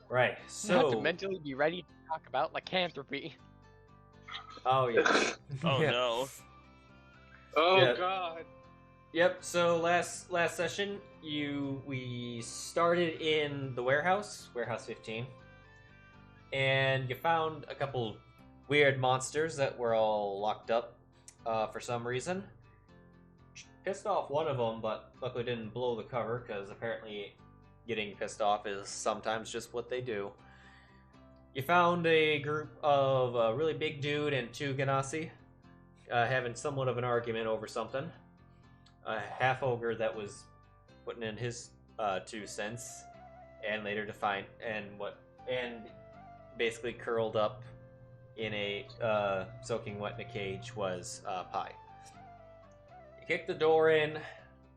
Right, You have to so... mentally be ready to talk about lycanthropy. Oh, yeah. Oh Yeah. no. Oh Yeah. god. Yep, so last session, we started in the warehouse 15, and you found a couple weird monsters that were all locked up for some reason. Pissed off one of them, but luckily didn't blow the cover, because apparently getting pissed off is sometimes just what they do. You found a group of a really big dude and two Ganassi having somewhat of an argument over something. A half ogre that was putting in his 2 cents, and later defined and basically curled up in a soaking wet in a cage was Pie. You kicked the door in.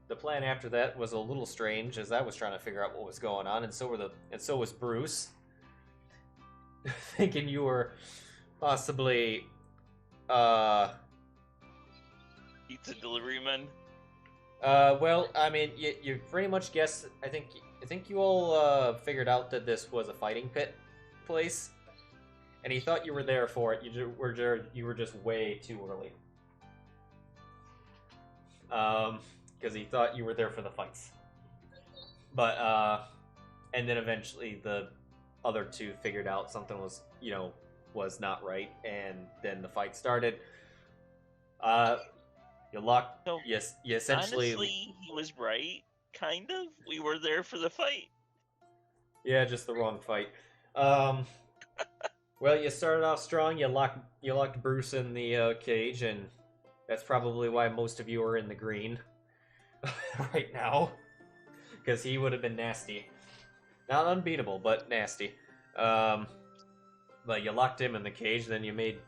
The plan after that was a little strange, as I was trying to figure out what was going on, and so was Bruce, thinking you were possibly Pizza delivery man. Well, I mean, you pretty much guessed. I think you all figured out that this was a fighting pit place, and he thought you were there for it. You were just way too early. Because he thought you were there for the fights. But and then eventually the other two figured out something was not right, and then the fight started. You locked. So, Yes, you essentially. Honestly, he was right. Kind of. We were there for the fight. Yeah, just the wrong fight. Well, you started off strong. You locked Bruce in the cage, and that's probably why most of you are in the green right now, because he would have been nasty. Not unbeatable, but nasty. But you locked him in the cage, then you made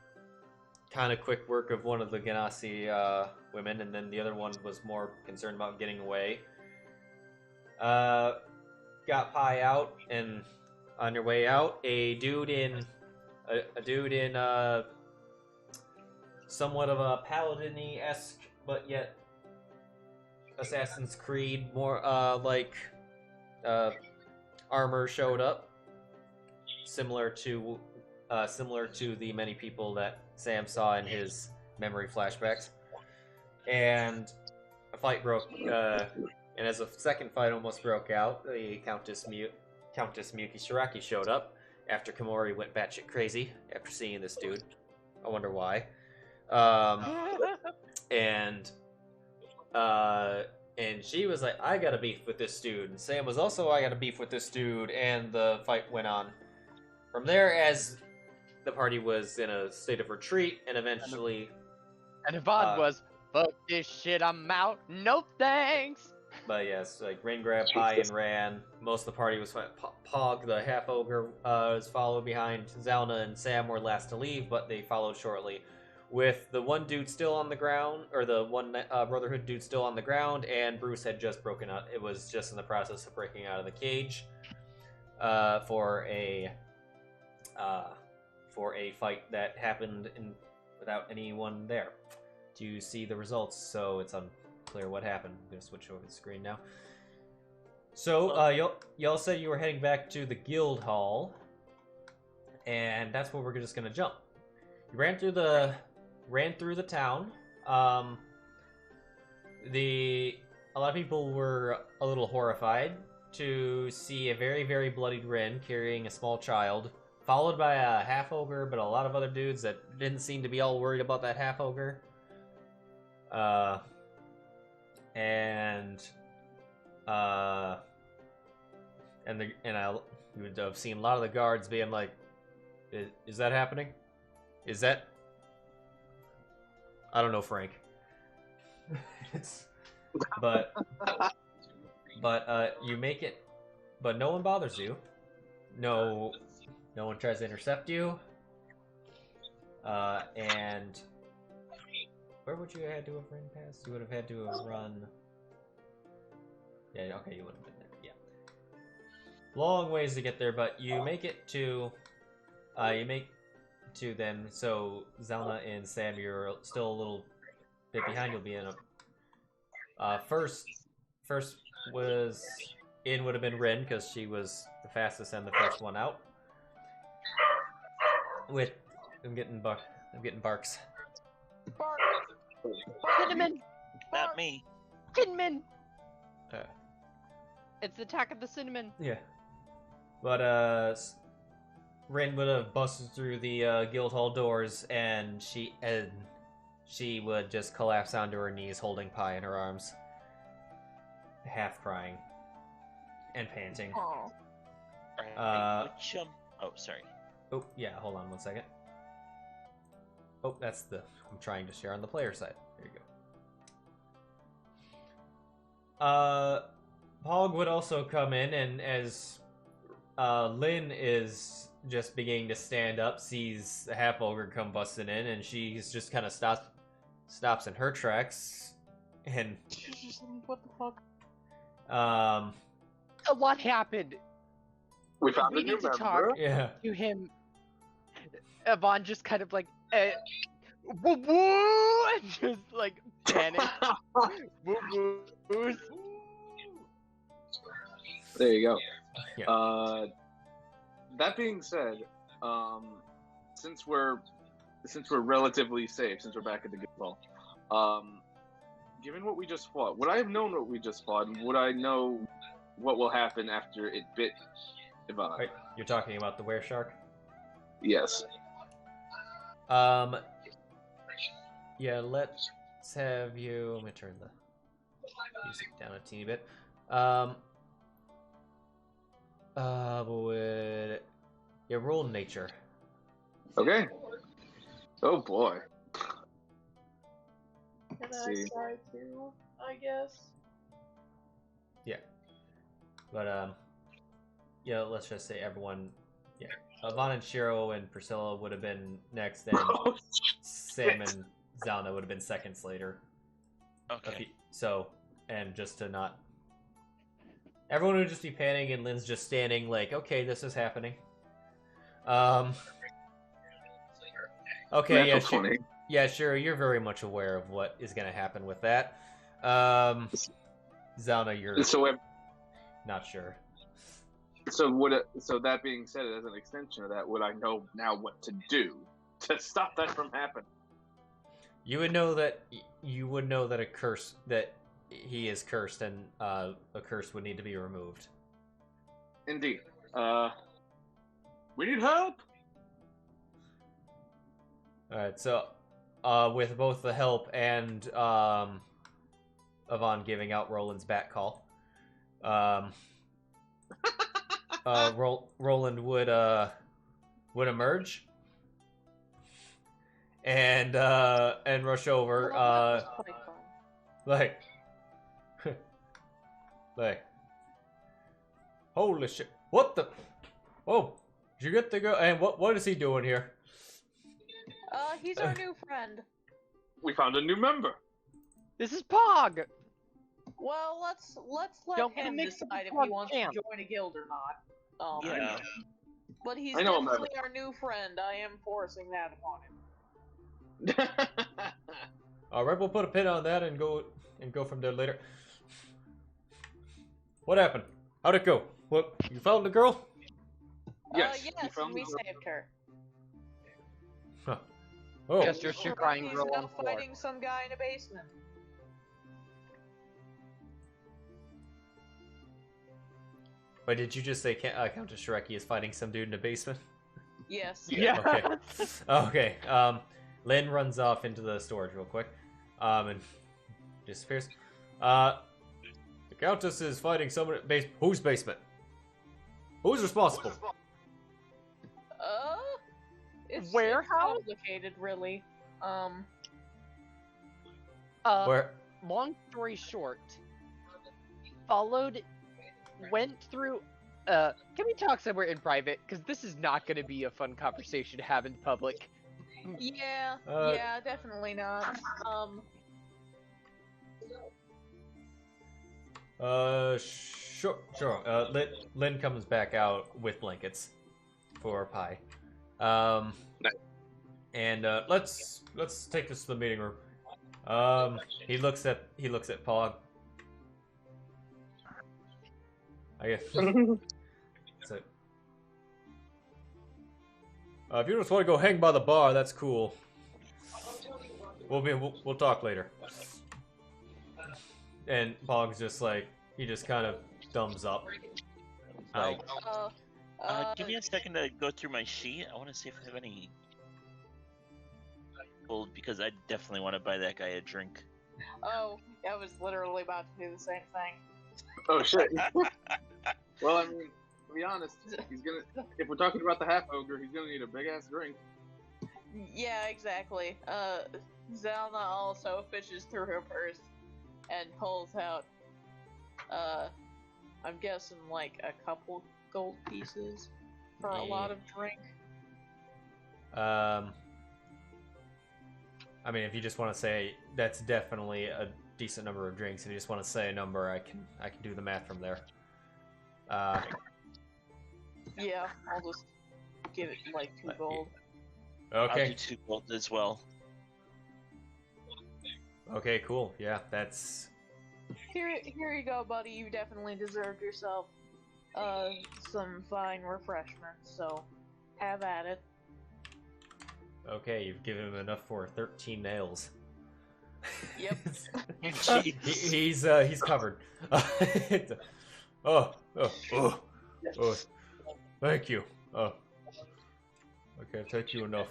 kind of quick work of one of the Ganassi women, and then the other one was more concerned about getting away. Got Pie out, and on your way out, a dude in somewhat of a paladin-esque, but yet Assassin's Creed more like armor showed up, similar to the many people that Sam saw in his memory flashbacks, and a fight broke. And as a second fight almost broke out, the Countess Miyuki Shiraki showed up after Komori went batshit crazy after seeing this dude. I wonder why. And she was like, I got a beef with this dude. And Sam was also, I got a beef with this dude. And the fight went on from there as the party was in a state of retreat, and eventually... And Yvonne was, fuck this shit, I'm out, no thanks! But yes, like, Rain grabbed Pie and ran. Most of the party was fine. Pog, the half-ogre, was followed behind. Zylna and Sam were last to leave, but they followed shortly. With the one dude still on the ground, or the one Brotherhood dude still on the ground, and Bruce had just broken out. It was just in the process of breaking out of the cage for a fight that happened without anyone there to see the results. So it's unclear what happened. I'm gonna switch over the screen now. So y'all said you were heading back to the guild hall, and that's where we're just gonna jump. You ran through the town. A lot of people were a little horrified to see a very, very bloodied Ren carrying a small child, followed by a half-ogre, but a lot of other dudes that didn't seem to be all worried about that half-ogre. You would have seen a lot of the guards being like, is that happening? Is that... I don't know, Frank. But you make it, but no one bothers you. No one tries to intercept you. And where would you have had to have run past? You would have had to have run. Yeah, okay, you would have been there. Yeah, long ways to get there, but you make it to. Then. So Zylna and Sam, you're still a little bit behind. You'll be in a. First was in would have been Rin, because she was the fastest and the first one out. I'm getting barks. Bark. Cinnamon! Not me. Cinnamon! It's the attack of the cinnamon. Yeah. But, Rin would have busted through the guild hall doors, and she would just collapse onto her knees, holding Pie in her arms, half crying and panting. Aw. Oh, sorry. Oh, yeah, hold on one second. Oh, I'm trying to share on the player side. There you go. Pog would also come in, and as Lynn is just beginning to stand up, sees the half ogre come busting in, and she's just kind of stops in her tracks, and What the fuck? What happened? We found We a new need to member. talk yeah, to him. Yvonne just kind of like, woo woo, and just like panic. Woo woo. There you go. Yeah. That being said, since we're relatively safe, since we're back at the guild hall, given what we just fought, would I have known what we just fought, and would I know what will happen after it bit Yvonne? Right, you're talking about the were-shark? Yes. Yeah, let's have you... Let me turn the music down a teeny bit. Yeah, roll nature. Okay. Oh boy. Can Let's I see. try to? I guess. Yeah. But, yeah, let's just say everyone... Yeah. Vaughn and Sheero and Priscilla would have been next, and Sam and Zylna would have been seconds later. Okay. So, and just to not... Everyone would just be panicking, and Lynn's just standing like, okay, this is happening. Okay, yeah, sure. Funny. Yeah, sure, you're very much aware of what is going to happen with that. Zylna, you're So, not sure. so that being said, as an extension of that, would I know now what to do to stop that from happening? You would know that a curse, that he is cursed, and a curse would need to be removed. Indeed. We need help. Alright, so with both the help and Yvonne giving out Roland's bat call, Roland would emerge and rush over, That's quite fun. like like, holy shit! What the? Oh, did you get the girl? And what is he doing here? He's our new friend. We found a new member. This is Pog. Well, let's let Don't him mix up decide if the he wants camp. to join a guild or not. Yeah. But he's I know him, definitely our new friend. I am forcing that upon him. All right, we'll put a pin on that and go from there later. What happened? How'd it go? What, you found the girl? Yes, we Yes, found we the girl. saved her. Huh. Oh, Yes, you're Sure, crying he's girl now on the floor. fighting some guy in a basement. wait, did you just say Countess Shreki is fighting some dude in a basement? Yes. Yeah. Okay. Okay. Lynn runs off into the storage real quick, and disappears. The Countess is fighting someone at whose basement? Who's responsible? It's Warehouse? complicated, really. Where? Long story short, went through. Can we talk somewhere in private? Because this is not going to be a fun conversation to have in public. Yeah, yeah, definitely not. Sure. Lynn comes back out with blankets for Pie. And let's take this to the meeting room. He looks at Pog. I guess. So, if you just want to go hang by the bar, that's cool. We'll talk later. And Pog's just like, he just kind of thumbs up. Like, Give me a second to go through my sheet. I want to see if I have any gold, because I definitely want to buy that guy a drink. Oh, I was literally about to do the same thing. Oh shit. Well, I mean, to be honest, he's gonna. If we're talking about the half ogre, he's gonna need a big ass drink. Yeah, exactly. Zylna also fishes through her purse and pulls out, I'm guessing like a couple gold pieces for a lot of drink. I mean, if you just want to say that's definitely a decent number of drinks, and you just want to say a number, I can do the math from there. Yeah, I'll just give it like 2 gold. I'll do Okay. 2 gold as well. Okay, cool. Yeah, that's. Here you go, buddy. You definitely deserved yourself some fine refreshments. So have at it. Okay, you've given him enough for 13 nails. Yep. He's covered. Oh, thank you. I can't thank you enough.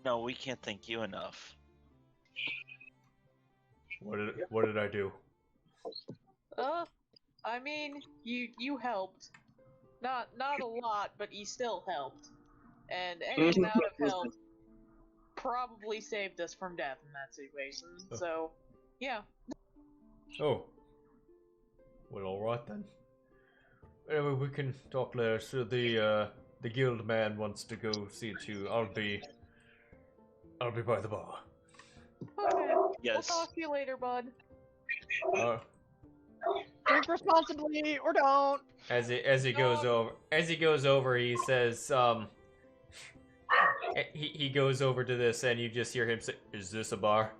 No, we can't thank you enough. What did I do? I mean, you helped. Not a lot, but you still helped. And any amount of help probably saved us from death in that situation. So, yeah. Oh. Well, all right then. Anyway, we can talk later. So the guild man wants to go see it too. I'll be by the bar. Okay. Yes. We'll talk to you later, bud. Drink responsibly or don't. As he goes over, he says, he goes over to this, and you just hear him say, "Is this a bar?"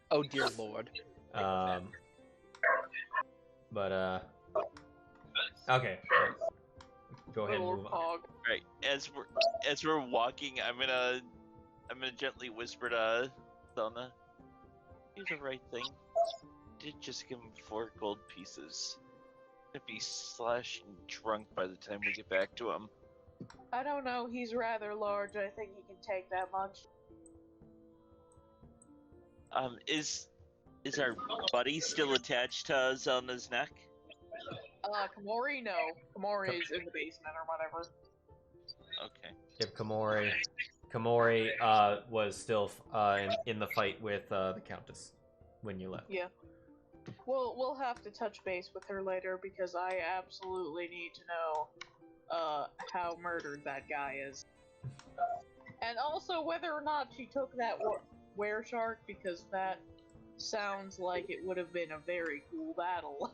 Oh dear lord. Okay. Go ahead and Little move on. hog. Right. As we're walking, I'm gonna gently whisper to Zylna, do the right thing. Did just give him 4 gold pieces. Gonna be slashed and drunk by the time we get back to him. I don't know. He's rather large. I think he can take that much. Is our buddy still attached to Zylna's neck? Komori, no. Komori's in the basement or whatever. Okay. Yep, Komori was still in the fight with the Countess when you left. Yeah. We'll have to touch base with her later because I absolutely need to know how murdered that guy is. And also whether or not she took that were-shark, because that sounds like it would have been a very cool battle.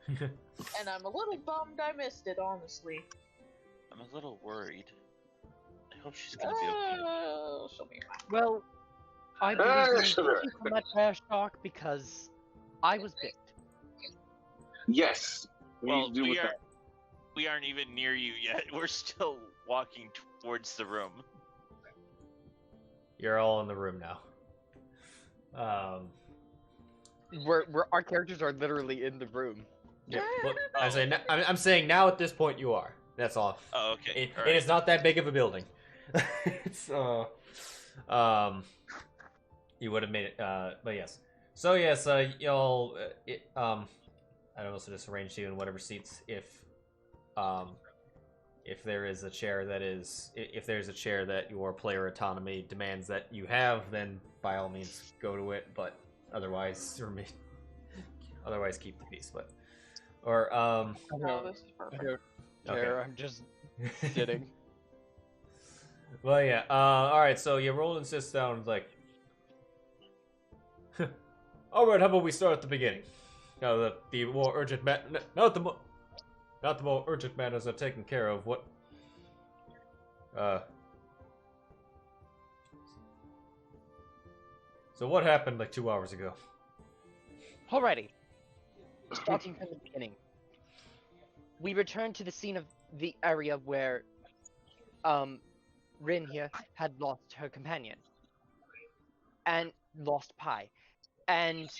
And I'm a little bummed I missed it, honestly. I'm a little worried. I hope she's gonna be okay. She'll be fine. Well, I believe you from that trash talk because I was bit. Yes. Well, do with that. we aren't even near you yet. We're still walking towards the room. You're all in the room now. Our characters are literally in the room. Yeah, look, I'm saying now at this point you are. That's all. Oh, okay. And it's not that big of a building. So, you would have made it. But yes. So yes, y'all. I'd also just arrange you in whatever seats if there is a chair if there's a chair that your player autonomy demands that you have, then by all means go to it. But otherwise, keep the peace. But No, this is perfect. There, I'm just sitting. Well, yeah. All right. So you roll and sit down. And like, all right. How about we start at the beginning? Now that the more urgent not the more urgent matters are taken care of. What? So what happened like 2 hours ago? Alrighty. Starting from the beginning. We return to the scene of the area where Rin here had lost her companion. And lost Pi. And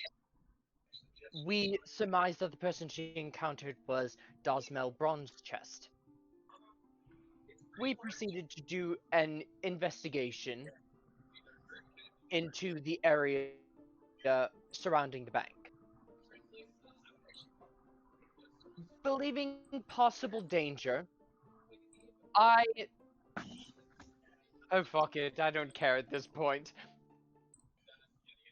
we surmised that the person she encountered was Dosmel Bronze Chest. We proceeded to do an investigation into the area surrounding the bank. Believing possible danger, oh fuck it, I don't care at this point.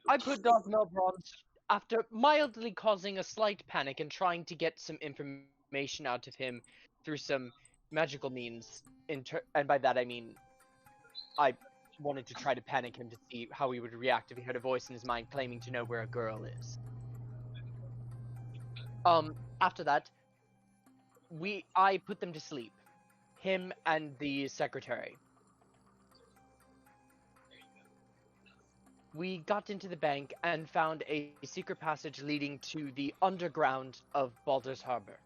I put Dosmel Bronze after mildly causing a slight panic and trying to get some information out of him through some magical means. And by that I mean, I wanted to try to panic him to see how he would react if he heard a voice in his mind claiming to know where a girl is. After that, I put them to sleep. Him and the secretary. We got into the bank and found a secret passage leading to the underground of Baldur's Harbor.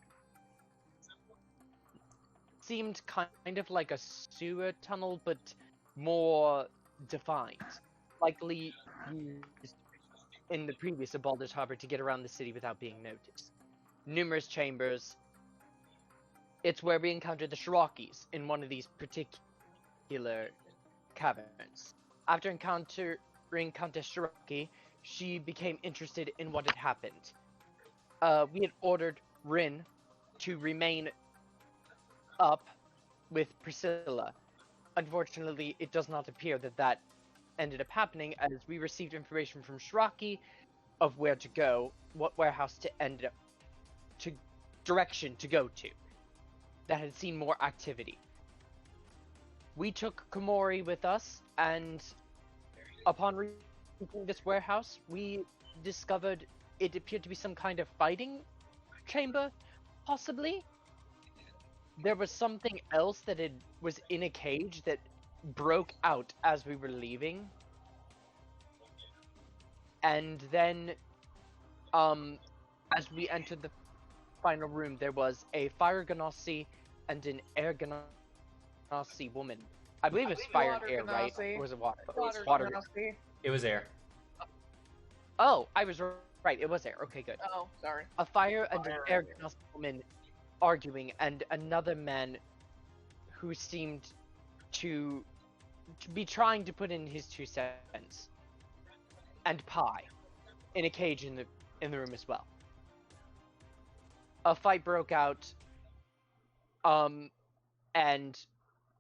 Seemed kind of like a sewer tunnel, but more defined. Likely used in the previous of Baldur's Harbor to get around the city without being noticed. Numerous chambers. It's where we encountered the Shirakis in one of these particular caverns. After encountering Countess Shiraki, she became interested in what had happened. We had ordered Rin to remain up with Priscilla. Unfortunately, it does not appear that ended up happening, as we received information from Shiraki of where to go, what warehouse direction to go to, that had seen more activity. We took Komori with us, and upon reaching this warehouse, we discovered it appeared to be some kind of fighting chamber, possibly. There was something else that was in a cage that broke out as we were leaving. And then, as we entered the final room, there was a fire ganassi and an air ganassi woman. I believe it's fire and air, right? Or was it water? Water. It was air. Oh, I was right. It was air. Okay, good. Oh, sorry. A fire and an air ganassi woman arguing, and another man who seemed to be trying to put in his 2 cents. And Pi in a cage in the room as well. A fight broke out, and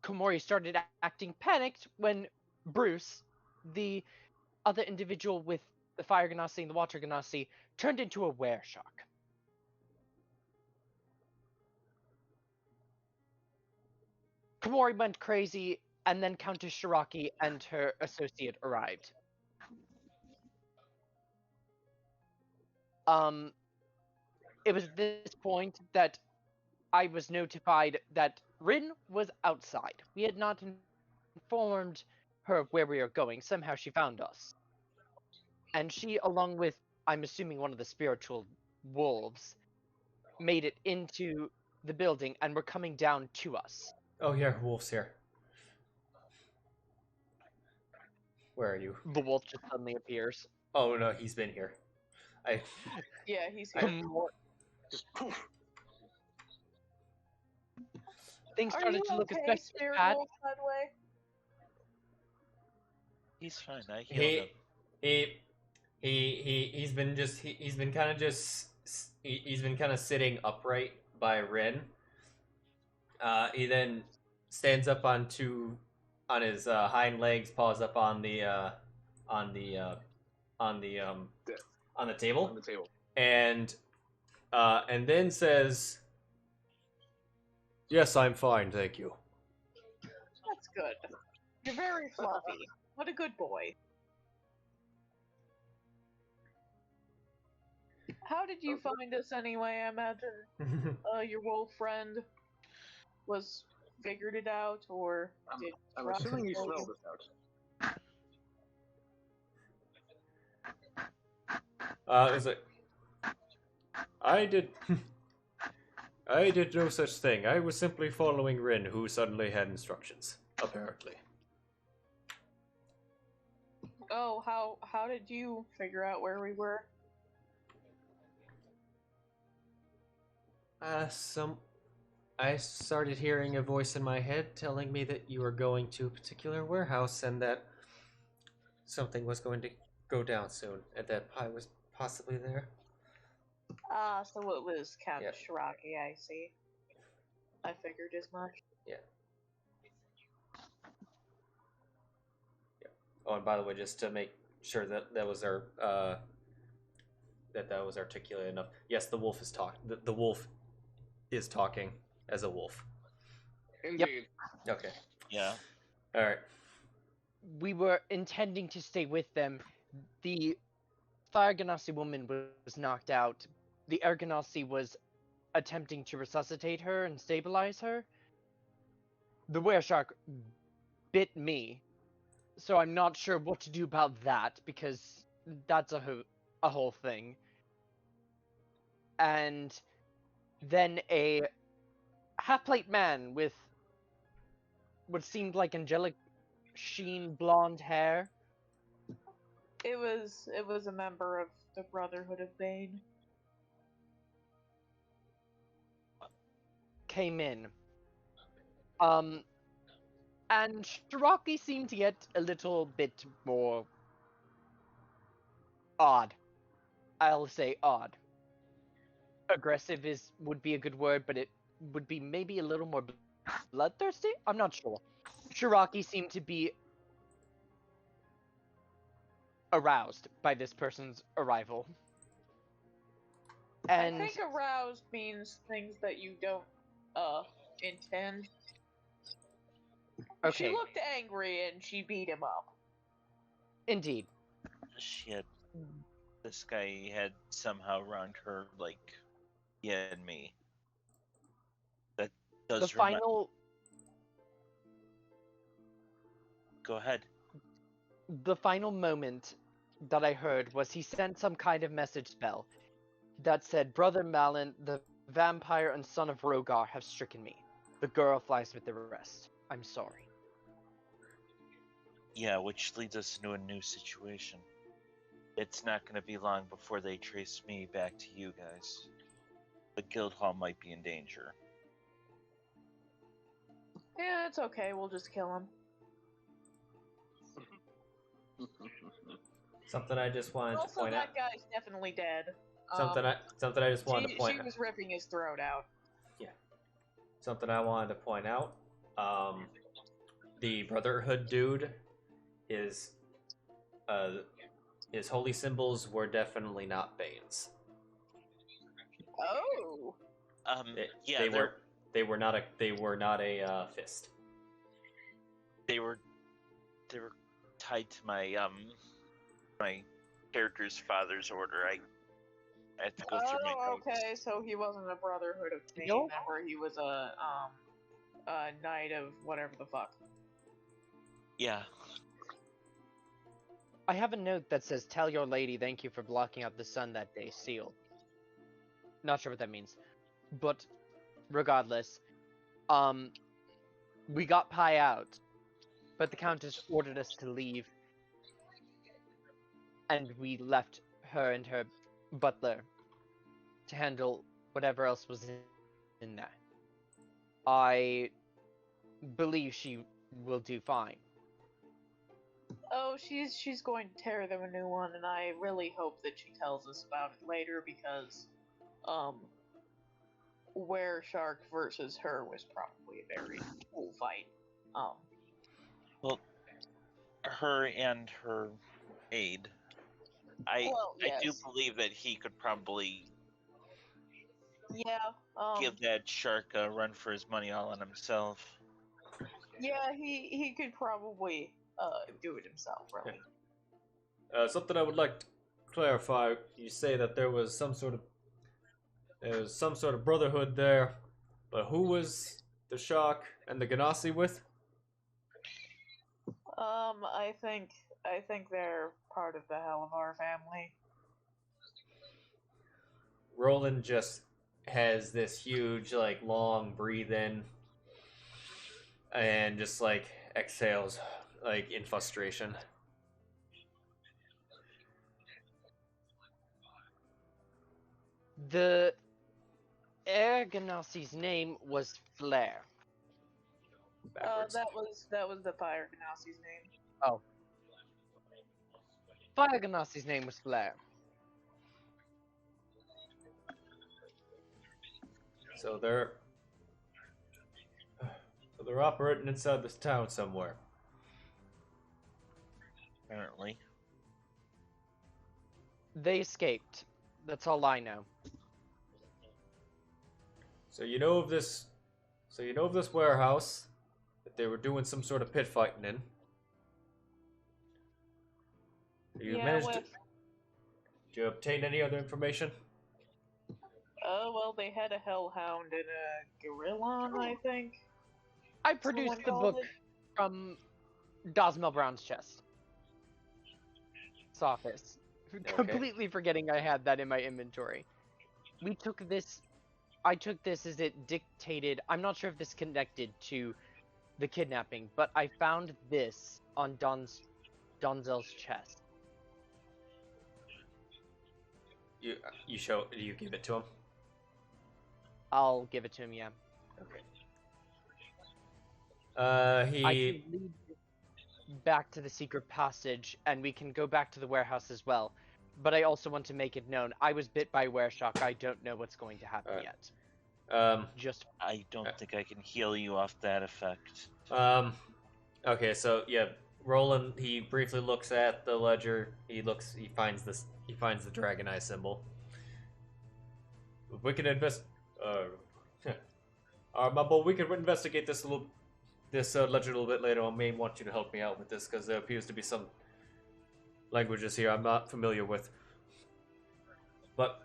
Komori started acting panicked when Bruce, the other individual with the fire ganassi and the water ganassi, turned into a wereshark. Komori went crazy, and then Countess Shiraki and her associate arrived. It was at this point that I was notified that Rin was outside. We had not informed her of where we were going. Somehow she found us. And she, along with, I'm assuming, one of the spiritual wolves, made it into the building and were coming down to us. Oh, yeah, wolf's here. Where are you? The wolf just suddenly appears. Oh no, he's been here. Yeah, he's here. Just poof. Things Are started you to look okay, especially Spirit bad. Wolf, by the way? He's fine. I healed him. He's been kind of sitting upright by Rin. He then stands up on his hind legs, paws up on the table, and then says, "Yes, I'm fine, thank you." That's good. You're very fluffy. What a good boy. How did you find us anyway? I imagine your wolf friend figured it out, or did I'm Ross assuming you tell smelled this out. Is it? I did. I did no such thing. I was simply following Rin, who suddenly had instructions. Apparently. Oh, how did you figure out where we were? I started hearing a voice in my head telling me that you were going to a particular warehouse and that something was going to go down soon, and that Pi was possibly there. Ah, so it was Count Yep. Shiraki, I see. I figured as much. Yeah. Oh, and by the way, just to make sure that that was our that was articulate enough. Yes, the wolf is talking. The wolf is talking as a wolf. Indeed. Okay. Yeah. All right. We were intending to stay with them. The Fire Ganassi woman was knocked out. The Air Ganassi was attempting to resuscitate her and stabilize her. The wereshark bit me, so I'm not sure what to do about that, because that's a whole thing. And then a half-plate man with what seemed like angelic sheen blonde hair It was a member of the Brotherhood of Bane. came in. And Shiraki seemed to get a little bit more odd. I'll say odd. Aggressive would be a good word, but it would be maybe a little more bloodthirsty? I'm not sure. Shiraki seemed to be aroused by this person's arrival. And I think aroused means things that you don't intend. okay, She looked angry and she beat him up. indeed. This guy had somehow wronged her, like, yeah, and me. That does The final Go ahead. the final moment that I heard was he sent some kind of message spell that said, "Brother Malin, the vampire and son of Rogar have stricken me. The girl flies with the rest. I'm sorry." Yeah, which leads us into a new situation. It's not going to be long before they trace me back to you guys. The guild hall might be in danger. Yeah, it's okay. We'll just kill him. Something I just wanted to Also, point out. that guy's definitely dead. Something I just wanted to point She out. was ripping his throat out. Something I wanted to point out. The Brotherhood dude, his holy symbols were definitely not Bane's. Oh. Yeah, They were not a fist. they were tied to my my character's father's order. I have to go through my Oh, notes. okay. So he wasn't a Brotherhood of Bane Nope. member. He was a Knight of whatever the fuck. Yeah. I have a note that says, "Tell your lady thank you for blocking out the sun that day, sealed." Not sure what that means. But regardless, we got Pi out, but the Countess ordered us to leave, and we left her and her butler to handle whatever else was in there. I believe she will do fine. Oh, she's going to tear them a new one, and I really hope that she tells us about it later because, Were Shark versus her was probably a very cool fight. Well, her and her aide. I do yes. believe that he could probably Yeah. give that shark a run for his money all on himself. Yeah, he could probably do it himself, really. Something I would like to clarify. You say that there was some sort of brotherhood there, but who was the Shock and the Ganassi with? I think they're part of the Helvar family. Roland just has this huge, like, long breathe in and just, like, exhales, like, in frustration. The Air Ganassi's name was Flare. Backwards. That was the Fire Ganassi's name. Fire Ganassi's name was Flare. So they're operating inside this town somewhere. Apparently. They escaped. That's all I know. So you know of this warehouse that they were doing some sort of pit fighting in. You Yeah, managed with... to... Did you obtain any other information? Well, they had a hellhound and a gorillon, I think. I produced the Someone book called it? from Dosmel Brown's chest. Office. Completely forgetting I had that in my inventory. We took this. I took this as it dictated. I'm not sure if this connected to the kidnapping, but I found this on Donzel's chest. You give it to him? I'll give it to him, yeah. Okay. I can lead you back to the secret passage, and we can go back to the warehouse as well. But I also want to make it known, I was bit by wereshock. I don't know what's going to happen yet. Just I don't think I can heal you off that effect. Okay, so yeah, Roland, he briefly looks at the ledger. He finds the dragon eye symbol. We can we can investigate this ledger a little bit later. I may want you to help me out with this because there appears to be some languages here I'm not familiar with. But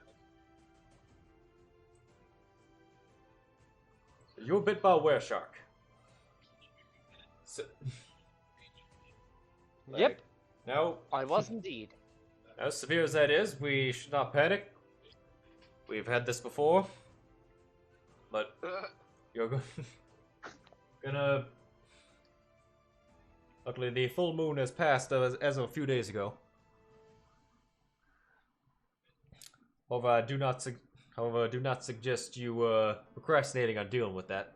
you were bit by a wereshark. So, Yep. Now, I was indeed. as severe as that is, we should not panic. We've had this before, but you're gonna. Luckily, the full moon has passed as of a few days ago. However, I do not suggest you procrastinating on dealing with that.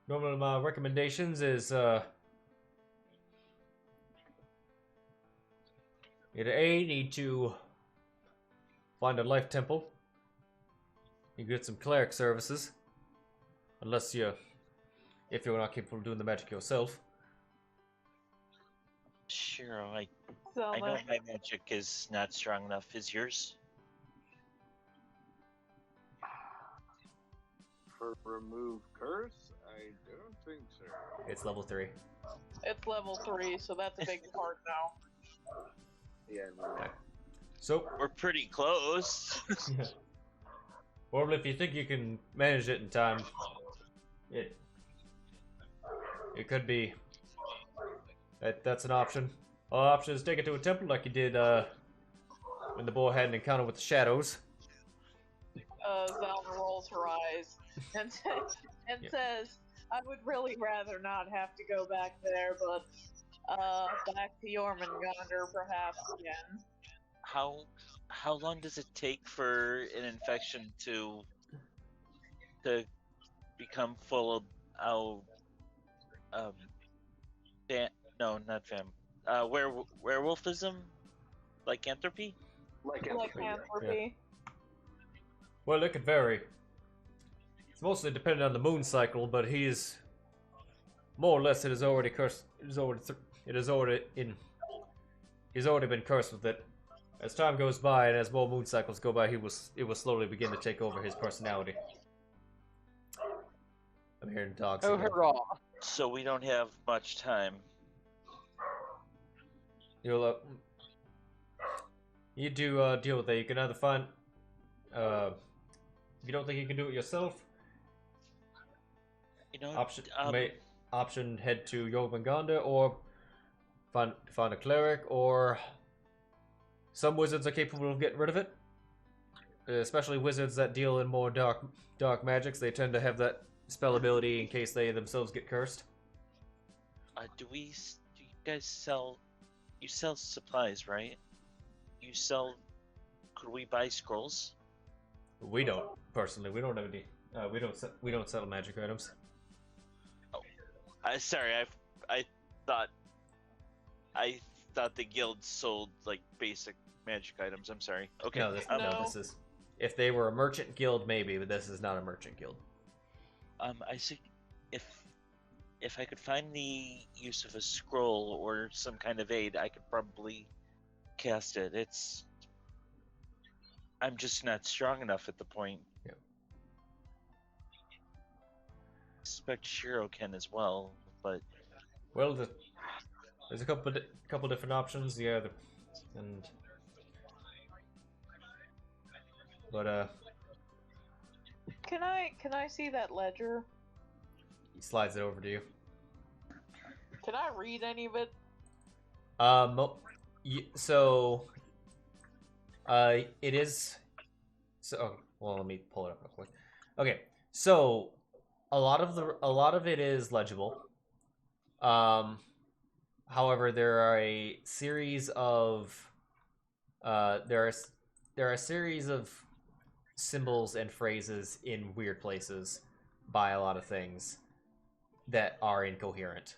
One of my recommendations is either A, need to find a life temple. You get some cleric services. Unless if you're not capable of doing the magic yourself. Sure, I So, know my magic is not strong enough. Is yours? For remove curse, I don't think so. It's level 3. it's level 3, so that's a big part now. Yeah. No. So, We're pretty close. or if you think you can manage it in time, it could be that's an option. Other option is take it to a temple like you did when the boy had an encounter with the shadows. Zylna rolls her eyes and says, I would really rather not have to go back there, but back to Jormungandr perhaps again. How long does it take for an infection to become full of no, not fam. Werewolfism? Lycanthropy? Lycanthropy. Well, it could vary. It's mostly dependent on the moon cycle, but he's more or less it is already cursed. He's already been cursed with it. As time goes by and as more moon cycles go by, it will slowly begin to take over his personality. I'm hearing dogs. Oh, again. hurrah! So we don't have much time. You'll you do deal with that. You can either find if you don't think you can do it yourself, You know, option head to Jormungandr or find a cleric or Some wizards are capable of getting rid of it, especially wizards that deal in more dark magics. They tend to have that spell ability in case they themselves get cursed. Do you guys sell? You sell supplies, right? You sell. Could we buy scrolls? We don't personally. We don't have any. We don't sell magic items. Sorry, I thought the guild sold like basic magic items. I'm sorry. Okay. No, this is. If they were a merchant guild, maybe, but this is not a merchant guild. I see. If I could find the use of a scroll or some kind of aid, I could probably cast it. I'm just not strong enough at the point. Yeah. I suspect Sheero can as well, but Well, there's a couple different options. Yeah, Can I see that ledger? he slides it over to you. Can I read any of it? It is. So, well, let me pull it up real quick. Okay, so a lot of it is legible. However, there are a series of there are a series of symbols and phrases in weird places by a lot of things that are incoherent.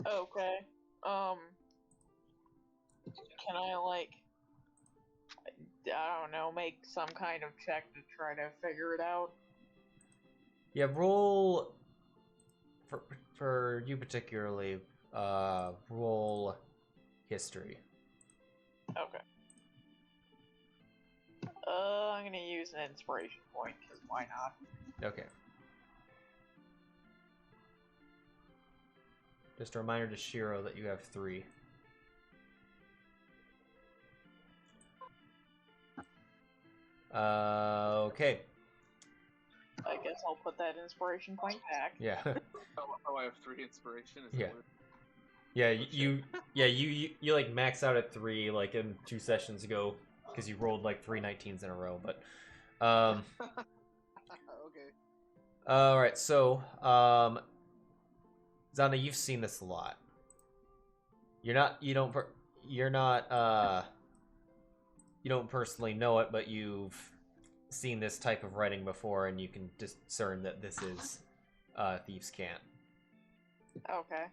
Okay. Can I I don't know, make some kind of check to try to figure it out? Yeah, roll for you particularly. Roll history. Okay. I'm gonna use an inspiration point, because why not? Okay. Just a reminder to Sheero that you have 3. Okay. I guess I'll put that inspiration point back. Yeah. Oh, I have 3 inspiration. Is Yeah. that weird? Yeah, you like max out at 3 like in 2 sessions ago because you rolled like 3 19s in a row, but Okay. all right, so Zana, you've seen this a lot. You don't personally know it, but you've seen this type of writing before, and you can discern that this is Thieves' Cant. Okay.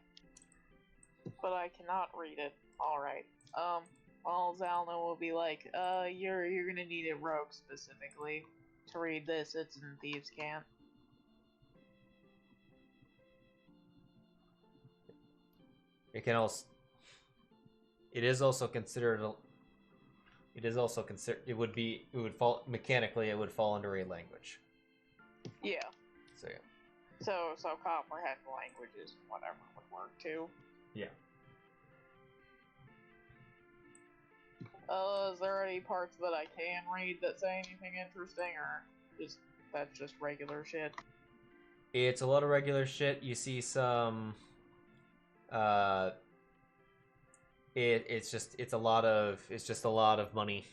But I cannot read it. Alright. Well, Zylna will be like, you're gonna need a rogue specifically to read this. It's in Thieves' Cant. It is also considered. It would fall mechanically. It would fall under a language. Yeah. So yeah. So comprehend languages and whatever would work too. Yeah. Is there any parts that I can read that say anything interesting, or that's just regular shit? It's a lot of regular shit. You see some. It's just a lot of money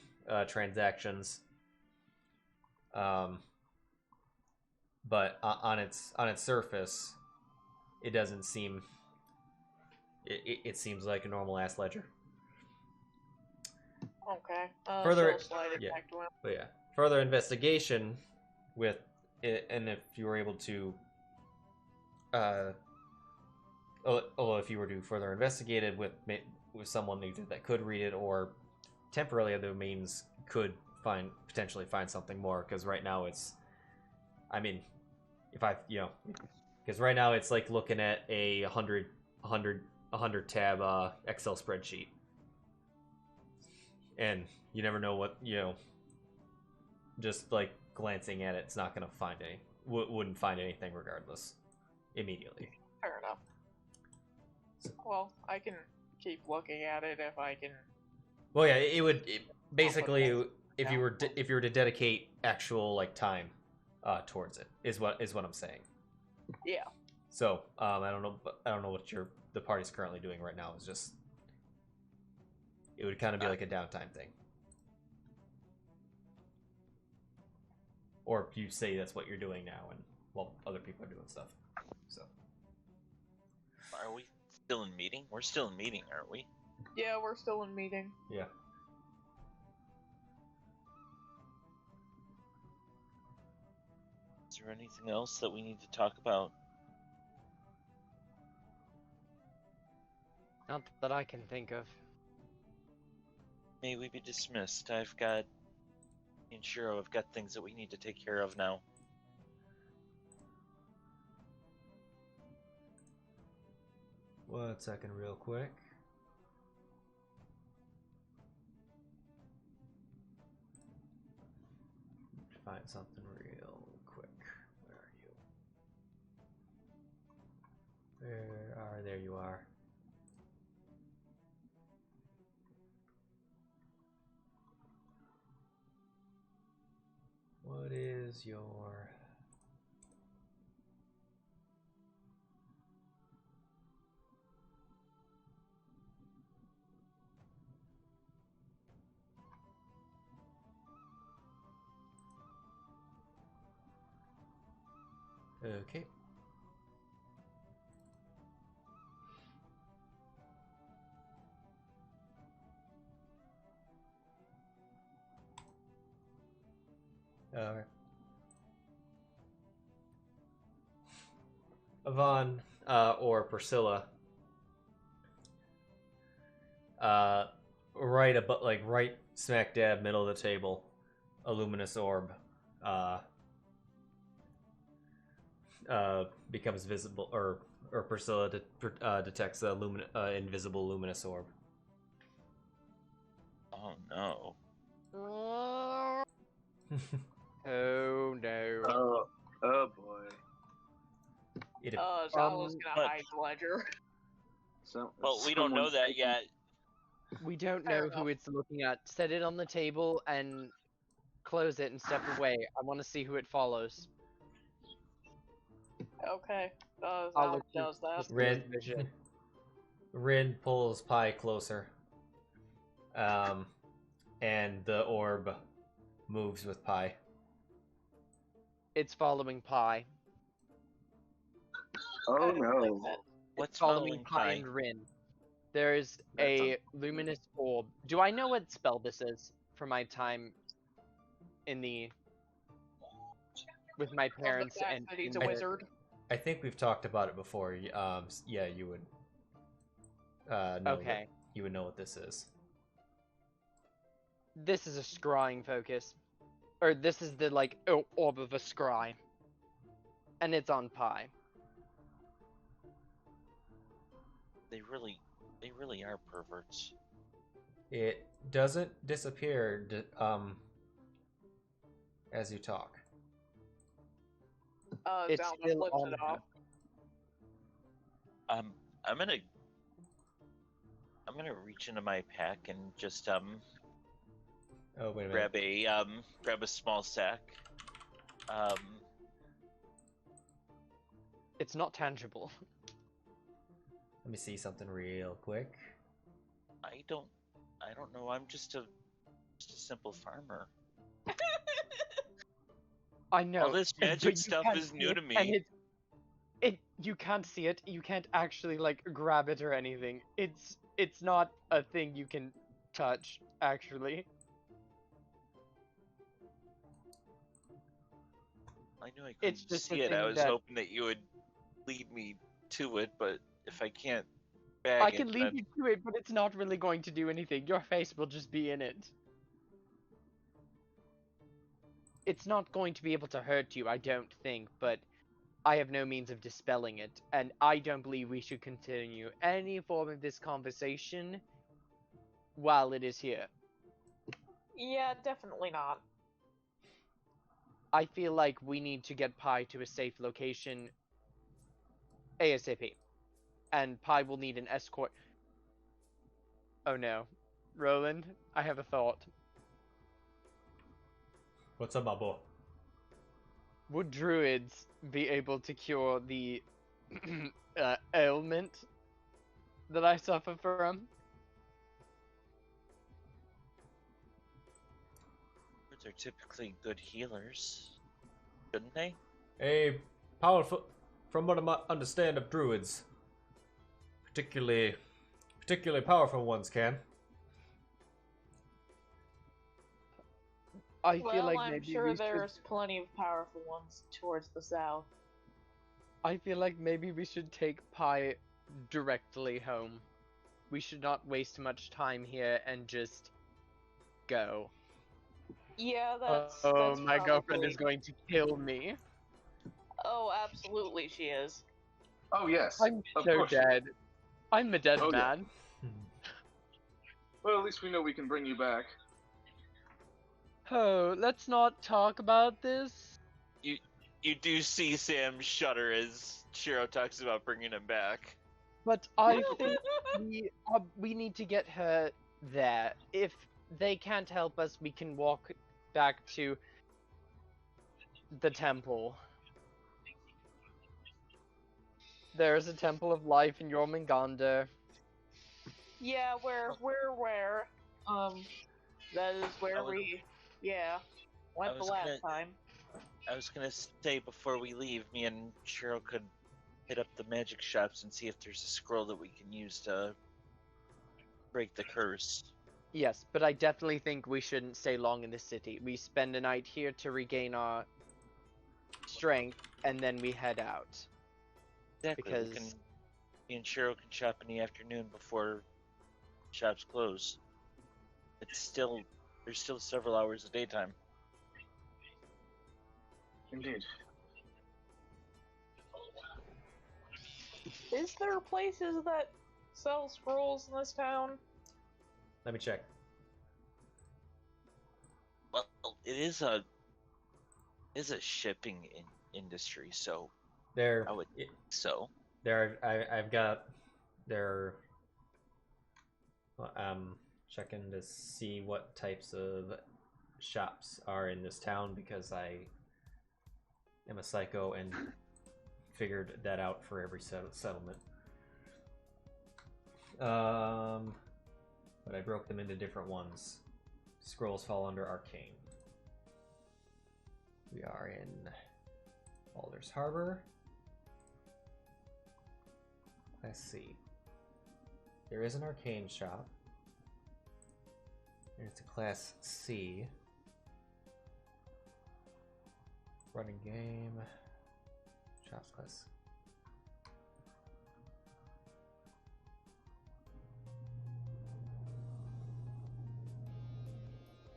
transactions. But on its surface, it doesn't seem. It seems like a normal ass ledger. Okay. Further, she'll slide it back to him. But yeah, further investigation with it, and if you were able to, although if you were to further investigate it with someone either that could read it or temporarily other means could potentially find something more, because right now it's, I mean, because right now it's like looking at a 100 tab Excel spreadsheet. And you never know what, just like glancing at it, it's not going to find wouldn't find anything regardless, immediately. Fair enough. Well, I can keep looking at it if I can. Well, yeah, basically, if you were to dedicate actual like time towards it, is what I'm saying. Yeah. So, I don't know what the party's currently doing right now. Is just It would kind of be like a downtime thing. Or you say that's what you're doing now, and well, other people are doing stuff. So. Are we still in meeting? We're still in meeting, aren't we? Yeah, we're still in meeting. Yeah. Is there anything else that we need to talk about? Not that I can think of. May we be dismissed? I've got... In Sheero, I've got things that we need to take care of now. 1 second, real quick. Find something real quick. Where are you? Where are... There you are. What is your... Okay. Alright. Yvonne, or Priscilla, right smack dab middle of the table, a luminous orb, becomes visible, or Priscilla detects a invisible luminous orb. Oh no. Oh no. Oh boy. Zala's gonna hide the ledger. Well, we don't know that yet. We don't Fair know enough. who it's looking at. Set it on the table and close it and step away. I want to see who it follows. Okay. I'll Zala look does that. Rin, Vision. Rin pulls Pi closer, and the orb moves with Pi. It's following Pi. Oh I don't like no. that. What's Following following Pi Pi? and Rin. There's That's a luminous orb. Do I know what spell this is from my time in the with my From the parents fact and that he's in a the- wizard. I think we've talked about it before. Yeah, you would. Know Okay. you would know what this is. This is a scrying focus. Or this is the orb of a scry. And it's on Pi. They really are perverts. It doesn't disappear as you talk. It's Zala still flips on it her. off. I'm gonna reach into my pack and just Oh, wait a minute. grab a small sack. It's not tangible. Let me see something real quick. I don't know. I'm just a simple farmer. I know. All this but magic you stuff can't is see new it, to me. And you can't see it. You can't actually grab it or anything. It's not a thing you can touch actually. I knew I It's couldn't just see a it. I thing was that- hoping that you would lead me to it, but if I can't bag I it, can lead then- you to it, but it's not really going to do anything. Your face will just be in it. It's not going to be able to hurt you, I don't think, but I have no means of dispelling it, and I don't believe we should continue any form of this conversation while it is here. Yeah, definitely not. I feel like we need to get Pi to a safe location ASAP. And Pi will need an escort. Oh no. Roland, I have a thought. What's up, my boy? Would druids be able to cure the ailment that I suffer from? They're typically good healers, shouldn't they? A powerful, from what I understand of druids, particularly powerful ones can. I feel Well, like I'm maybe sure we should. there's plenty of powerful ones towards the south. I feel like maybe we should take Pi directly home. We should not waste much time here and just go. Yeah, that's. Oh, that's my girlfriend is probably- going to kill me. Oh, absolutely, she is. Oh yes, I'm of so course. dead. I'm a dead Oh, yeah. man. Well, at least we know we can bring you back. Oh, let's not talk about this. You do see Sam shudder as Sheero talks about bringing him back. But I think we need to get her there. If they can't help us, we can walk back to the temple. There's a temple of life in Jormungandr. Yeah, where? That is where we, went the was last gonna- time. I was gonna say before we leave, me and Sheero could hit up the magic shops and see if there's a scroll that we can use to break the curse. Yes, but I definitely think we shouldn't stay long in the city. We spend a night here to regain our strength, and then we head out. Exactly. Because- Me and Sheero can shop in the afternoon before shops close. There's still several hours of daytime. Indeed. Is there places that sell scrolls in this town? Let me check. Well, it is a shipping industry, so There, I would it- so. I've got there. Well, I'm checking to see what types of shops are in this town because I am a psycho and figured that out for every settlement. But I broke them into different ones. Scrolls fall under arcane. We are in Baldur's Harbor. Let's see. There is an arcane shop. And it's a class C. Running game. Shops class.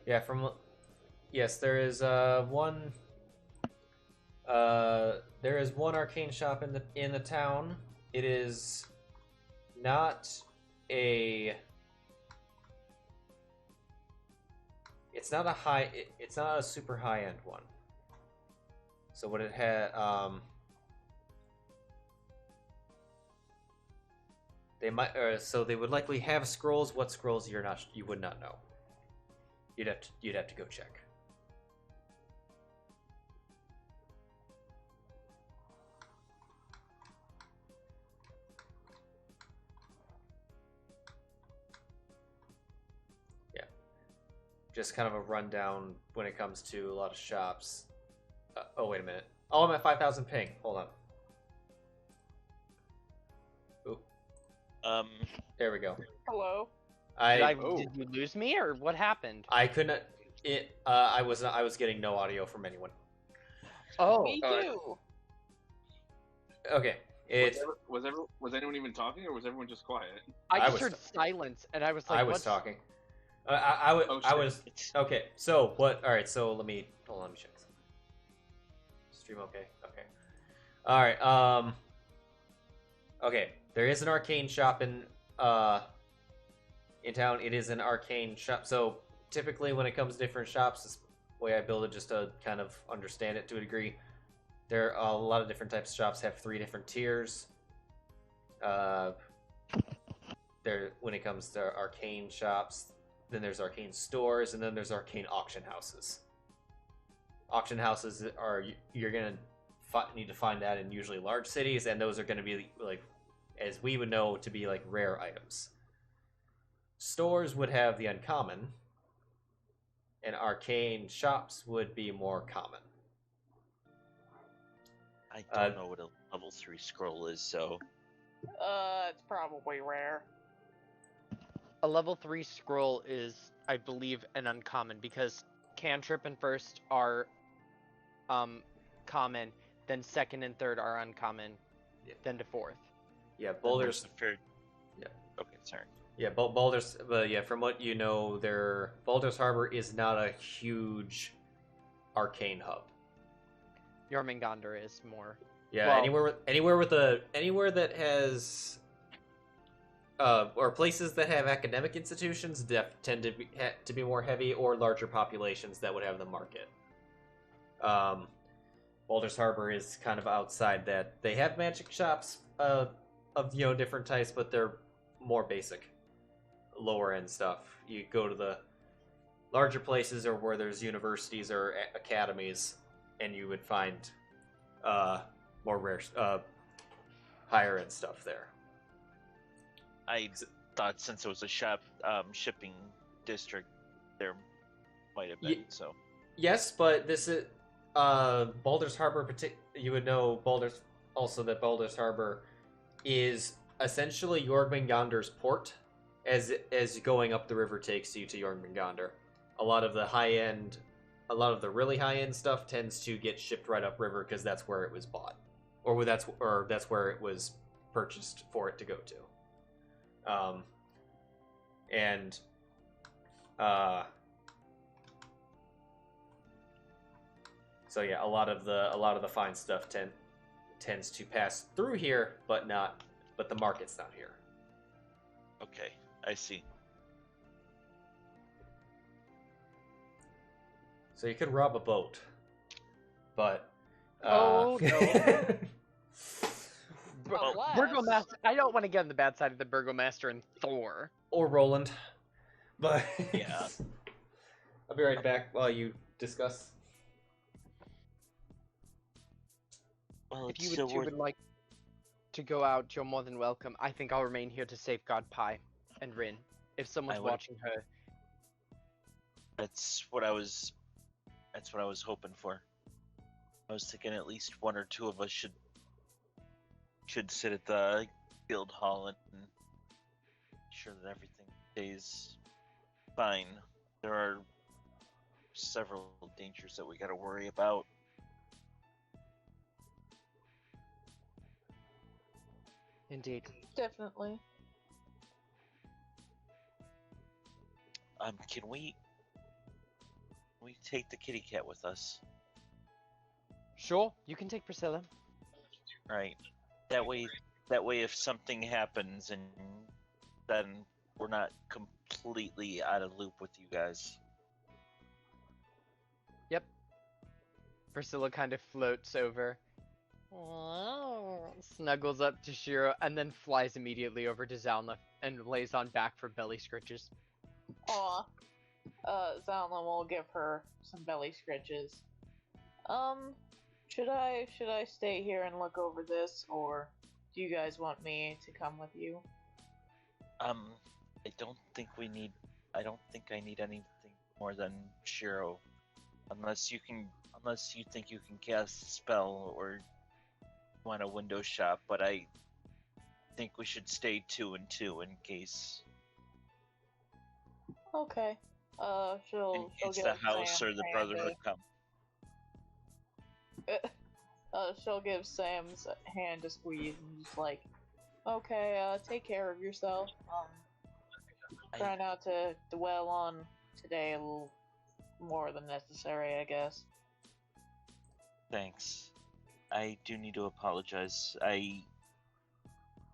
Yeah, yes, there is one arcane shop in the town. It is not a it's not a super high end one. So what it had they might so they would likely have scrolls. What scrolls you would not know. You'd have to go check. Yeah. Just kind of a rundown when it comes to a lot of shops. Oh, wait a minute. Oh, I'm at 5,000 ping. Hold on. Oop. There we go. Hello. Did you lose me, or what happened? I couldn't. I was getting no audio from anyone. Oh, Me too. Okay. Was anyone even talking, or was everyone just quiet? I I just was heard silence, and I was like, I was "What's-" talking. Oh, I shit. was okay. So what? All right. So let me check. Stream okay. Okay. All right. Okay. There is an arcane shop in town. It is an arcane shop. So typically, when it comes to different shops, this way I build it just to kind of understand it to a degree. There are a lot of different types of shops. Have 3 different tiers. There, when it comes to arcane shops, then there's arcane stores, and then there's arcane auction houses. Auction houses are you're gonna need to find that in usually large cities, and those are going to be like, as we would know, to be like rare items. Stores would have the uncommon, and arcane shops would be more common. I don't know what a level 3 scroll is, so It's probably rare. A level 3 scroll is, I believe, an uncommon because cantrip and first are common, then second and third are uncommon, then to fourth. Yeah, then Boulders. there's the fair. Yeah. Okay, sorry. Yeah, Boulders. But yeah, from what you know, Boulders Harbor is not a huge arcane hub. Jormungandr is more. Yeah, Well- anywhere that has or places that have academic institutions tend to be more heavy, or larger populations that would have the market. Boulders Harbor is kind of outside that. They have magic shops of different types, but they're more basic, lower end stuff. You go to the larger places or where there's universities or academies, and you would find more rare, higher end stuff there. I thought since it was a shipping district, there might have been. So Yes, but this is Boulders Harbor. You would know Boulders Boulders Harbor is essentially Jormungandr's port, as going up the river takes you to Jormungandr. A lot of the really high end stuff tends to get shipped right upriver because that's where it was bought, or that's where it was purchased for it to go to. So yeah, a lot of the fine stuff tends to pass through here, but the market's not here. okay, I see. So you could rob a boat, but Oh, no. Well, Burgomaster. I don't want to get on the bad side of the Burgomaster and Thor. or Roland, but Yeah. I'll be right back while you discuss. Well, If you it's still two worth. would like to go out, you're more than welcome. I think I'll remain here to safeguard Pi and Rin. If someone's I would- watching her, That's what I was hoping for. I was thinking at least one or two of us should sit at the guild hall and ensure that everything stays fine. There are several dangers that we got to worry about. indeed. Definitely. Can we take the kitty cat with us? Sure, you can take Priscilla. Right. That way, if something happens, and then we're not completely out of loop with you guys. Yep. Priscilla kind of floats over, snuggles up to Sheero, and then flies immediately over to Zylna and lays on back for belly scritches. Aw. Zylna will give her some belly scritches. Should I stay here and look over this, or do you guys want me to come with you? I don't think I need anything more than Sheero, unless you think you can cast a spell or want a window shop. But I think we should stay 2 and 2 in case Okay. She'll the give house Sam or the a hand brotherhood come. she'll give Sam's hand a squeeze and just like, okay, take care of yourself. Try not to dwell on today a little more than necessary, I guess. Thanks. I do need to apologize.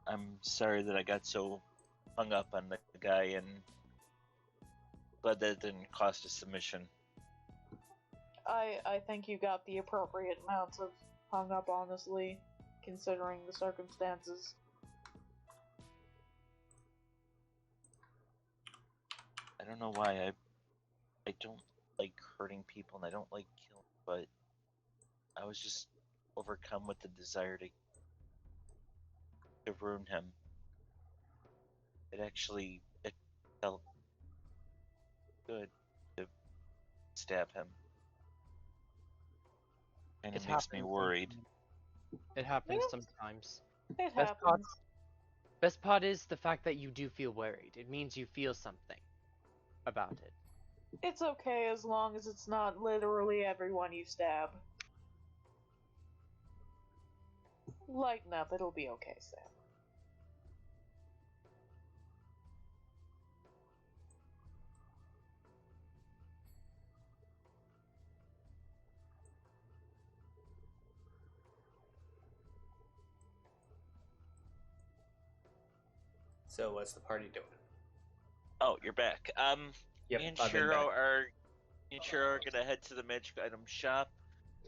I'm sorry that I got so hung up on the guy, and glad that it didn't cost a submission. I think you got the appropriate amounts of hung up, honestly, considering the circumstances. I don't know why I don't like hurting people and I don't like killing, but I was just overcome with the desire to ruin him. It felt good to stab him. And it It makes me happens worried. sometimes. It happens sometimes. It Best part, happens. best part is the fact that you do feel worried. It means you feel something about it. It's okay as long as it's not literally everyone you stab. Lighten up, it'll be okay, Sam. So what's the party doing? Oh, you're back. Yep, Me and I've been Sheero back. are gonna head to the magic item shop.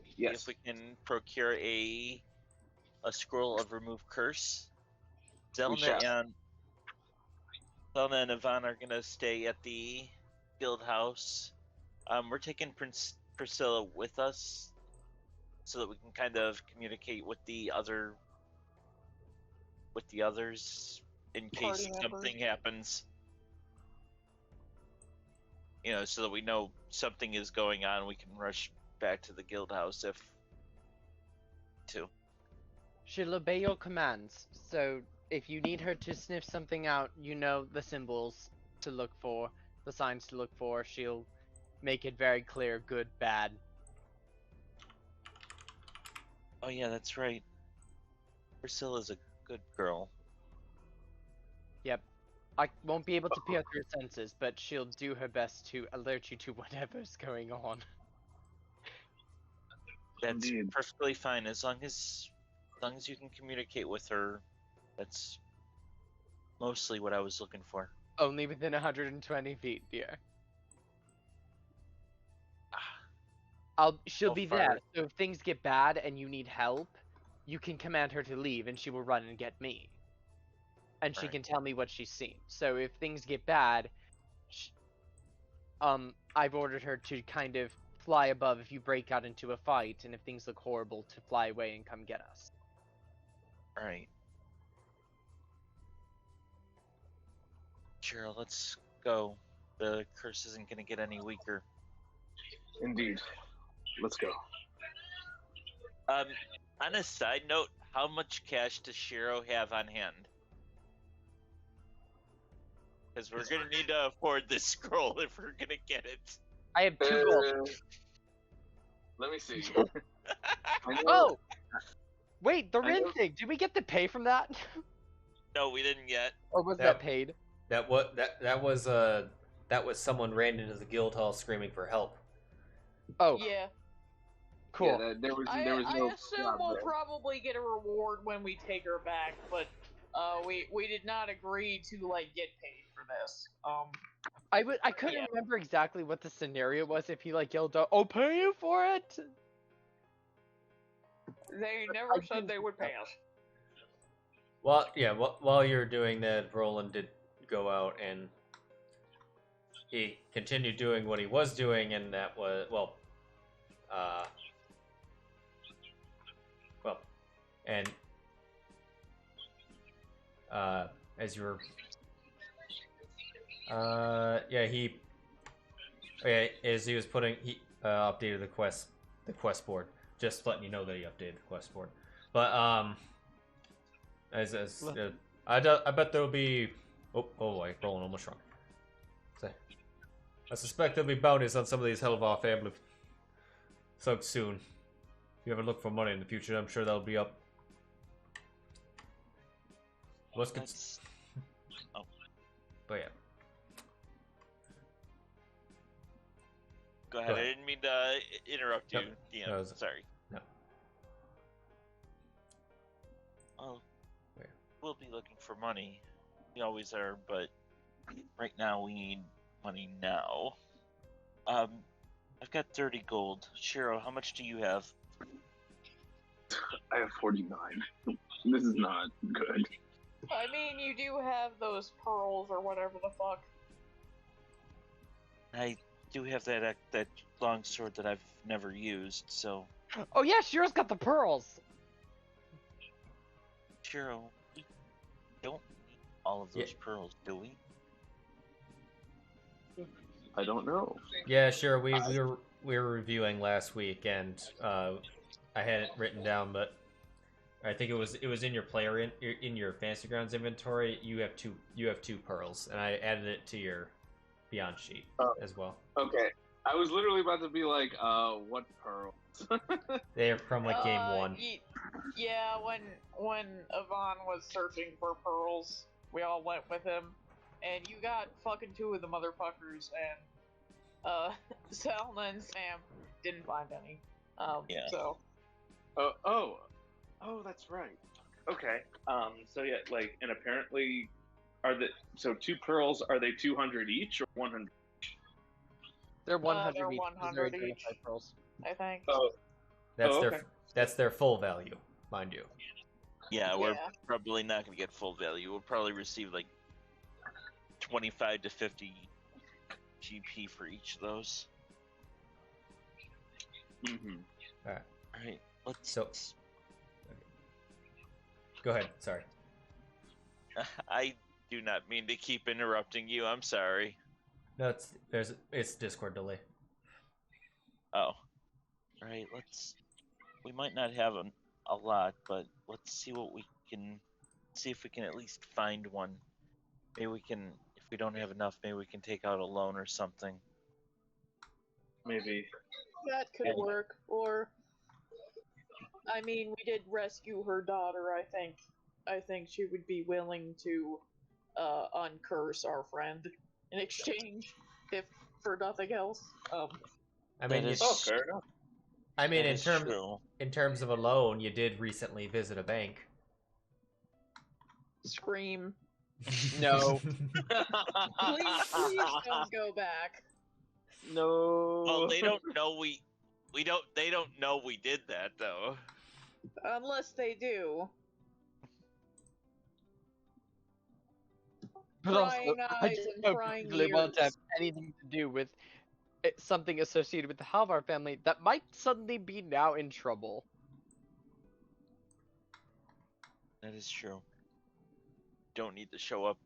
See Yes. if we can procure a scroll of remove curse. We Zylna shall. and Yvonne are gonna stay at the guild house. We're taking Priscilla with us so that we can kind of communicate with the others in case Party members. something happens. You know, so that we know something is going on, we can rush back to the guild house if to. She'll obey your commands, so if you need her to sniff something out, you know the symbols to look for, the signs to look for. She'll make it very clear, good, bad. Oh yeah, that's right. Priscilla's a good girl. Yep. I won't be able to peer through her senses, but she'll do her best to alert you to whatever's going on. That's Indeed. perfectly fine as long as you can communicate with her. That's mostly what I was looking for. Only within 120 feet, dear. She'll How be far? there, so if things get bad and you need help, you can command her to leave and she will run and get me. And she Right. can tell me what she's seen. So if things get bad, I've ordered her to kind of fly above if you break out into a fight, and if things look horrible, to fly away and come get us. Alright. Cheryl, let's go. The curse isn't gonna get any weaker. Indeed. Let's go. On a side note, how much cash does Sheero have on hand? Because we're gonna need to afford this scroll if we're gonna get it. I have 2 gold. Let me see. Oh! Wait, the I Rin know- thing! Did we get to pay from that? No, we didn't yet. Or was Yep. that paid? That was someone ran into the guild hall screaming for help. Oh, Yeah. cool. Yeah, there was I no assume job we'll there. probably get a reward when we take her back, but we did not agree to like get paid for this. I couldn't Yeah. remember exactly what the scenario was if he like yelled out, "I'll pay you for it!" They never said they would pay us. Well, yeah. While you're doing that, Roland did go out and he continued doing what he was doing, and that was and as you were, as he was he updated the quest board, just letting you know that he updated the quest board. But I bet there'll be Roland almost wrong. I suspect there'll be bounties on some of these Helvar family thugs soon. If you ever look for money in the future, I'm sure that'll be up. Let's- But yeah. Go ahead. Go ahead. I didn't mean to interrupt you, Nope. DM. No, it's- Sorry. no. Well, Where? we'll be looking for money. We always are, but right now we need money now. I've got 30 gold. Sheero, how much do you have? I have 49. This is not good. I mean, you do have those pearls or whatever the fuck. I do have that long sword that I've never used, so Oh yeah, Sheero's got the pearls. Sheero, we don't need all of those Yeah. pearls, do we? I don't know. Yeah, sure. We were reviewing last week, and I had it written down, but I think it was in your in your Fantasy Grounds inventory. You have two pearls, and I added it to your Beyond sheet as well. Okay. I was literally about to be like, what pearls? They are from like game 1. Yeah, when Yvonne was searching for pearls, we all went with him, and you got fucking 2 of the motherfuckers, and Zylna and Sam didn't find any. Yeah. So. Oh, that's right. Okay. So yeah, like, and apparently, so 2 pearls? Are they 200 each or 100? They're 100 they're each. 100 They're each. pearls. I think. Oh, okay. That's their full value, mind you. Yeah, we're probably not going to get full value. We'll probably receive like 25 to 50 GP for each of those. Mm-hmm. All right. Let's. Go ahead. Sorry. I do not mean to keep interrupting you. I'm sorry. No, it's Discord delay. Oh. All right. We might not have a lot, but let's see what we can. See if we can at least find one. Maybe we can. If we don't have enough, maybe we can take out a loan or something. Maybe. That could work. Or, I mean, we did rescue her daughter. I think she would be willing to uncurse our friend in exchange, if for nothing else. I mean, fair enough. I mean, in terms of a loan, you did recently visit a bank. Scream. No. Please don't go back. No. Well, they don't know they don't know we did that though. Unless they do. But also, Crying I eyes just and don't crying particularly want to have ears. anything to do with something associated with the Halvar family that might suddenly be now in trouble. That is true. Don't need to show up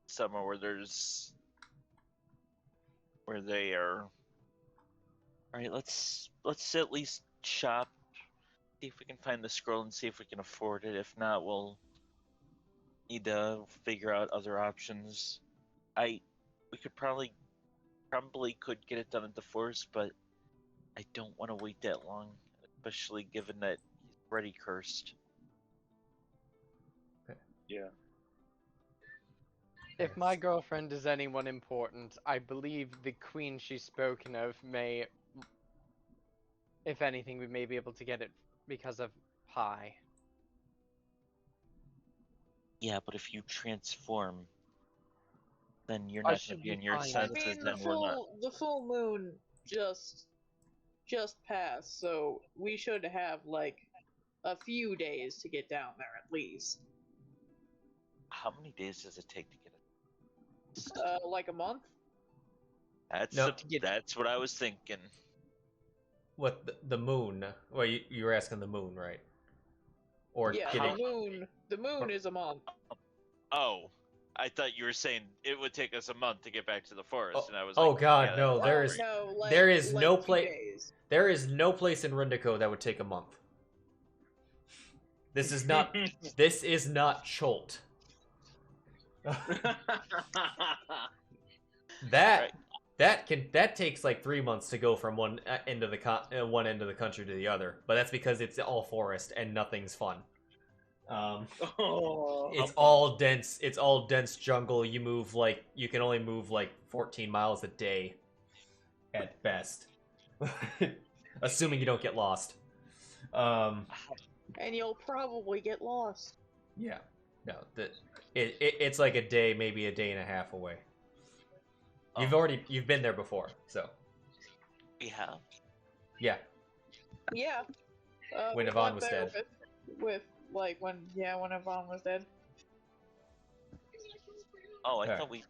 somewhere where they are. All right, let's at least shop. See if we can find the scroll and see if we can afford it. If not, we'll need to figure out other options. We could probably could get it done at the forest, but I don't want to wait that long, especially given that he's already cursed. Yeah. If my girlfriend is anyone important, I believe the queen she's spoken of may, if anything, we may be able to get it because of Pi. Yeah, but if you transform, then you're not going to be in your senses. I mean, then we're not. the full moon just passed, so we should have like a few days to get down there at least. How many days does it take to get it? Like a month. That's what I was thinking. What the moon? Well, you were asking the moon, right? Or yeah, the moon is a month. Oh, I thought you were saying it would take us a month to get back to the forest, and I was oh like, god, yeah, no, there is like no 2 place days. there is no place in Rindico that would take a month. This is not Cholt. That takes like 3 months to go from one end of the country to the other, but that's because it's all forest and nothing's fun. It's all dense. It's all dense jungle. You can only move like 14 miles a day, at best, assuming you don't get lost. And you'll probably get lost. Yeah, no, it's like a day, maybe a day and a half away. You've been there before, so. We have. Yeah. Yeah. When Yvonne was dead. When Yvonne was dead. Oh, I thought we.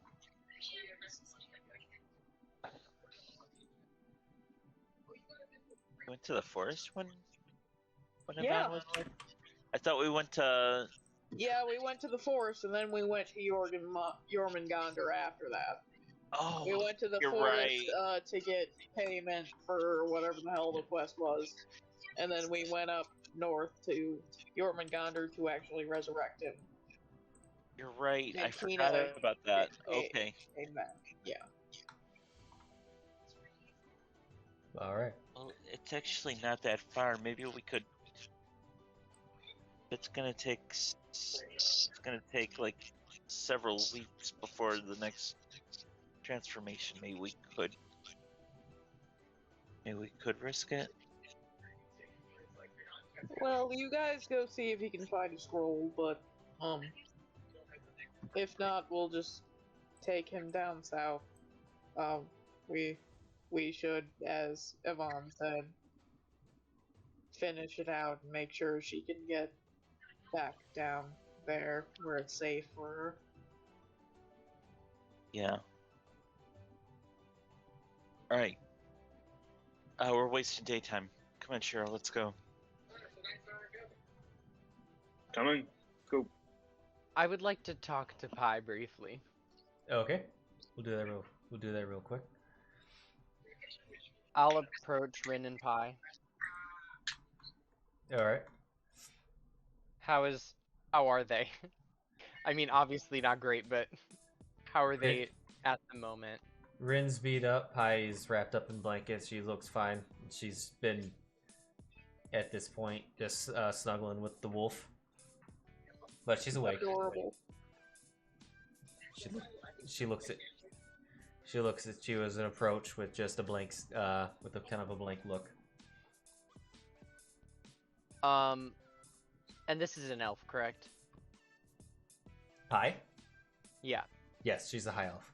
We went to the forest when Yvonne was dead? I thought we went to. Yeah, we went to the forest and then we went to Jormungandr after that. Oh, We went to the you're forest right. to get payment for whatever the hell the quest was, and then we went up north to Jormungandr to actually resurrect him. You're right. I And forgot Tina about that. Okay. came back. Yeah. All right. Well, it's actually not that far. Maybe we could. It's gonna take. It's gonna take like several weeks before the next transformation. Maybe we could. Maybe we could risk it. Well, you guys go see if you can find a scroll, but if not, we'll just take him down south. Um, we should, as Yvonne said, finish it out and make sure she can get back down there where it's safe for her. Yeah. All right. We're wasting daytime. Come on, Sheero. Let's go. Coming. Go. I would like to talk to Pi briefly. Okay. We'll do that real quick. I'll approach Rin and Pi. All right. How are they? I mean, obviously not great, but how are they at the moment? Rin's beat up. Pai's wrapped up in blankets. She looks fine. She's been, at this point, just snuggling with the wolf. But she's awake. Adorable. She looks at you as an approach with just a blank, with a kind of a blank look. And this is an elf, correct? Pai? Yeah. Yes, she's a high elf.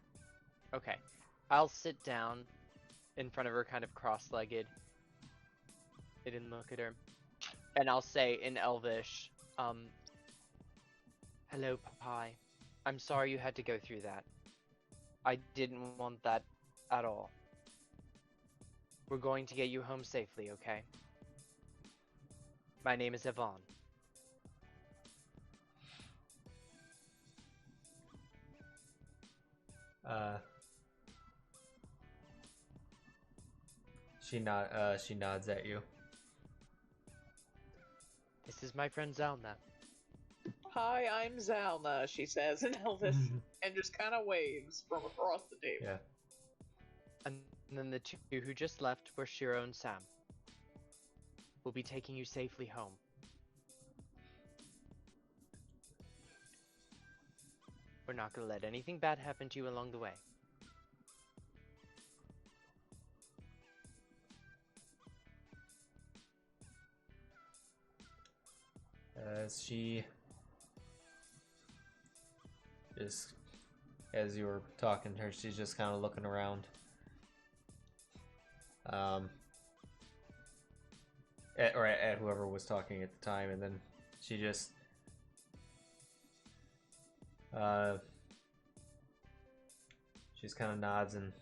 Okay. I'll sit down in front of her, kind of cross-legged. I didn't look at her. And I'll say in Elvish, hello, Pai. I'm sorry you had to go through that. I didn't want that at all. We're going to get you home safely, okay? My name is Yvonne. She nods at you. This is my friend Zylna. Hi, I'm Zylna, she says in Elvis, and just kind of waves from across the table. Yeah. And then the two who just left were Sheero and Sam. We'll be taking you safely home. We're not gonna let anything bad happen to you along the way. As you were talking to her, she's just kind of looking around. At whoever was talking at the time, and then she just she's kind of nods and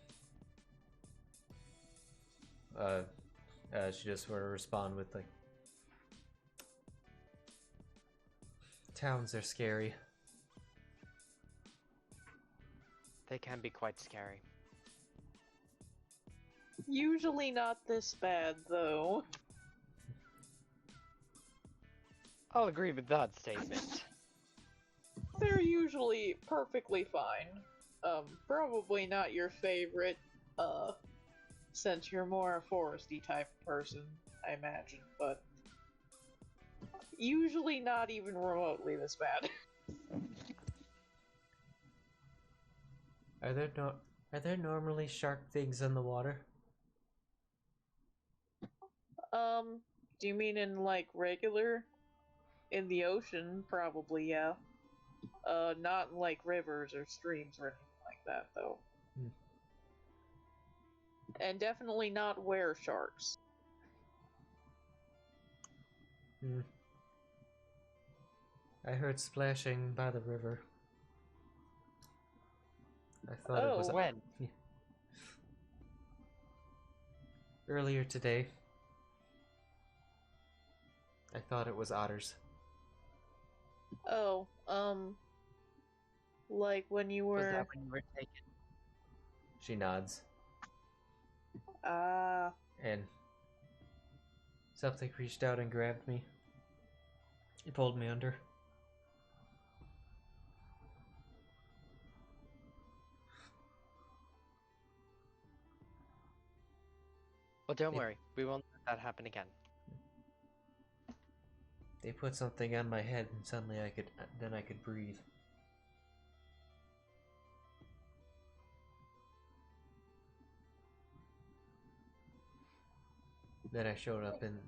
she just sort of respond with like, towns are scary. They can be quite scary. Usually not this bad, though. I'll agree with that statement. They're usually perfectly fine. Probably not your favorite, since you're more a foresty type of person, I imagine, but usually not even remotely this bad. Are there normally shark things in the water? Do you mean in, like, regular? In the ocean, probably, yeah. Not in, like, rivers or streams or anything like that, though. And definitely not were sharks. I heard splashing by the river. I thought it was when? Earlier today. I thought it was otters. Oh, like when you Was were... that when you were taken? She nods. Ah. And something reached out and grabbed me. It pulled me under. Well, don't Yeah. worry. We won't let that happen again. They put something on my head and suddenly I could breathe. Then I showed up and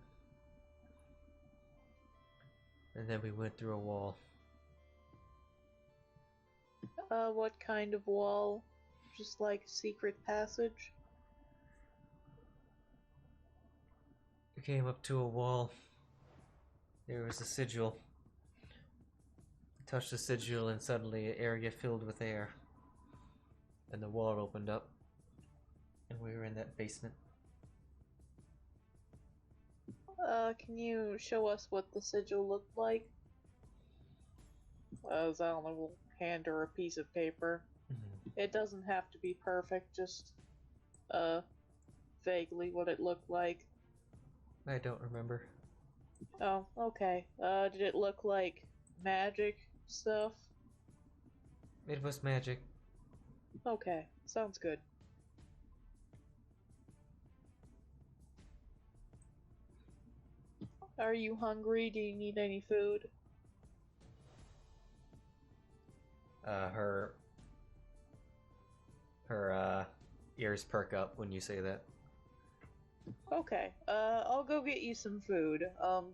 then we went through a wall. What kind of wall? Just like secret passage? We came up to a wall. There was a sigil. I touched the sigil and suddenly an area filled with air. And the wall opened up. And we were in that basement. Can you show us what the sigil looked like? Zylna will hand her a piece of paper. It doesn't have to be perfect, just, vaguely what it looked like. I don't remember. Oh, okay. Did it look like magic stuff? It was magic. Okay, sounds good. Are you hungry? Do you need any food? Her ears perk up when you say that. Okay, I'll go get you some food.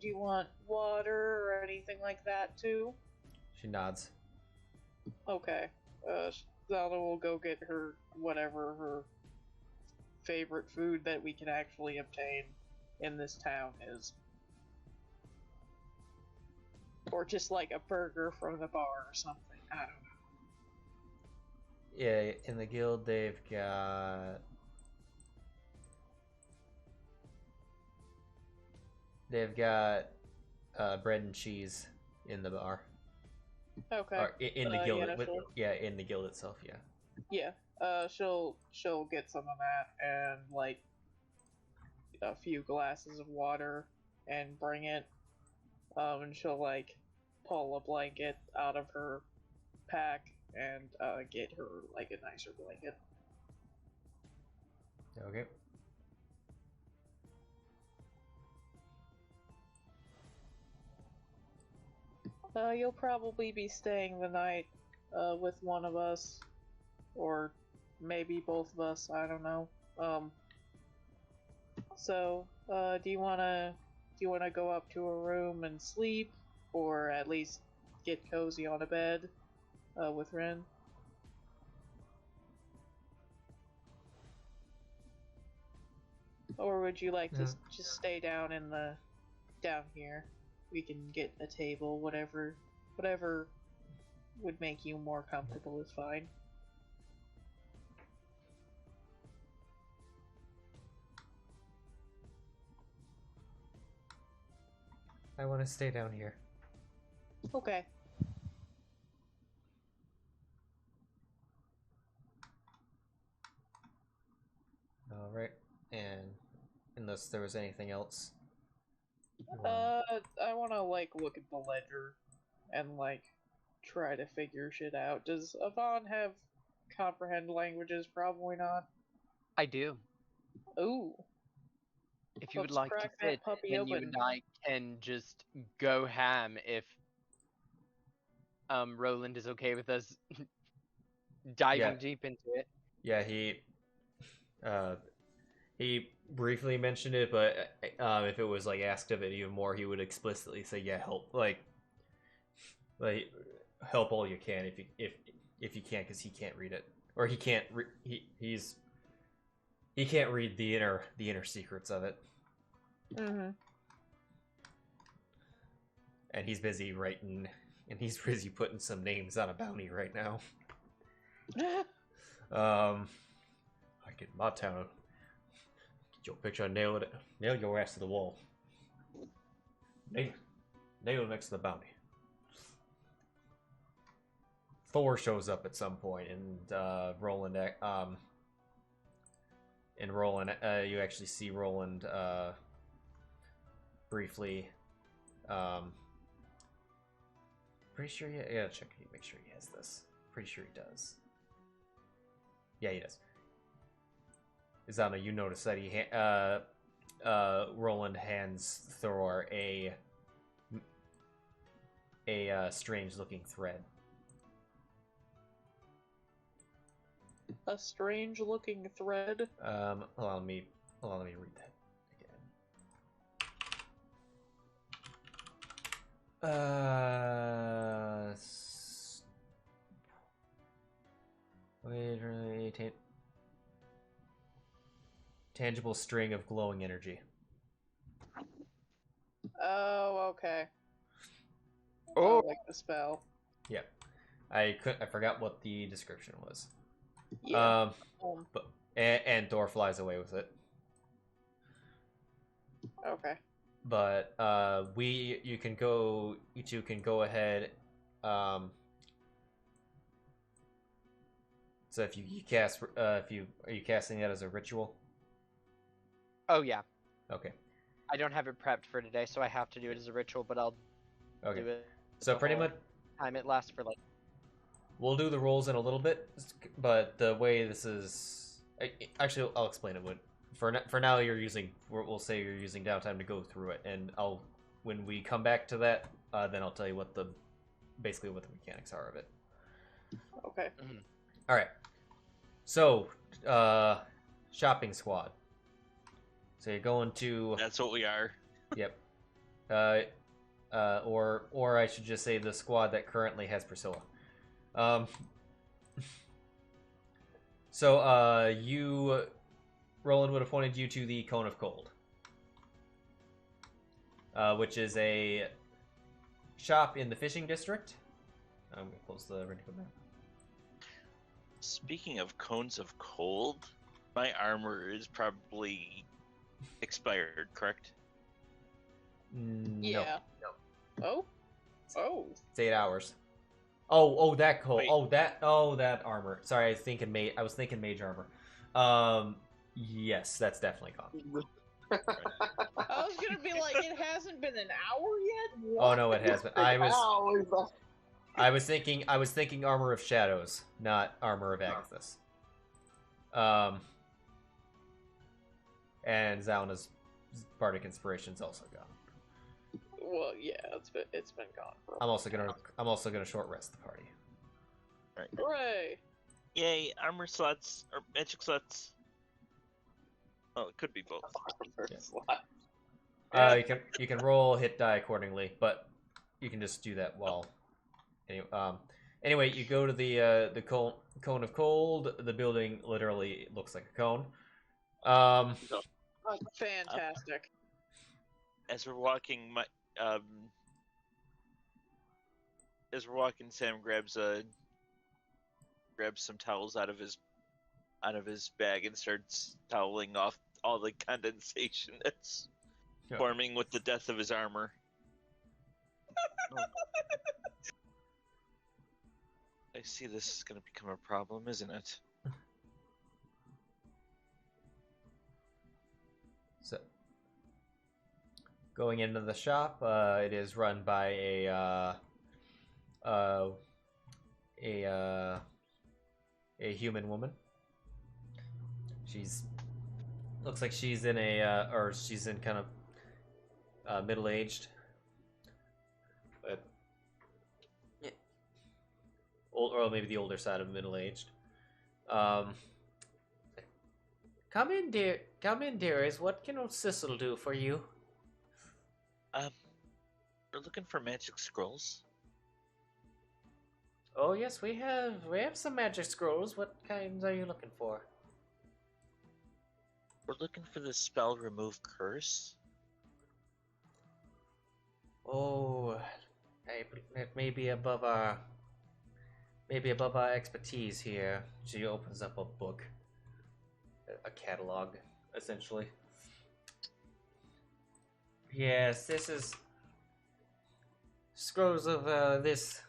Do you want water or anything like that too? She nods. Okay, Zelda will go get her whatever her favorite food that we can actually obtain in this town is. Or just like a burger from the bar or something, I don't know. Yeah, in the guild they've got bread and cheese in the bar. Okay. Or in the guild. Yeah, in the guild itself, yeah. Yeah. She'll get some of that and like a few glasses of water and bring it. And she'll like pull a blanket out of her pack and get her like a nicer blanket. Okay. You'll probably be staying the night with one of us, or maybe both of us. I don't know. So, do you wanna go up to a room and sleep, or at least get cozy on a bed with Ren? Or would you like to just stay down here? We can get a table, whatever would make you more comfortable is fine. I want to stay down here. Okay. All right. And unless there was anything else. I want to like look at the ledger and like try to figure shit out. Does Avon have comprehend languages? Probably not. I do. Ooh. If you would Let's like to crack that sit, puppy then you open. and I can just go ham if Roland is okay with us diving deep into it. Yeah, he briefly mentioned it, but if it was like asked of it even more, he would explicitly say, "Yeah, help, like help all you can if you can, because he can't read it, or he can't he can't read the inner secrets of it." Mm-hmm. And he's busy writing, and he's busy putting some names on a bounty right now. Like in my town, get your picture and nail your ass to the wall. Nail next to the bounty. Thor shows up at some point, and Roland And Roland, you actually see Roland briefly. Pretty sure I gotta check. Make sure he has this. Pretty sure he does. Yeah, he does. Zylna, you notice that Roland hands Thor a strange-looking thread. A strange-looking thread. Hold on, let me read that again. Tangible string of glowing energy. Oh, okay. Oh. Like the spell. Yeah, I forgot what the description was. Yeah. And Thor flies away with it. Okay. But you two can go ahead. So if you cast, are you casting that as a ritual? Oh yeah. Okay. I don't have it prepped for today, so I have to do it as a ritual. But I'll do it. So pretty much, time it lasts for like. we'll do the rolls in a little bit, but the way this is, actually, I'll explain it. For now, we'll say you're using downtime to go through it, and when we come back to that, then I'll tell you basically what the mechanics are of it. Okay. All right. So, shopping squad. So you're going to. That's what we are. Yep. Or I should just say the squad that currently has Priscilla. So Roland would have pointed you to the Cone of Cold, which is a shop in the fishing district. I'm gonna close the Rentico map. Speaking of cones of cold, my armor is probably expired, correct? Yeah. No. Oh. Oh. It's 8 hours. Oh, that cold. Wait. That armor. Sorry, I was thinking mage armor. Yes, that's definitely gone. I was gonna be like, it hasn't been an hour yet. Oh no, it has been. Ow, I was thinking armor of shadows, not armor of Agathis. And Zylna's bardic inspiration's also gone. Well, yeah, it's been gone for. I'm also gonna short rest the party. Right. Hooray! Yay, armor slots or magic slots. Oh, it could be both. You can roll hit die accordingly, but you can just do that while. Anyway, you go to the cone of cold. The building literally looks like a cone. Fantastic. As we're walking, Sam grabs some towels out of his bag and starts toweling off all the condensation that's forming with the death of his armor. I see this is going to become a problem, isn't it? So, going into the shop, it is run by a human woman. Looks like she's in kind of middle-aged, but or maybe the older side of middle-aged. Come in, dear. Come in, dearest. What can old Sissel do for you? We're looking for magic scrolls. Oh yes, we have some magic scrolls. What kinds are you looking for? We're looking for the spell Remove Curse. Oh, it may be above our expertise here. She opens up a book, a catalog, essentially. Yes, this is scrolls of this.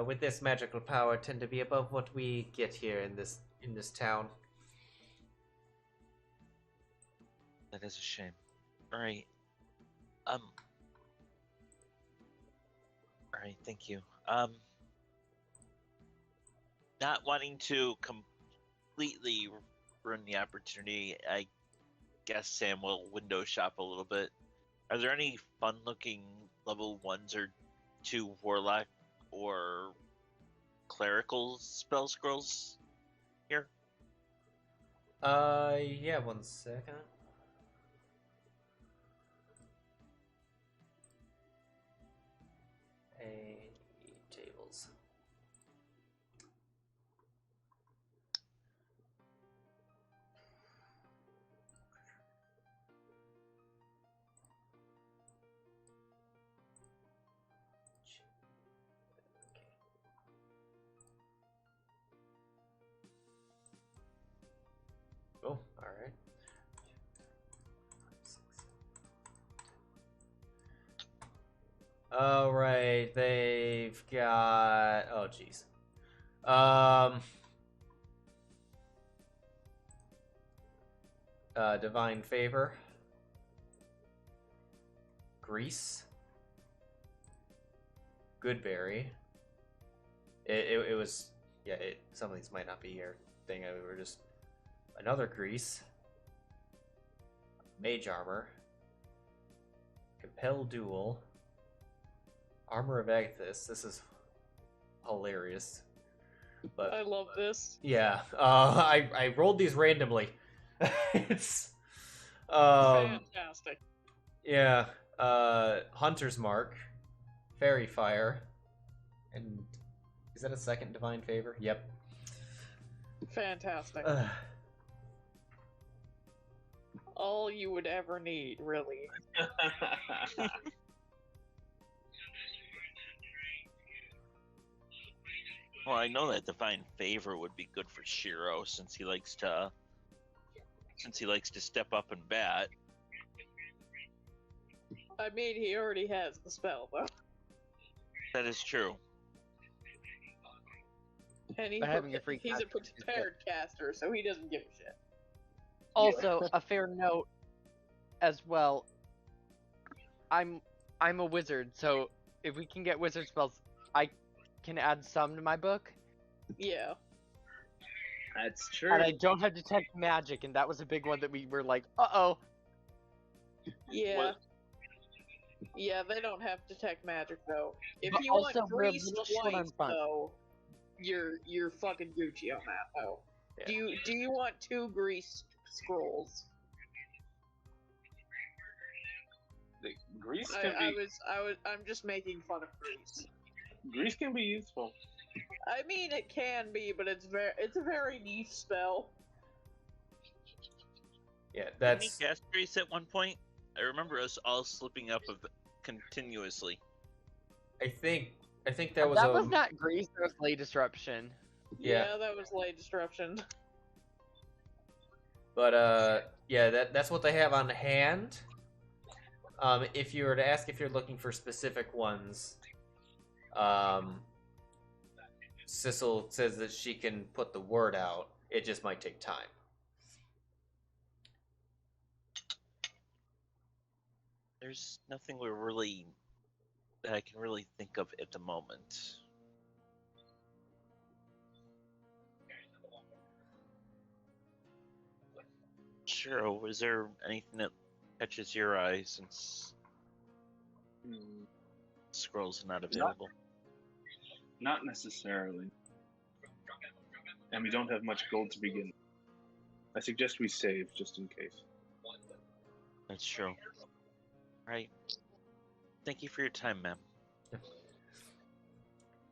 With this magical power, tend to be above what we get here in this town. is a shame. Alright. Alright, thank you. Not wanting to completely ruin the opportunity, I guess Sam will window shop a little bit. Are there any fun-looking level 1s or 2 warlock or clerical spell scrolls here? Yeah, 1 second. Tables. Oh, all right. All right, they've got. Oh, jeez. Divine Favor, Grease, Goodberry. It was, yeah. Some of these might not be your thing. We were just another Grease, Mage Armor, Compel Duel, Armor of Agathis. This is hilarious. But I love this. yeah, I rolled these randomly. It's Fantastic. yeah, Hunter's Mark, Fairy Fire, and is that a second Divine Favor? Yep. Fantastic. All you would ever need, really. Well, I know that Divine Favor would be good for Sheero since he likes to step up and bat. I mean, he already has the spell, though. That is true. And But having a free he's a caster is good. prepared caster, so he doesn't give a shit. Also, a fair note as well. I'm a wizard, so if we can get wizard spells, I can add some to my book. Yeah. That's true. And I don't have detect magic, and that was a big one that we were like, uh-oh. Yeah. What? Yeah, they don't have detect magic, though. If But you want also, we're a grease little short on twice, fun. though, you're fucking Gucci on that, though. Yeah. Do you want 2 grease scrolls? Grease can be I'm just making fun of grease. Grease can be useful. I mean, it can be, but it's a very niche spell. Yeah, Didn't that's he cast Grace at one point? I remember us all slipping up of continuously. I think that was That a was not Grease, that was Lay Disruption. Yeah. That was lay disruption. But yeah, that's what they have on hand. If you were to ask if you're looking for specific ones, Sissel says that she can put the word out. It just might take time. There's nothing that I can really think of at the moment. Sure, was there anything that catches your eye since scrolls are not available? Not necessarily. And we don't have much gold to begin. I suggest we save just in case. That's true. Right. Thank you for your time, ma'am.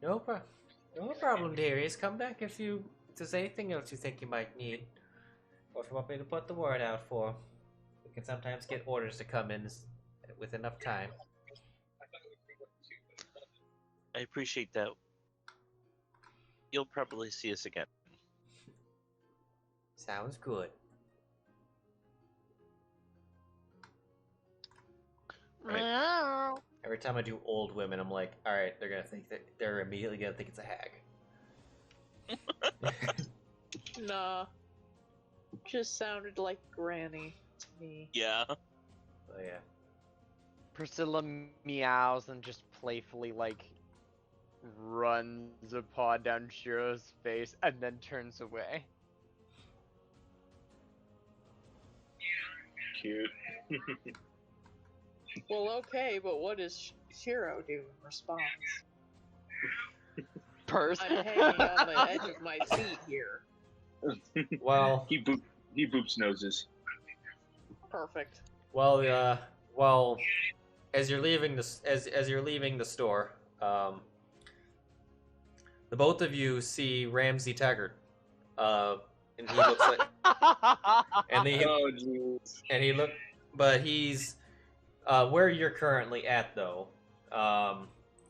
No problem, Darius. Come back if there's anything else you think you might need, or if you want me to put the word out for. We can sometimes get orders to come in with enough time. I appreciate that. You'll probably see us again. Sounds good. Right. Every time I do old women, I'm like, all right, they're immediately gonna think it's a hag. Nah. Just sounded like Granny to me. Yeah. So yeah. Priscilla meows and just playfully, like, runs a paw down Shiro's face and then turns away. Cute. Well, okay, but what does Sheero do in response? Purse. I'm hanging on the edge of my seat here. Well, He boops noses. Perfect. well, as you're leaving the store, the both of you see Ramsey Taggart, and he looks like, and he Oh jeez. and he look, but he's where you're currently at though.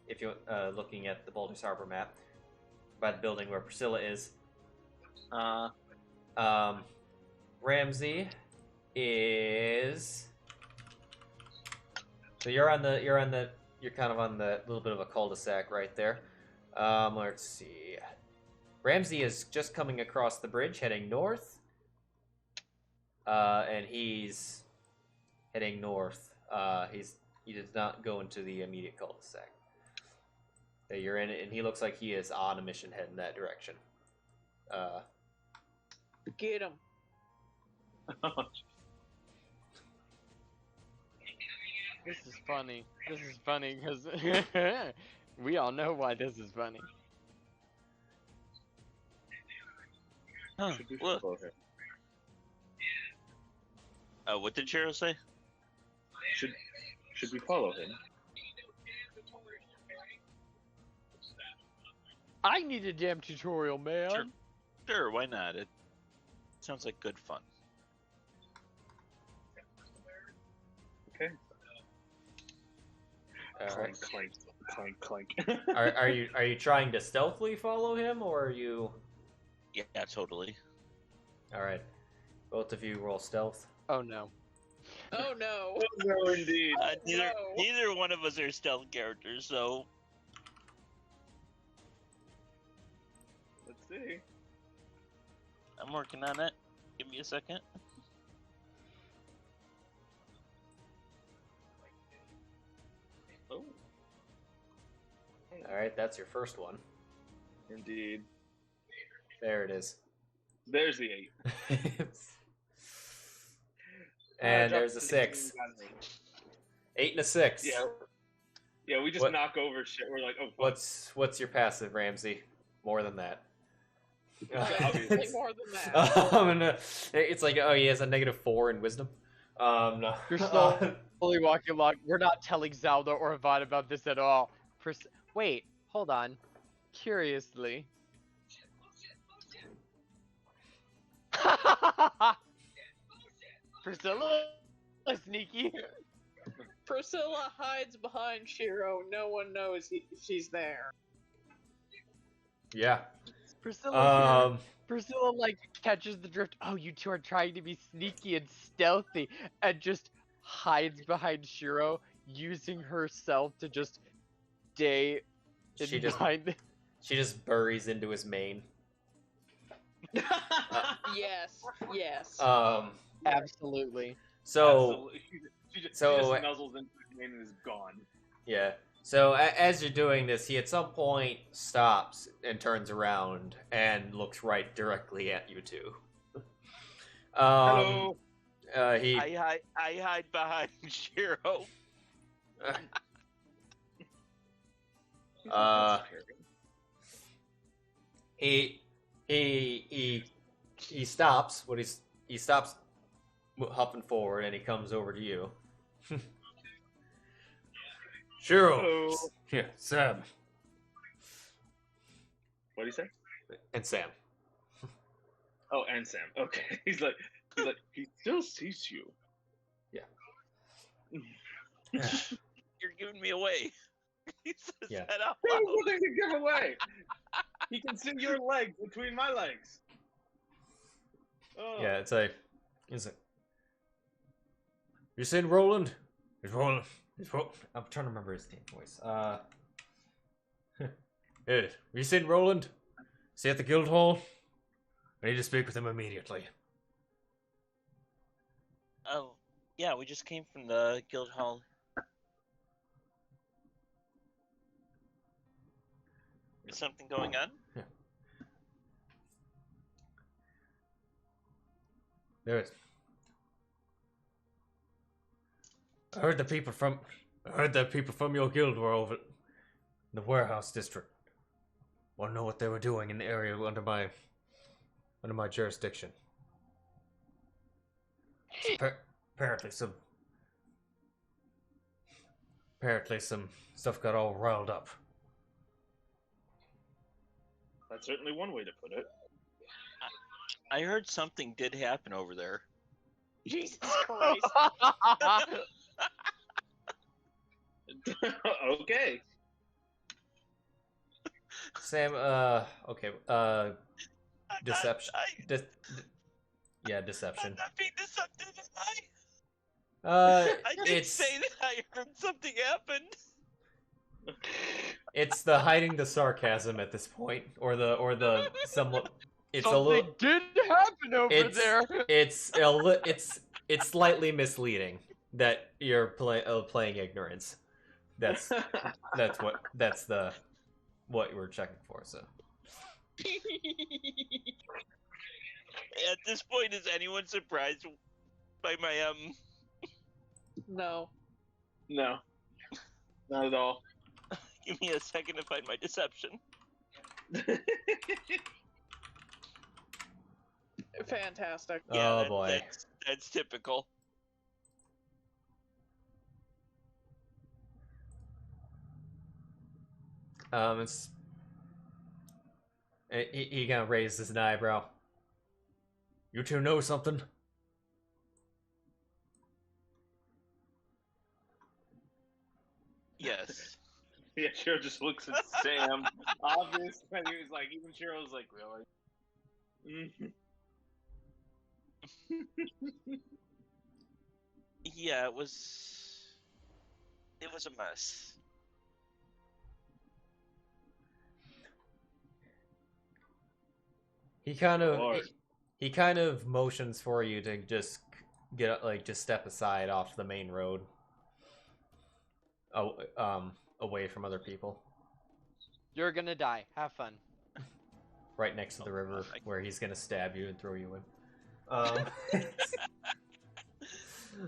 If you're looking at the Baldur's Harbor map, by the building where Priscilla is, Ramsey is. So you're kind of on the little bit of a cul-de-sac right there. Let's see. Ramsey is just coming across the bridge, heading north. And he's heading north. He does not go into the immediate cul-de-sac that you're in, and he looks like he is on a mission heading that direction. Get him. This is funny. This is funny because we all know why this is funny. Huh. Should we Well, follow him? what did Sheero say? Should we follow him? I need a damn tutorial, man. Sure. Sure, why not? It sounds like good fun. Okay. Alright. Clank, clank, clank. Are you trying to stealthily follow him, or are you? Yeah, totally. All right, both of you roll stealth. Oh no. Oh no. No, indeed. Neither one of us are stealth characters, so Let's see. I'm working on it. Give me a second. Oh, All right, that's your first one. indeed. There it is. There's the 8. And there's a 6. 8 and a 6. Yeah. Yeah, we just What- knock over shit. We're like, oh, fuck. What's your passive, Ramsey? More than that. Obviously more than that. It's like, oh, he has a -4 in wisdom. No. You're slowly walking along. We're not telling Zelda or Yvonne about this at all. Wait, hold on. Curiously. Priscilla, sneaky. Priscilla hides behind Sheero. No one knows she's there. Yeah. Priscilla, Priscilla like catches the drift. Oh, you two are trying to be sneaky and stealthy, and just hides behind Sheero, using herself to just stay She just- behind. She just buries into his mane. Yes. Absolutely. So Absolutely. She just so- nuzzles into his name and is gone. yeah. So as you're doing this, he at some point stops and turns around and looks right directly at you two. Hello. He I hide behind Sheero. He stops. He stops hopping forward, and he comes over to you. Sheero. Hello. Yeah, Sam. What do you say? And Sam. Oh, and Sam. Okay. He's like, he still sees you. You're giving me away. He says Yeah. that out There's loud. nothing to give away. He can see your legs between my legs. Oh. Yeah, it's like, you seen Roland? It's Roland. I'm trying to remember his name voice. Yeah, you seen Roland? Is he at the guild hall? I need to speak with him immediately. Oh, yeah, we just came from the guild hall. Is something going on? There is. I heard the people from your guild were over in the warehouse district. Want to know what they were doing in the area under my jurisdiction. Apparently some stuff got all riled up. That's certainly one way to put it. I heard something did happen over there. Jesus Christ. Okay. Sam, okay, deception. Deception. I'm not being deceptive, am I? I didn't It's say that I heard something happened. it's the hiding the sarcasm at this point, or the somewhat. It's Something a little. did happen over there. It's slightly misleading that you're playing ignorance. That's what you were checking for. So. At this point, is anyone surprised by my No. No. Not at all. Give me a second to find my deception. Fantastic. Yeah, Oh boy. That's typical. He kind of raises an eyebrow. You two know something? Yes. Yeah, Sheero just looks at Sam. Obvious, and he was like, even Sheero's like, really? Yeah, it was a mess. He kind of Lord. he kind of motions for you to just just step aside off the main road. Away from other people. You're gonna die. Have fun. Right next to the river, where he's gonna stab you and throw you in.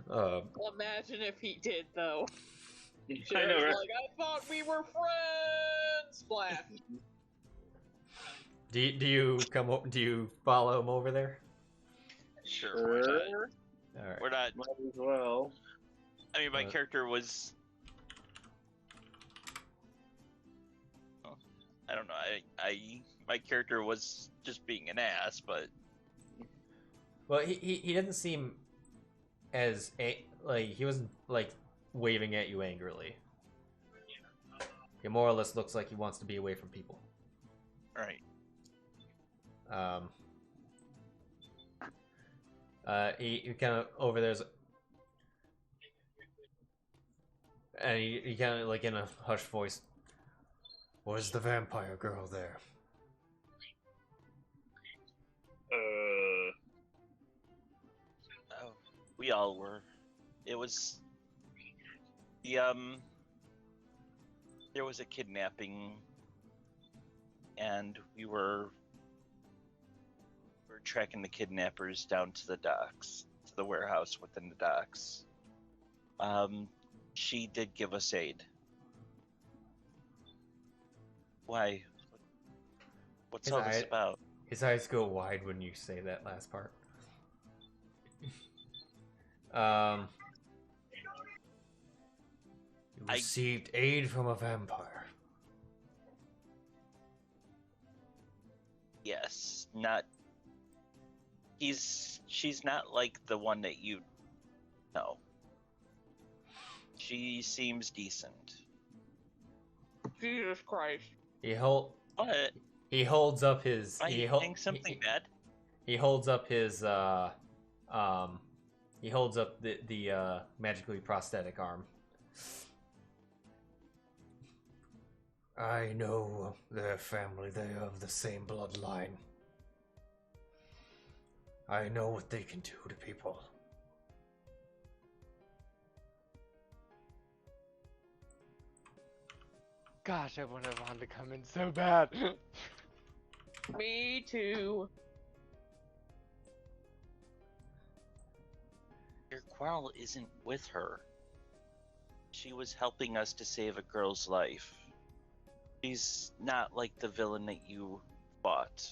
Imagine if he did, though. I know, right? Like, I thought we were friends! Splash. Do you follow him over there? Sure. All right. We're not. Might as well. I mean, my character was. I don't know. My character was just being an ass, but. Well, he didn't seem as he wasn't waving at you angrily. He more or less looks like he wants to be away from people. Right. He kind of over there's, and he kind of in a hushed voice. Was the vampire girl there? Oh, we all were. It was the There was a kidnapping, and we were tracking the kidnappers down to the docks, to the warehouse within the docks. She did give us aid. Why? What's all this about? His eyes go wide when you say that last part. You received aid from a vampire. Yes, not. She's not like the one that you know. She seems decent. Jesus Christ. He holds up his. Are you saying something bad? He holds up his. He holds up the magically prosthetic arm. I know their family. They are of the same bloodline. I know what they can do to people. Gosh, I wanted Ron to come in so bad. Me too. Your quarrel isn't with her. She was helping us to save a girl's life. She's not like the villain that you fought.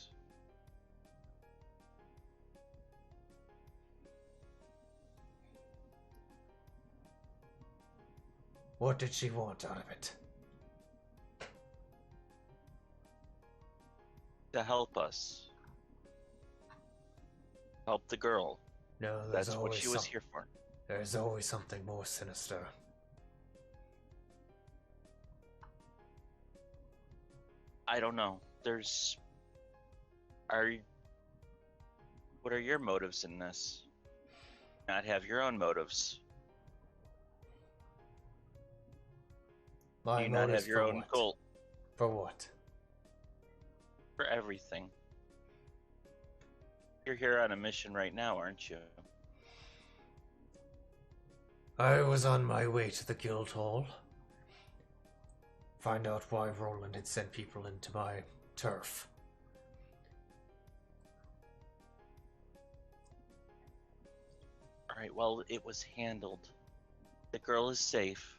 What did she want out of it? To help us. Help the girl. No, there's That's what she was here for. There's always something more sinister. I don't know. What are your motives in this? Not have your own motives. My Do you not motives have your for own what? cult? For what? For everything. You're here on a mission right now, aren't you? I was on my way to the guild hall. Find out why Roland had sent people into my turf. Alright, well, it was handled. The girl is safe.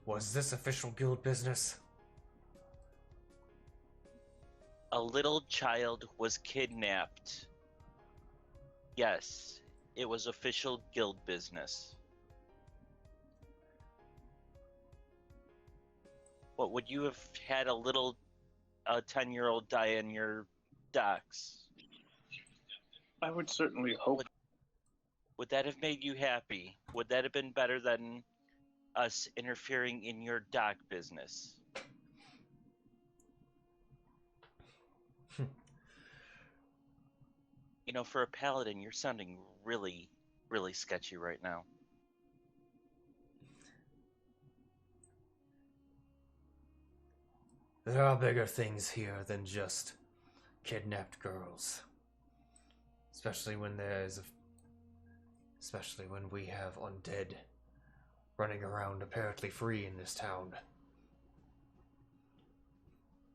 Was this official guild business? A little child was kidnapped. Yes, it was official guild business. What, would you have had a little 10-year-old die in your docks? I would certainly hope. Would that have made you happy? Would that have been better than us interfering in your dock business? You know, for a paladin, you're sounding really, really sketchy right now. There are bigger things here than just kidnapped girls. Especially when we have undead running around apparently free in this town.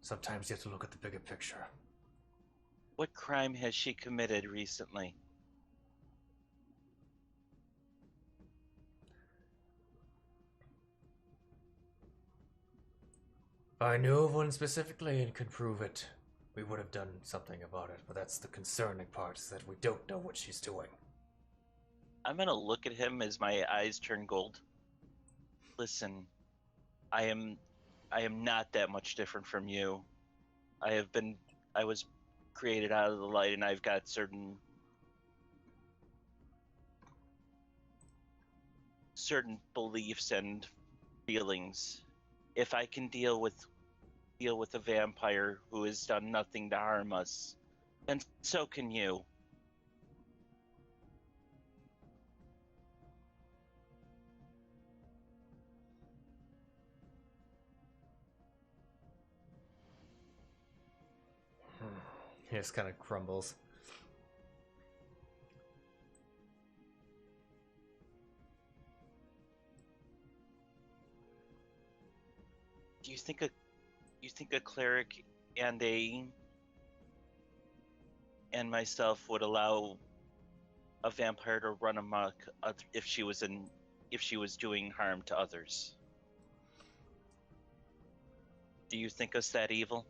Sometimes you have to look at the bigger picture. What crime has she committed recently? If I knew of one specifically and could prove it, we would have done something about it, but that's the concerning part, is that we don't know what she's doing. I'm gonna look at him as my eyes turn gold. Listen, I am not that much different from you. I was created out of the light, and I've got certain beliefs and feelings. If I can deal with a vampire who has done nothing to harm us, then so can you. He just kind of crumbles. Do you think a cleric and myself would allow a vampire to run amok if she was doing harm to others? Do you think us that evil?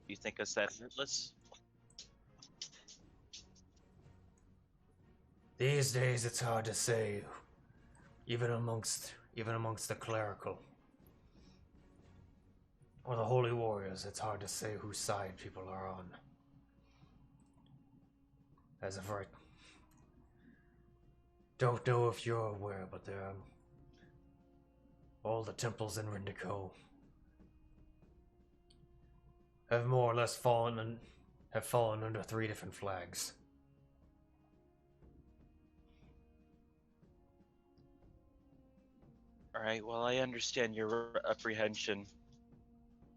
Do you think us that heartless? These days it's hard to say, even amongst the clerical or the holy warriors, it's hard to say whose side people are on. As of right, don't know if you're aware, but there are all the temples in Rindico have more or less fallen under 3 different flags. Alright, well, I understand your apprehension.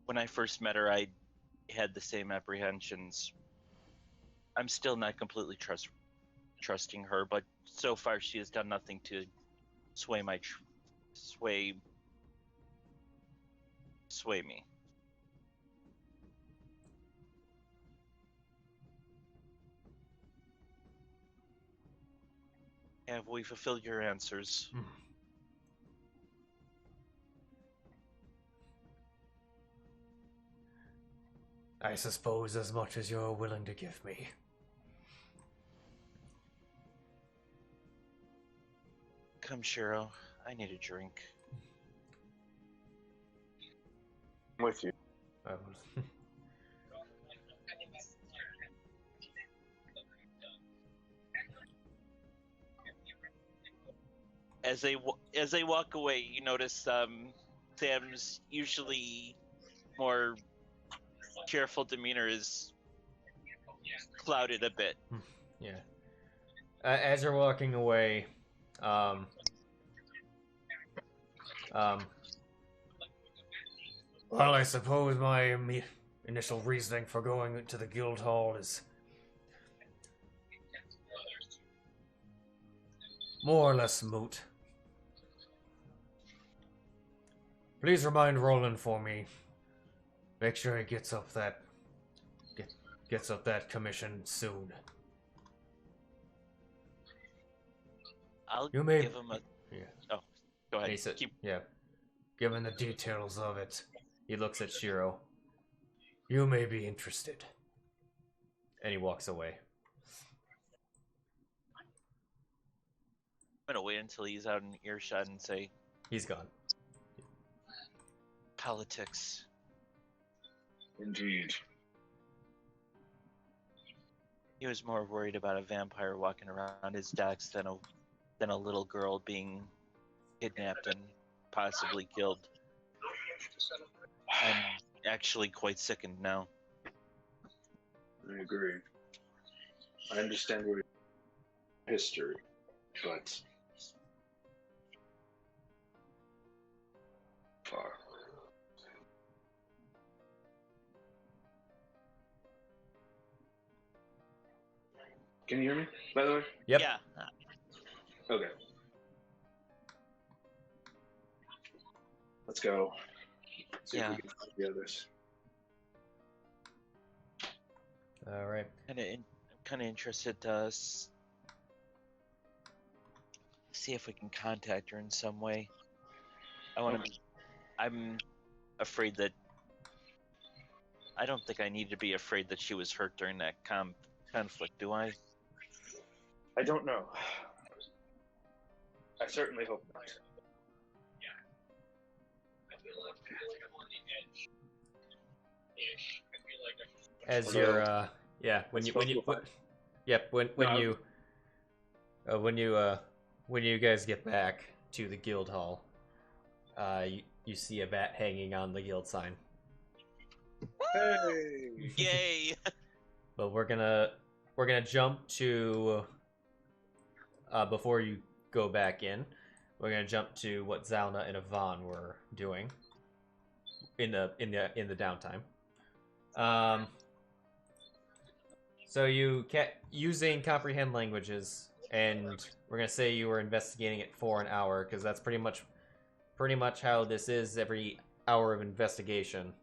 When I first met her, I had the same apprehensions. I'm still not completely trusting her, but so far she has done nothing to sway me. Have we fulfilled your answers? I suppose as much as you're willing to give me. Come, Sheero. I need a drink. I'm with you. I will. As they walk away, you notice Sam's usually more cheerful demeanor is clouded a bit. Yeah. As you're walking away, well, I suppose my initial reasoning for going to the guild hall is more or less moot. Please remind Roland for me. Make sure he gets up that commission soon. I'll You may give him a. Yeah. Oh, go ahead. He said, Keep. yeah. Given the details of it, he looks at Sheero. You may be interested. And he walks away. I'm gonna wait until he's out in earshot and say, He's gone. politics. Indeed. He was more worried about a vampire walking around his decks than a little girl being kidnapped and possibly killed. I'm actually quite sickened now. I agree. I understand where history, but far. Can you hear me, by the way? Yep. Yeah. Okay. Let's go. See if Yeah. we can find the others. Alright. Kind of interested to see if we can contact her in some way. I'm afraid that. I don't think I need to be afraid that she was hurt during that conflict, do I? I don't know. I certainly hope not. As Although- you're, yeah, when you guys get back to the guild hall, you see a bat hanging on the guild sign. Hey! Yay! But we're gonna jump to before you go back in. We're gonna jump to what Zylna and Yvonne were doing in the downtime. So you using comprehend languages, and we're gonna say you were investigating it for an hour because that's pretty much how this is. Every hour of investigation,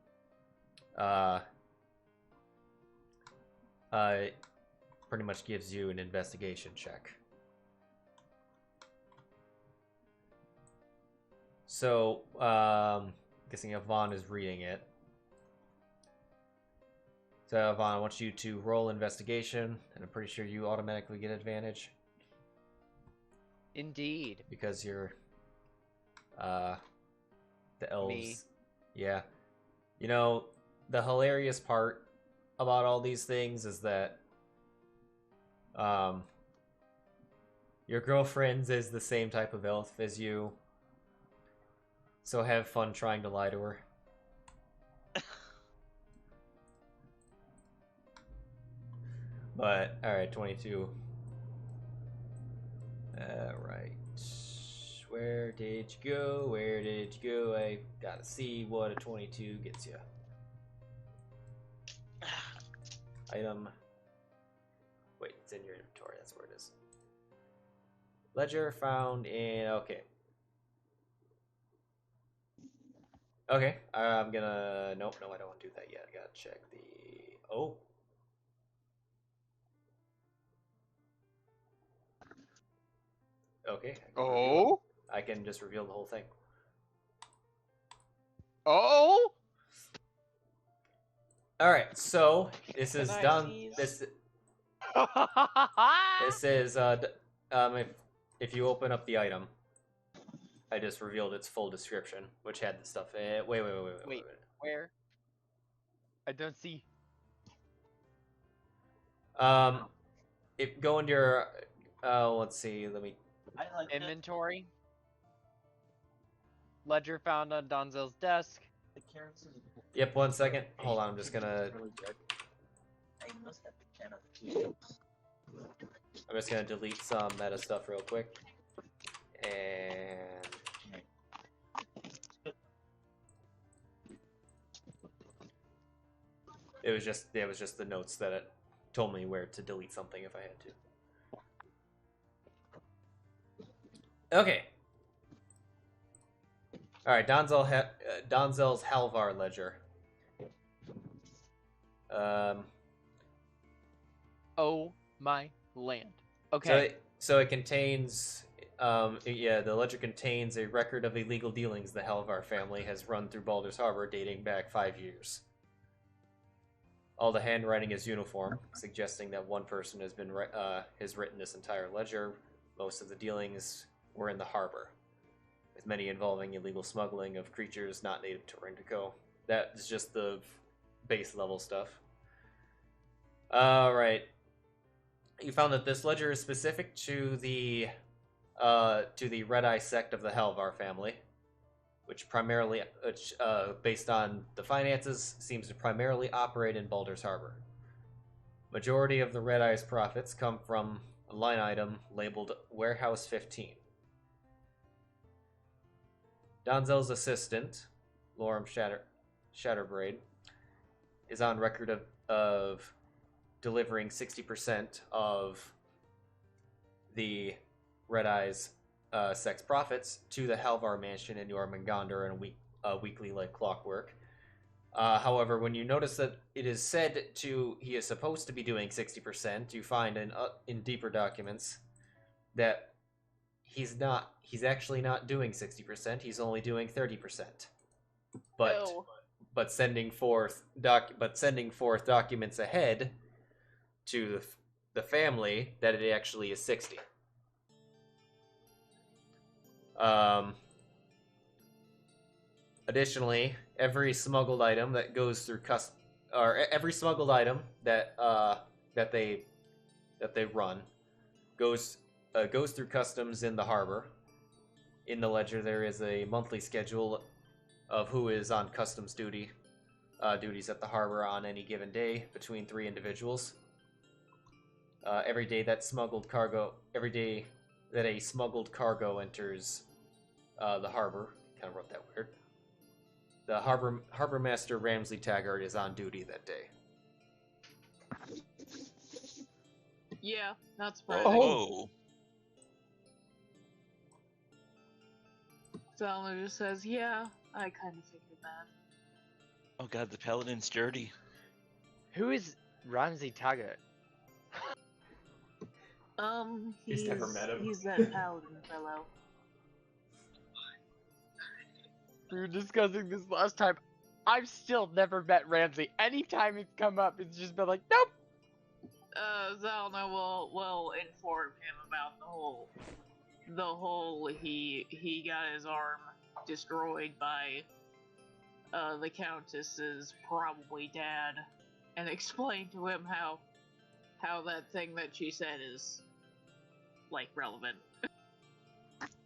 pretty much gives you an investigation check. So, guessing Yvonne is reading it. So, Yvonne, I want you to roll investigation, and I'm pretty sure you automatically get advantage Indeed. because you're, the elves. Me. Yeah. You know, the hilarious part about all these things is that, your girlfriend is the same type of elf as you. So have fun trying to lie to her. But, alright, 22. Alright. Where did you go? Where did you go? I gotta see what a 22 gets you. Item. Wait, it's in your inventory. That's where it is. Ledger found in. Okay. Okay. I'm gonna. Nope. No, I don't want to do that yet. I gotta check the. Oh. Okay. I can just reveal the whole thing. Oh! All right. So this is Can I done. tease? This is if you open up the item, I just revealed its full description, which had the stuff in. Wait. Where? I don't see. If go into your let's see. Let me. I like that. Inventory. Ledger found on Donzel's desk. The carrots is Yep. 1 second. Hold on. I'm just gonna. really good. I must have the can of the I'm just gonna delete some meta stuff real quick. And it was just the notes that it told me where to delete something if I had to. Okay. All right, Donzel's Halvar ledger. Oh my land. Okay. So it contains, the ledger contains a record of illegal dealings the Halvar family has run through Baldur's Harbor dating back 5 years. All the handwriting is uniform, suggesting that one person has written this entire ledger. Most of the dealings were in the harbor, with many involving illegal smuggling of creatures not native to Rindico. That is just the base level stuff. Alright. You found that this ledger is specific to the Red Eye sect of the Halvar family, which primarily, based on the finances, seems to primarily operate in Baldur's Harbor. Majority of the Red Eye's profits come from a line item labeled Warehouse 15. Donzel's assistant, Lorem Shatterbraid, is on record of delivering 60% of the Red Eye's sex profits to the Halvar mansion in Jormungandr in weekly like clockwork. However, when you notice that it is said he is supposed to be doing 60%, you find in deeper documents that he's actually not doing 60%, he's only doing 30%. But sending forth documents ahead to the family that it actually is 60. Additionally, every smuggled item that goes through every smuggled item that they run goes through customs in the harbor. In the ledger, there is a monthly schedule of who is on customs duties at the harbor on any given day between 3 individuals. Every day that a smuggled cargo enters the harbor, kind of wrote that weird. The harbor master Ramsey Taggart is on duty that day. Yeah, not surprising. Oh. Zylna just says, yeah, I kind of figured that. Oh god, the paladin's dirty. Who is Ramsey Taggart? He's never met him. He's that paladin fellow. We were discussing this last time. I've still never met Ramsey. Anytime it's come up, it's just been like, nope. Zylna will inform him about the whole he got his arm destroyed by the Countess's probably dad, and explain to him how that thing that she said is like relevant.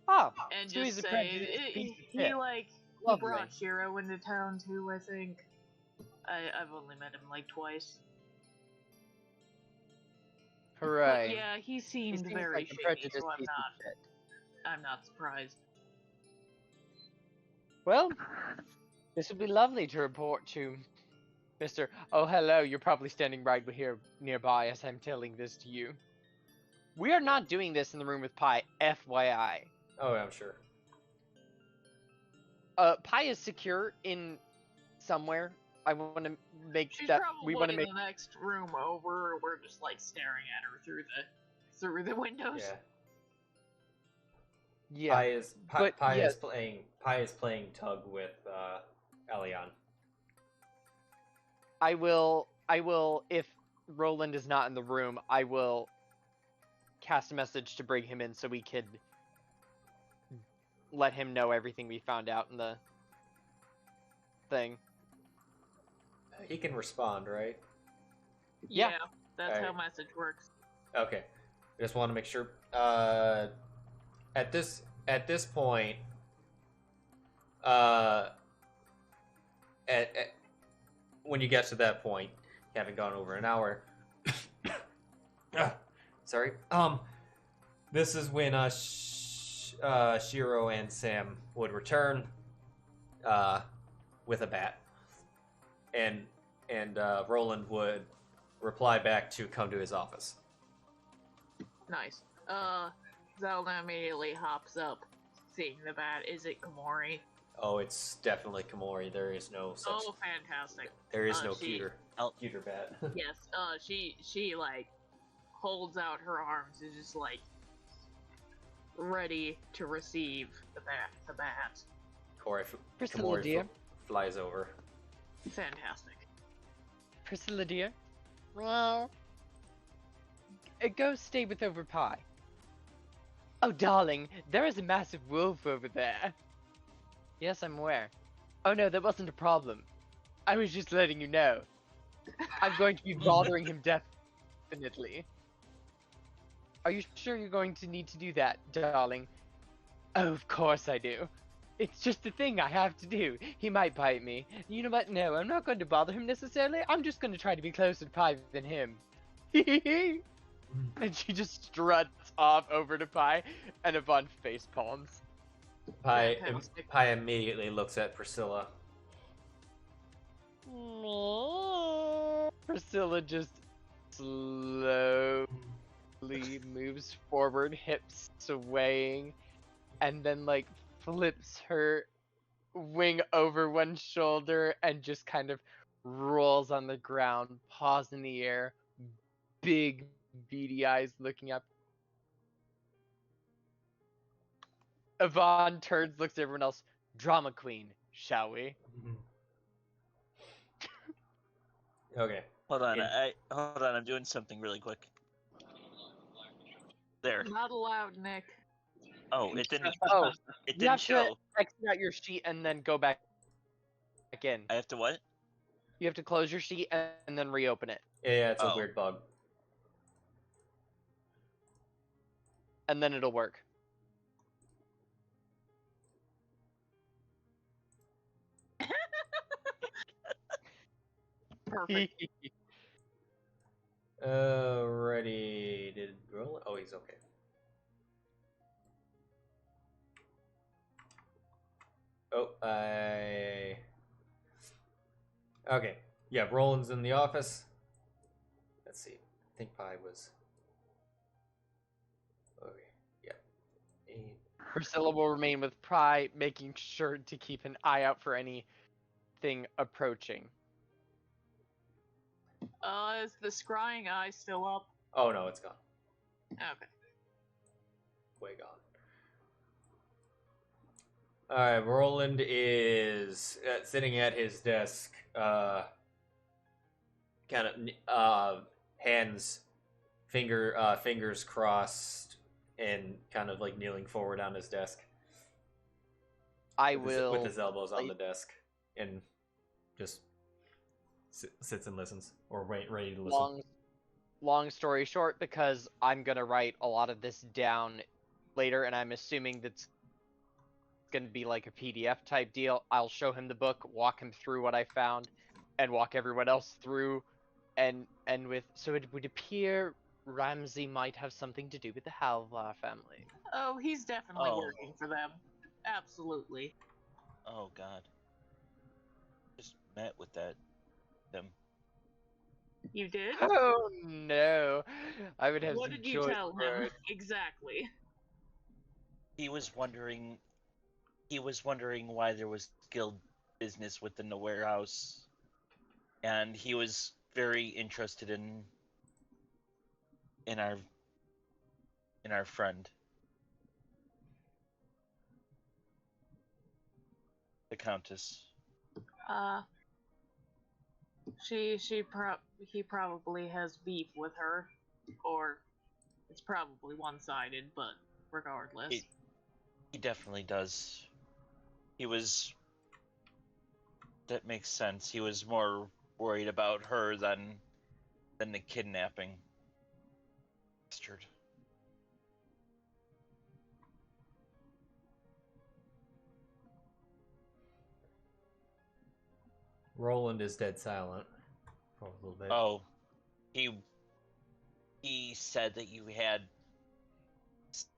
Oh, And so he's just a say prejudiced piece of he shit. he brought Sheero into town too, I think. I've only met him like twice. Hooray. But yeah, he seemed seems very like a shady, prejudiced so piece of shit. I'm not surprised. Well, this would be lovely to report to Mr. Oh, hello, you're probably standing right here nearby as I'm telling this to you. We are not doing this in the room with Pi, FYI. Oh, I'm sure. Pi is secure in somewhere. I want to make She's that probably we want to in make. the next room over. We're just like staring at her through the windows. Yeah. Yeah, Pi yes. is playing tug with Elion. I will, if Roland is not in the room, I will cast a message to bring him in so we could let him know everything we found out in the thing. He can respond, right? Yeah. That's how Alright. message works. Okay. I just want to make sure. At this point, when you get to that point, you haven't gone over an hour. Sorry. This is when Sheero and Sam would return, with a bat, and Roland would reply back to come to his office. Nice. Zelda immediately hops up, seeing the bat. Is it Komori? Oh, it's definitely Komori. There is no such. Oh, fantastic. There is no she- cuter bat. Yes. She like holds out her arms, is just like ready to receive the bat. Priscilla, Komori dear. flies over. Fantastic. Priscilla, dear. Well, go stay with over Pi. Oh, darling, there is a massive wolf over there. Yes, I'm aware. Oh no, that wasn't a problem. I was just letting you know. I'm going to be bothering him definitely. Are you sure you're going to need to do that, darling? Oh, of course I do. It's just the thing I have to do. He might bite me. You know what? No, I'm not going to bother him necessarily. I'm just going to try to be closer to Pi than him. And she just struts off over to Pi, and Yvonne face palms. Pi Fantastic. immediately looks at Priscilla. Priscilla just slowly moves forward, hips swaying, and then like flips her wing over one shoulder and just kind of rolls on the ground, paws in the air, big beady eyes looking up. Yvonne turns, looks at everyone else. Drama queen, shall we? Okay. Hold on, In- hold on. I'm doing something really quick. There. Not allowed, Nick. Oh, it didn't. Oh, It you didn't have to show. exit out your sheet and then go back in. I have to what? You have to close your sheet and then reopen it. Yeah, it's a Oh. weird bug. And then it'll work. Perfect. Alrighty. Did roll? Oh, he's okay. Oh, Okay. Yeah, Roland's in the office. Let's see. I think Pi was. Okay. Yeah. 8. Priscilla will remain with Pry, making sure to keep an eye out for anything approaching. Is the scrying eye still up? Oh no, it's gone. Okay. Way gone. Alright, Roland is sitting at his desk, kind of fingers crossed, and kind of like kneeling forward on his desk. I with will. with his elbows on like- the desk, and just sits and listens, or ready to listen. Long story short, because I'm gonna write a lot of this down later, and I'm assuming that's gonna be like a PDF type deal. I'll show him the book, walk him through what I found, and walk everyone else through, and with. So it would appear Ramsey might have something to do with the Halvar family. Oh, he's definitely Oh. working for them. Absolutely. Oh God. Just met with them. You did? Oh no! I would have What some did you choice tell him? words. Exactly. He was wondering. He was wondering why there was guild business within the warehouse, and he was very interested in our friend, the Countess. Uh, he probably has beef with her, or it's probably one-sided, but regardless. He definitely does. He was. That makes sense. He was more worried about her than the kidnapping. Bastard. Roland is dead silent for a little bit. Oh, he said that you had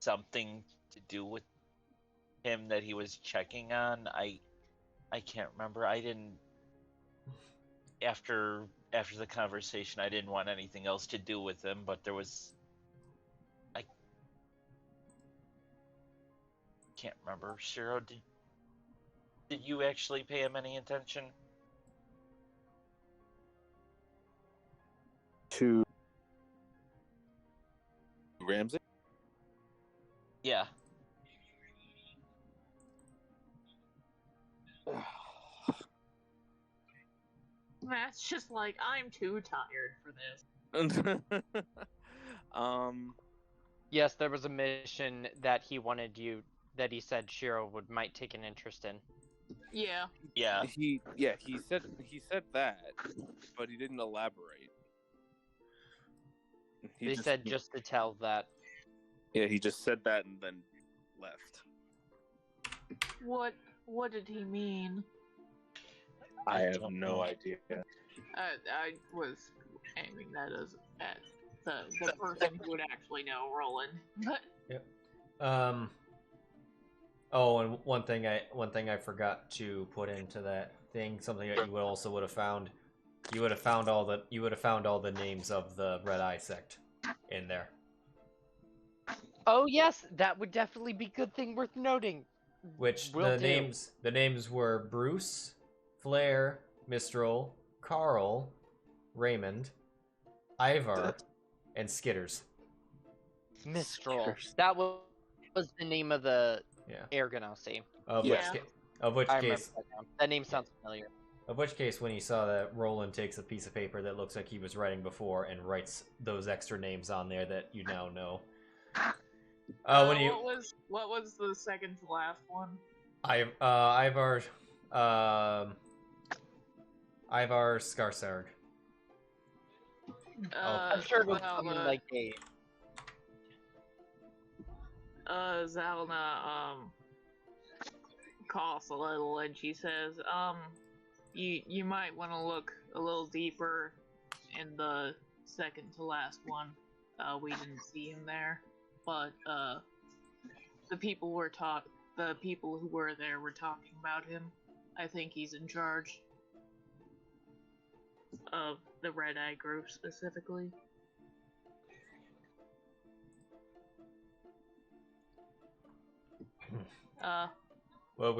something to do with him that he was checking on. I can't remember. I didn't. After the conversation, I didn't want anything else to do with him, but there was. I can't remember. Sheero, did you actually pay him any attention? To Ramsey? Yeah. Matt's just like, I'm too tired for this. Yes, there was a mission that he wanted you, that he said Shiro might take an interest in. Yeah. Yeah. He said that, but he didn't elaborate. He said just to tell that. Yeah, he just said that and then left. What did he mean? I have don't no know. idea. I was aiming that as at the person who would actually know Roland. But Yep. Oh, and one thing I forgot to put into that thing, something that you would have found. You would have found all the names of the Red Eye sect in there. Oh yes, that would definitely be good thing worth noting. Which Will do. the names were Bruce, Flair, Mistral, Carl, Raymond, Ivar, and Skitters. Mistral. That was the name of the Yeah. air ganassi. Of Yeah. which I remember case, that now. That name sounds familiar. when you saw that, Roland takes a piece of paper that looks like he was writing before and writes those extra names on there that you now know. what was the second to last one? Ivar Skarsarg. I'm sure it was well, something like a. Zylna coughs a little and she says, you might want to look a little deeper in the second to last one. We didn't see him there, but the people who were there were talking about him. I think he's in charge of the Red Eye group specifically. Well,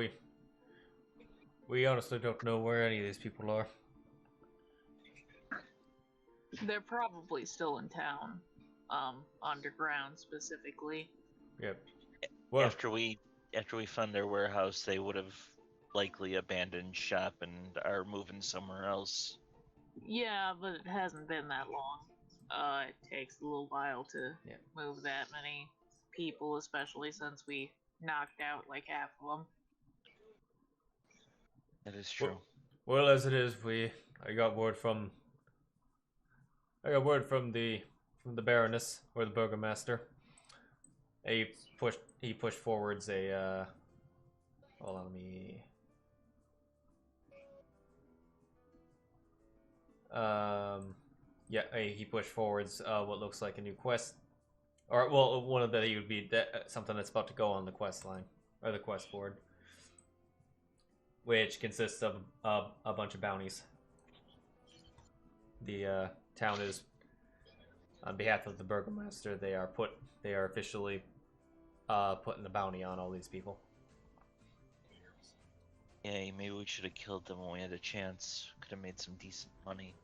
we honestly don't know where any of these people are. They're probably still in town, underground specifically. Yep. Well, After we found their warehouse, they would have likely abandoned shop and are moving somewhere else. Yeah, but it hasn't been that long. It takes a little while to move that many people, especially since we knocked out like half of them. That is true. Well, as it is, I got word from the Baroness or the Burgomaster. He pushed forwards a hold on, let me he pushed forwards what looks like a new quest, or well, one of the would be something that's about to go on the quest line or the quest board. which consists of a bunch of bounties. The town is, on behalf of the burgomaster, they are officially putting the bounty on all these people. Yeah, maybe we should have killed them when we had a chance. Could have made some decent money.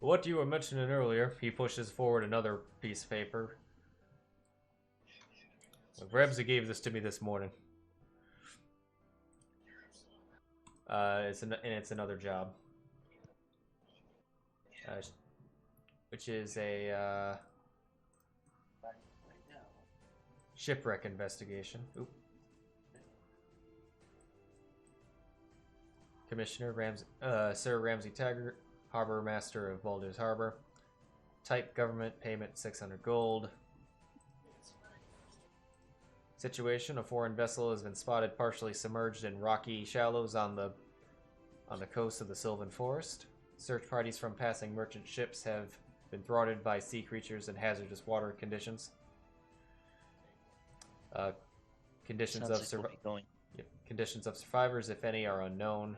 What you were mentioning earlier, he pushes forward another piece of paper. Ramsey gave this to me this morning. It's another job, which is a shipwreck investigation. Oop. Commissioner Sir Ramsey Taggart, Harbor Master of Baldur's Harbor. Type government, payment 600 gold. Situation: a foreign vessel has been spotted partially submerged in rocky shallows on the coast of the Sylvan Forest. Search parties from passing merchant ships have been thwarted by sea creatures and hazardous water conditions. Conditions of survivors, if any, are unknown.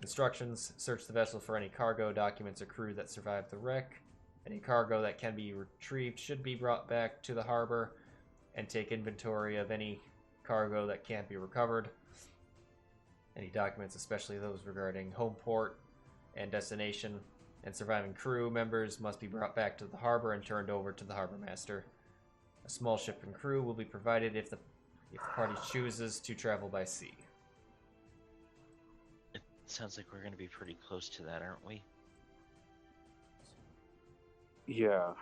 Instructions: search the vessel for any cargo, documents, or crew that survived the wreck. Any cargo that can be retrieved should be brought back to the harbor, and take inventory of any cargo that can't be recovered. Any documents, especially those regarding home port and destination and surviving crew members, must be brought back to the harbor and turned over to the harbor master. A small ship and crew will be provided if the party chooses to travel by sea. It sounds like we're going to be pretty close to that, aren't we? Yeah.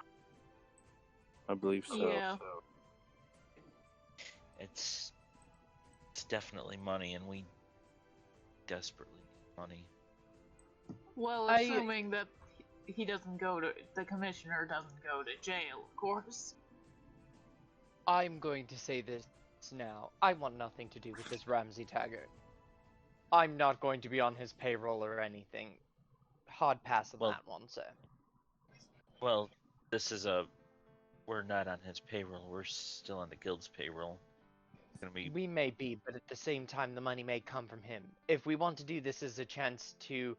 I believe so. Yeah. It's definitely money, and we desperately need money. Well, assuming that he doesn't go to the commissioner doesn't go to jail, of course. I'm going to say this now. I want nothing to do with this Ramsey Taggart. I'm not going to be on his payroll or anything. Hard pass on that one, sir. Well, we're not on his payroll. We're still on the guild's payroll. We may be, but at the same time, the money may come from him. If we want to do this as a chance to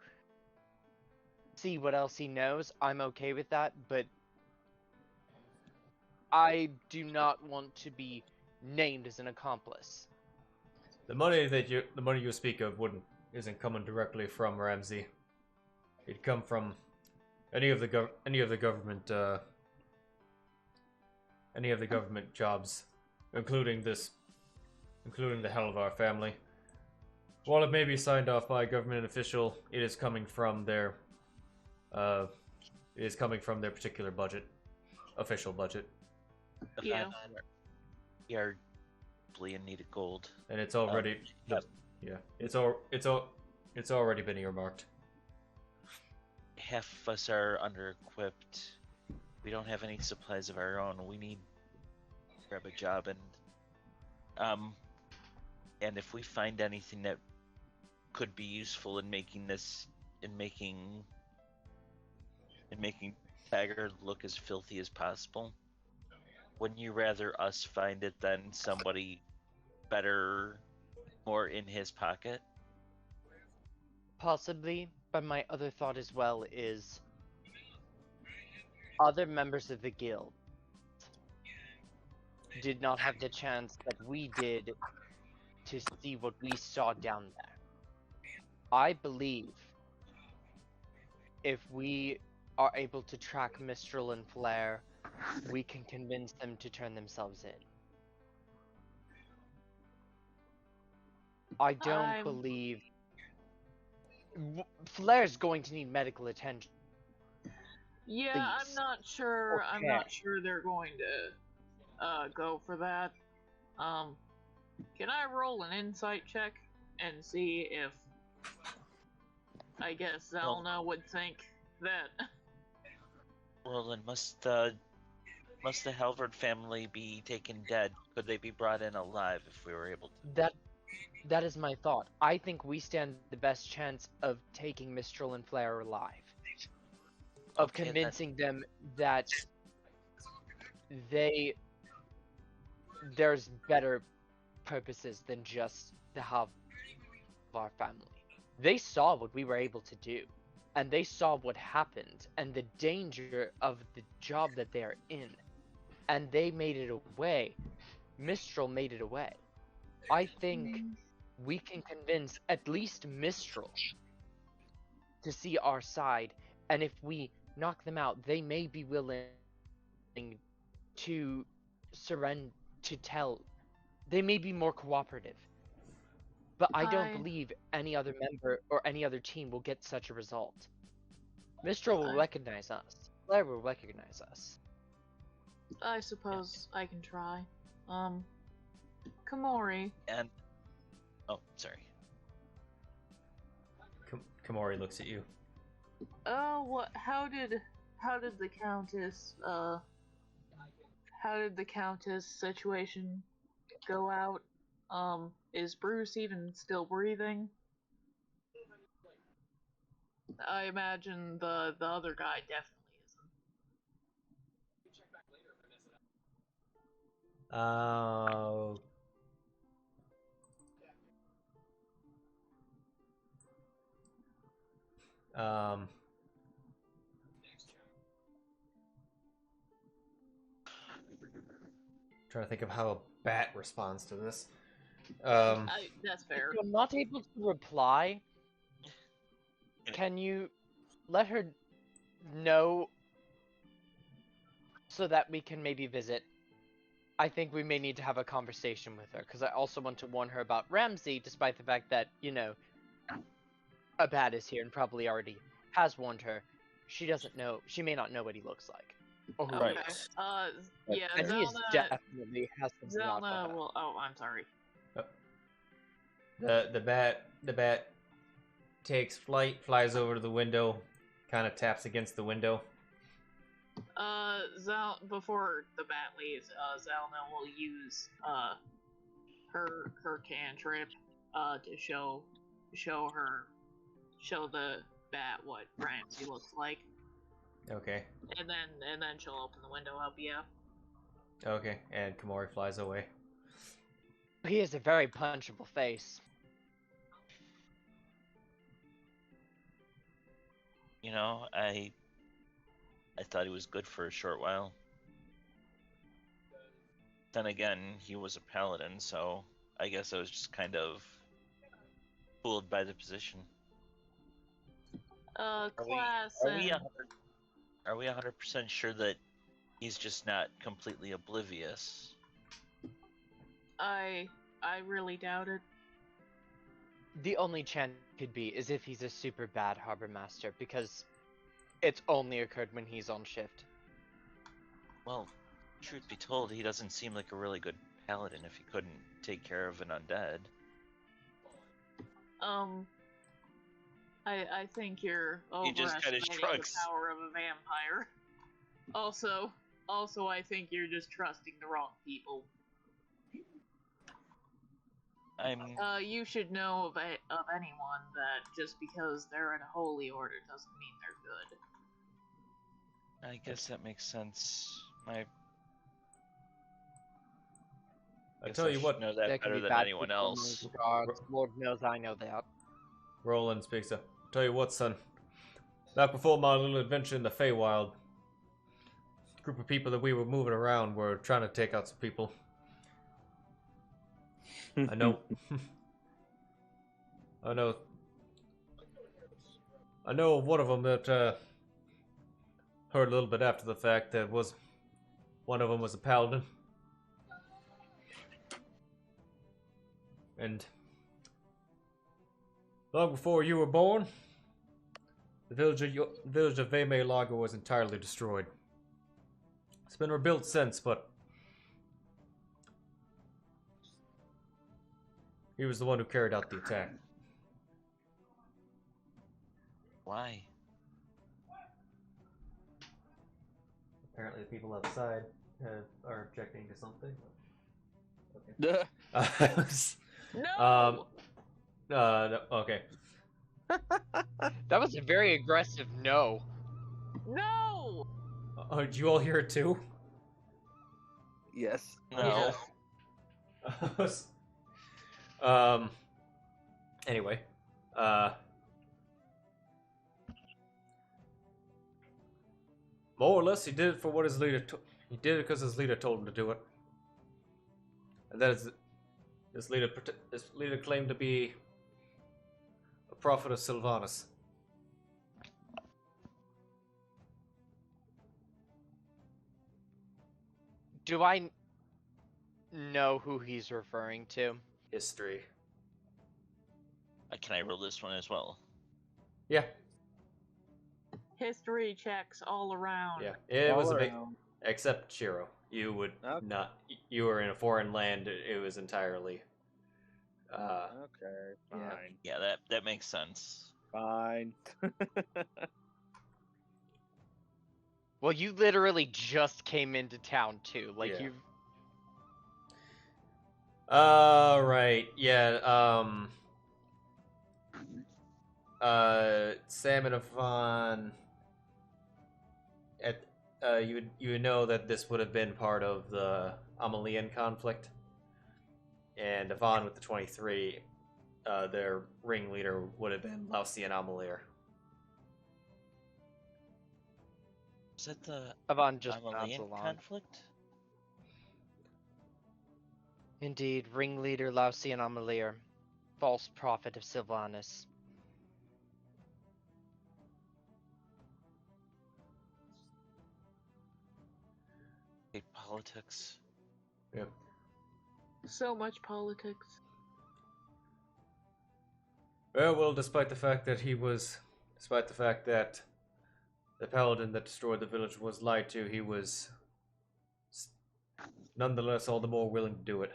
see what else he knows, I'm okay with that, but I do not want to be named as an accomplice. The money you speak of isn't coming directly from Ramsey. It'd come from any of the government jobs, including the Helvar family. While it may be signed off by a government official, it is coming from their particular budget, official budget. Yeah. We are in need of gold, and it's already it's already been earmarked. Half of us are under-equipped. We don't have any supplies of our own. We need to grab a job, and if we find anything that could be useful in making Taggart look as filthy as possible, wouldn't you rather us find it than somebody better, more in his pocket? Possibly, but my other thought as well is other members of the guild did not have the chance that we did to see what we saw down there. I believe if we are able to track Mistral and Flare, we can convince them to turn themselves in. I don't believe... Flare's going to need medical attention. Yeah, Please. I'm not sure. Okay. I'm not sure they're going to go for that. Can I roll an insight check and see if I guess Zylna would think that? Well, then must the Helvard family be taken dead? Could they be brought in alive if we were able to? That is my thought. I think we stand the best chance of taking Mistral and Flare alive. Of convincing them that they there's better purposes than just the half of our family. They saw what we were able to do, and they saw what happened and the danger of the job that they are in, and they made it away. Mistral made it away. I think we can convince at least Mistral to see our side, and if we knock them out, they may be willing to surrender, to tell. They may be more cooperative. But I don't believe any other member or any other team will get such a result. Mistral will recognize us. Blair will recognize us. I suppose I can try. Komori. And oh, sorry. Komori looks at you. What? How did the Countess? How did the Countess situation go out? Is Bruce even still breathing? I imagine the other guy definitely isn't. Trying to think of how a bat responds to this. That's fair. If you're not able to reply, can you let her know so that we can maybe visit? I think we may need to have a conversation with her, because I also want to warn her about Ramsey, despite the fact that, you know, a bat is here and probably already has warned her. She doesn't know, she may not know what he looks like. Or who Okay. he is. Yeah, And he is Zylna, definitely has some Zylna will. Oh, I'm sorry. The bat takes flight, flies over to the window, kind of taps against the window. Before the bat leaves, Zylna will use her cantrip to show the bat what Ramsey looks like. Okay. And then she'll open the window up. Yeah. Okay, and Komori flies away. He has a very punchable face. You know, I thought he was good for a short while. Then again, he was a paladin, so I guess I was just kind of fooled by the position. Class. Are we 100% sure that he's just not completely oblivious? I really doubt it. The only chance could be is if he's a super bad harbor master, because it's only occurred when he's on shift. Well, truth be told, he doesn't seem like a really good paladin if he couldn't take care of an undead. I think you're He just kinda overestimating the shrugs. power of a vampire. Also, I think you're just trusting the wrong people. You should know of anyone that just because they're in a holy order doesn't mean they're good. I guess that makes sense. I tell you what, know that There can better be than bad anyone people among else. the guards. Lord knows I know that. Roland speaks up. Tell you what, son. Back before my little adventure in the Feywild, a group of people that we were moving around were trying to take out some people. I know. I know of one of them that heard a little bit after the fact that one of them was a paladin. And long before you were born, the village of Veme Lager was entirely destroyed. It's been rebuilt since, but he was the one who carried out the attack. Why? Apparently the people outside are objecting to something. Okay. No. No, okay. That was a very aggressive no. No. Did you all hear it too? Yes. No. Yes. Anyway, more or less, he did it for what his leader. He did it because his leader told him to do it, and that is this leader. This leader claimed to be a prophet of Sylvanas. Do I know who he's referring to? History. Can I roll this one as well? Yeah, History checks all around. yeah. It was a All big, around. except Sheero. You would Okay. not. You were in a foreign land. It was entirely. Okay, fine, Yeah. Yeah, that makes sense. fine. Well, you literally just came into town too. Like Yeah. you. Right. Yeah. Sam and Yvonne. You would know that this would have been part of the Amalian conflict, and Yvonne with the 23, their ringleader would have been Lausian Amalir. Was that the Avon just bounce Amalian along. conflict? Indeed, ringleader Lausian Amalir, false prophet of Sylvanas. Okay, politics. Yep. So much politics. Well, despite the fact that the paladin that destroyed the village was lied to, he was nonetheless all the more willing to do it.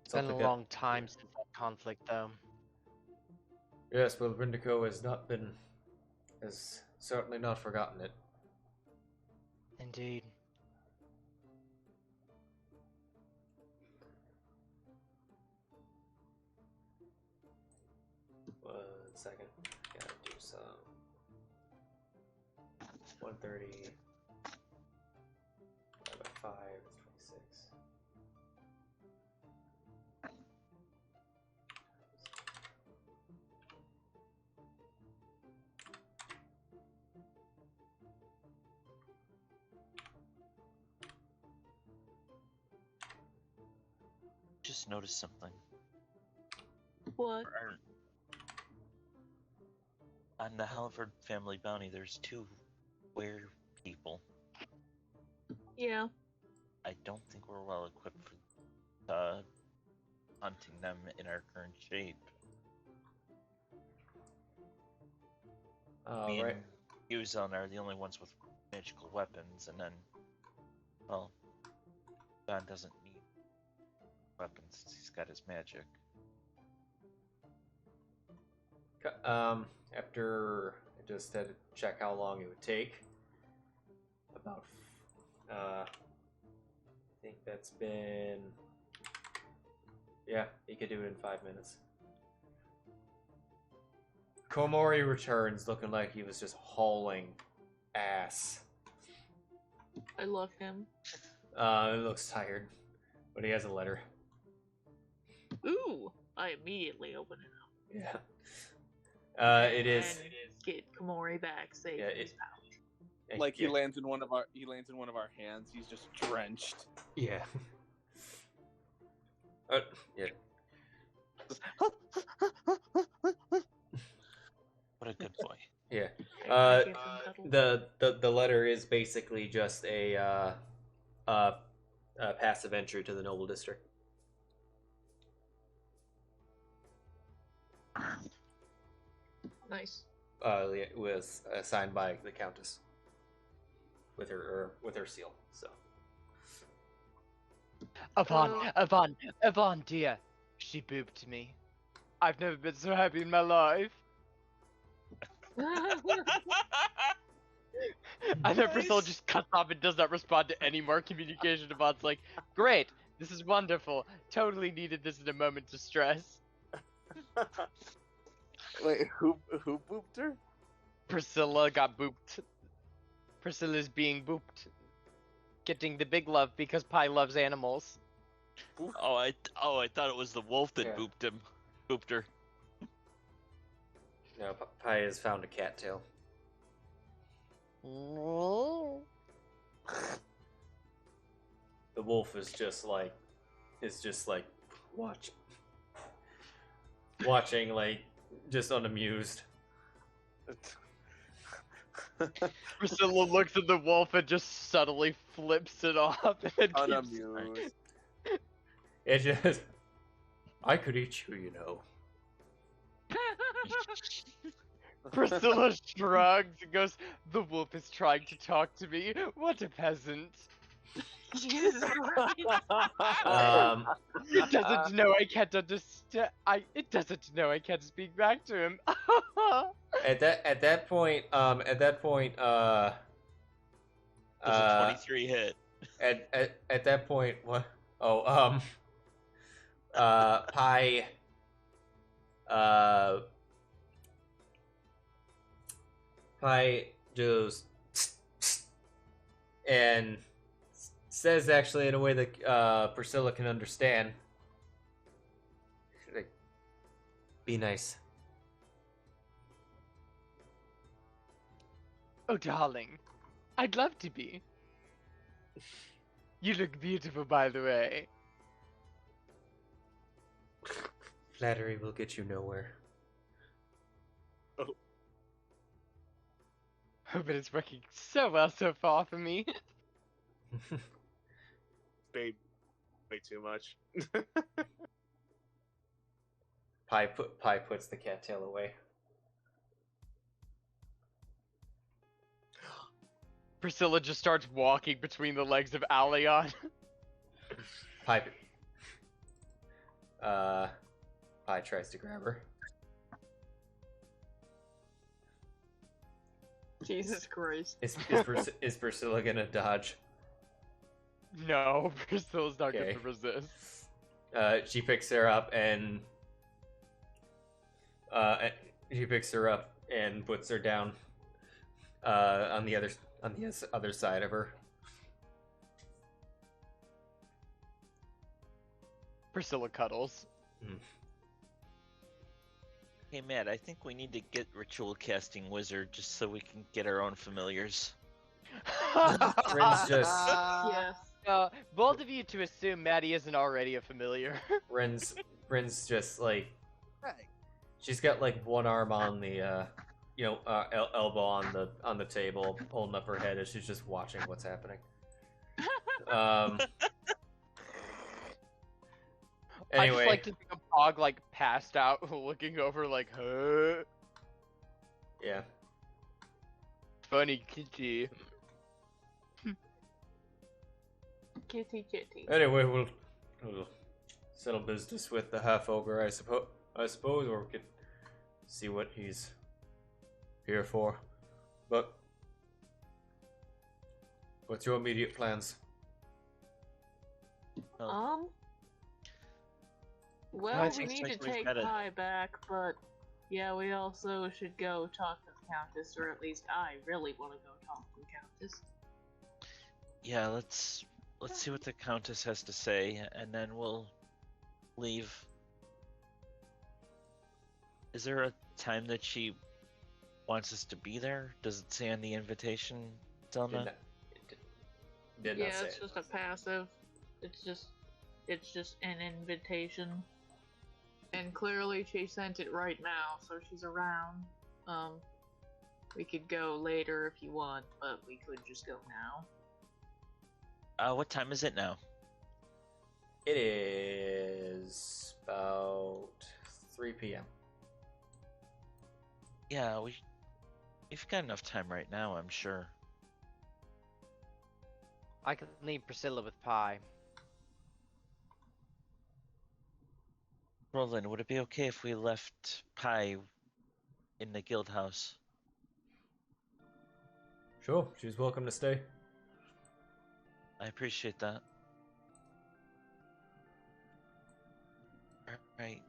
It's been a Something that- long time since that conflict, though. Yes, well, Rindico has certainly not forgotten it. Indeed. One second. Gotta do some. 130. Divided by 5 is 26. Just noticed something. What? On the Halford family bounty, there's 2 were people. Yeah. I don't think we're well equipped for hunting them in our current shape. Me Right. and Uzon are the only ones with magical weapons, and then, well, Don doesn't need weapons since he's got his magic. After I just had to check how long it would take. About, I think that's been. Yeah, he could do it in 5 minutes. Komori returns looking like he was just hauling ass. I love him. He looks tired, but he has a letter. Ooh! I immediately open it up. Yeah. It is. And get Komori back safe Yeah, in his pouch. Like he yeah. lands in one of our hands. He's just drenched. Yeah. Yeah. What a good boy. Yeah. I give him cuddle. The letter is basically just a passive entry to the Noble District. Nice. It was signed by the Countess with her seal. So Avon, dear. She booped to me. I've never been so happy in my life. And then Priscilla just cuts off and does not respond to any more communication. Avon's like, great, this is wonderful. Totally needed this in a moment of stress. Wait, who booped her? Priscilla got booped. Priscilla's being booped. Getting the big love because Pi loves animals. Oh, I thought it was the wolf that Yeah. booped her. No, Pi has found a cattail. The wolf is just like watching, like, just unamused. Priscilla looks at the wolf and just subtly flips it off and then keeps... Unamused. It just, I could eat you, you know. Priscilla shrugs and goes, "The wolf is trying to talk to me. What a peasant. Jesus Christ. It doesn't know I can't understand. It doesn't know I can't speak back to him." At that point, Does a 23 hit? at that point, what? Oh, Pi, Pi just and says, actually, in a way that Priscilla can understand, like, be nice. "Oh, darling, I'd love to be. You look beautiful, by the way." Flattery will get you nowhere. Oh, but it's working so well so far for me. Babe, way too much. Pi puts the cattail away. Priscilla just starts walking between the legs of Alion. Pi tries to grab her. Jesus Christ. Is Priscilla gonna dodge? No, Priscilla's not Okay. going to resist. She picks her up and puts her down on the other side of her. Priscilla cuddles. Hey, Matt, I think we need to get Ritual Casting Wizard just so we can get our own familiars. Rin's just Yes. Bold of you to assume Maddie isn't already a familiar. Rin's just like, she's got like one arm on the elbow on the table, holding up her head as she's just watching what's happening. I Anyway, just like to think of Pog like passed out, looking over like, huh? yeah. Funny kitty. Kitty kitty. Anyway, we'll settle business with the half ogre, I suppose, or we could see what he's here for. But what's your immediate plans? Oh. Well, I we think need to we've take gotta- Pi back, but yeah, we also should go talk to the Countess, or at least I really want to go talk to the Countess. Yeah, let's see what the Countess has to say, and then we'll leave. Is there a time that she wants us to be there? Does it say on the invitation, Zylna? Did Yeah, not say it's it. just a passive. It's just an invitation. And clearly she sent it right now, so she's around. We could go later if you want, but we could just go now. What time is it now? It is about 3 p.m. Yeah, we've got enough time right now, I'm sure. I can leave Priscilla with Pi. Roland, would it be okay if we left Pi in the guild house? Sure, she's welcome to stay. I appreciate that. Alright.